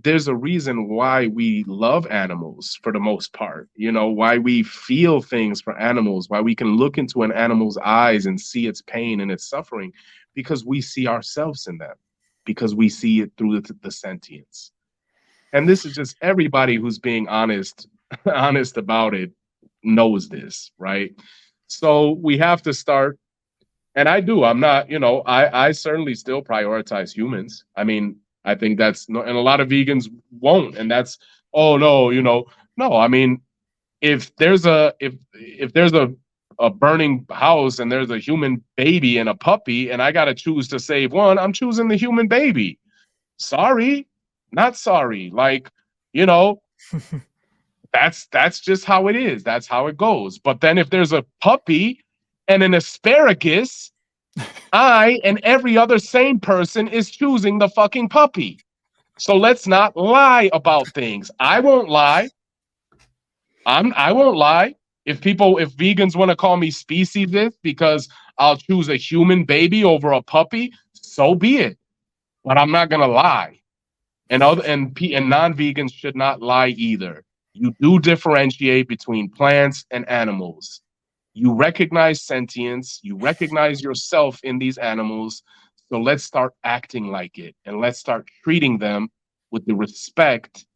there's a reason why we love animals for the most part, why we feel things for animals, why we can look into an animal's eyes and see its pain and its suffering, because we see ourselves in them, because we see it through the sentience. And this is just everybody who's being honest about it knows this, right? So we have to start, and I'm not, I certainly still prioritize humans. I mean, I think and a lot of vegans won't, and that's, oh no, no. I mean, if there's a burning house and there's a human baby and a puppy, and I gotta choose to save one, I'm choosing the human baby. Sorry, not sorry. Like, that's just how it is. That's how it goes. But then if there's a puppy and an asparagus, I and every other sane person is choosing the fucking puppy. So let's not lie about things. I won't lie. I won't lie. If vegans want to call me speciesist because I'll choose a human baby over a puppy, so be it. But I'm not gonna lie. And non-vegans should not lie either. You do differentiate between plants and animals. You recognize sentience, you recognize yourself in these animals. So let's start acting like it, and let's start treating them with the respect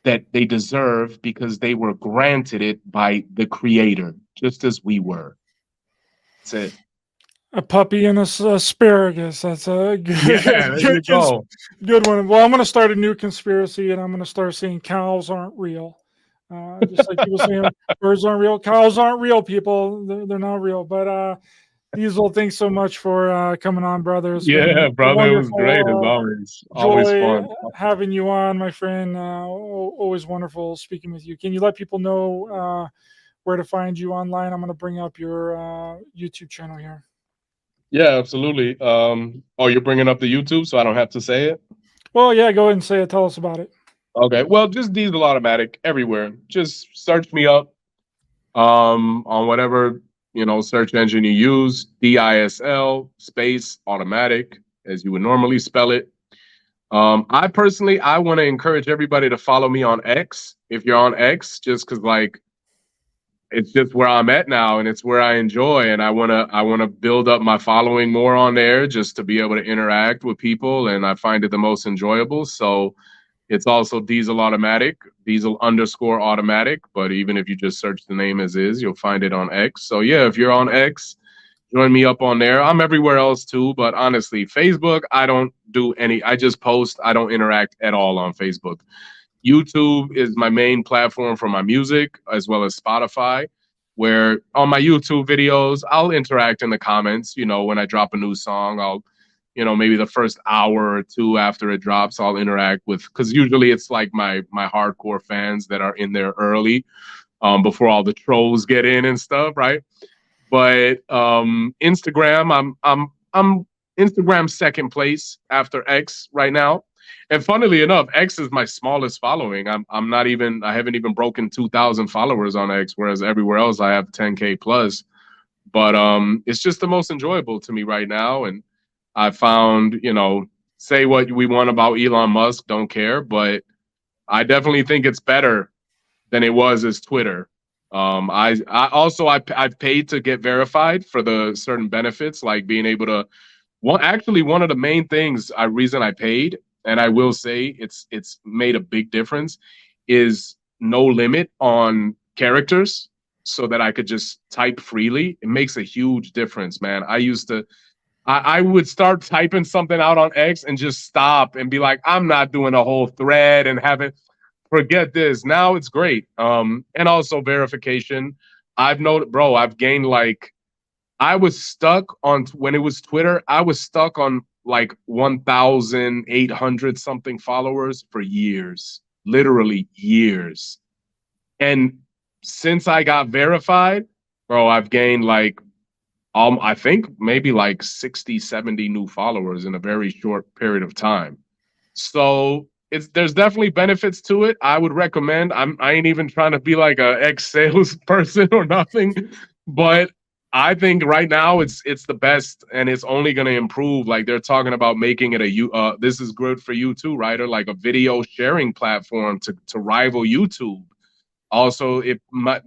that they deserve, because they were granted it by the creator, just as we were. That's it. A puppy and asparagus. That's a good, good one. Well, I'm going to start a new conspiracy, and I'm going to start saying cows aren't real. Just like people saying birds aren't real, cows aren't real, people. They're not real. But DISL, thanks so much for coming on, brother. Yeah, brother, it was great as always fun having you on, my friend. Always wonderful speaking with you. Can you let people know where to find you online? I'm going to bring up your YouTube channel here. Yeah, absolutely. You're bringing up the YouTube, so I don't have to say it? Well, yeah, go ahead and say it. Tell us about it. Okay, well, just DISL Automatic everywhere. Just search me up on whatever search engine you use. DISL space automatic, as you would normally spell it. I want to encourage everybody to follow me on X if you're on X, just because it's just where I'm at now, and it's where I enjoy, and I wanna build up my following more on there, just to be able to interact with people, and I find it the most enjoyable. So it's also DISL Automatic, DISL_automatic. But even if you just search the name as is, you'll find it on X. So yeah, if you're on X, join me up on there. I'm everywhere else too, but honestly, Facebook, I just post. I don't interact at all on Facebook. YouTube is my main platform for my music, as well as Spotify, where on my YouTube videos, I'll interact in the comments. When I drop a new song, I'll, maybe the first hour or two after it drops, I'll interact with, because usually it's like my hardcore fans that are in there early, before all the trolls get in and stuff, right? But Instagram, I'm Instagram second place after X right now. And funnily enough, X is my smallest following. I haven't even broken 2,000 followers on X, whereas everywhere else I have 10K plus. But it's just the most enjoyable to me right now. And I found, say what we want about Elon Musk, don't care, but I definitely think it's better than it was as Twitter. I've paid to get verified for the certain benefits, like being able to. One of the main reason I paid, and I will say it's made a big difference, is no limit on characters, so that I could just type freely. It makes a huge difference, man. I would start typing something out on X and just stop and be like, I'm not doing a whole thread and forget this. Now it's great. And also verification. I've gained I was stuck on, when it was Twitter, I was stuck on 1,800 something followers for years. literally years. And since I got verified, bro, I've gained like, I think maybe like 60, 70 new followers in a very short period of time. So there's definitely benefits to it. I would recommend. I ain't even trying to be like a ex-sales person or nothing, but I think right now it's the best, and it's only going to improve. Like they're talking about making it this is good for you too, Ryder, like a video sharing platform to rival YouTube. Also,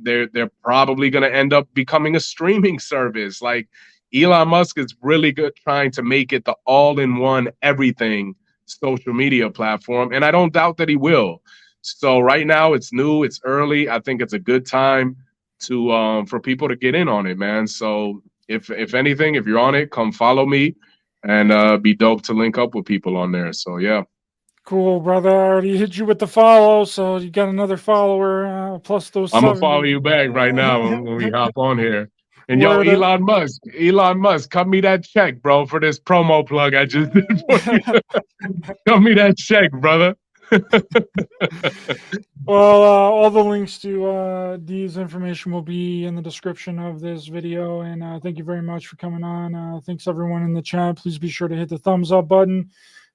they're probably going to end up becoming a streaming service. Like Elon Musk is really good trying to make it the all-in-one everything social media platform, and I don't doubt that he will. So right now it's new, it's early. I think it's a good time to for people to get in on it, man. So if anything, if you're on it, come follow me, and be dope to link up with people on there. So yeah. Cool, brother. I already hit you with the follow, so you got another follower plus those. I'm gonna 70. follow you back right now when we hop on here. And Word yo, Elon Musk, cut me that check, bro, for this promo plug I just did for you. Cut me that check, brother. Well, all the links to D's information will be in the description of this video. And thank you very much for coming on. Thanks everyone in the chat. Please be sure to hit the thumbs up button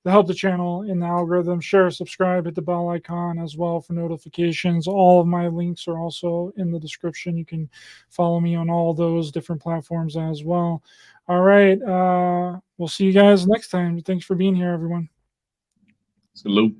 to help the channel in the algorithm. Share, subscribe, hit the bell icon as well for notifications. All of my links are also in the description. You can follow me on all those different platforms as well. All right. We'll see you guys next time. Thanks for being here, everyone. Salute.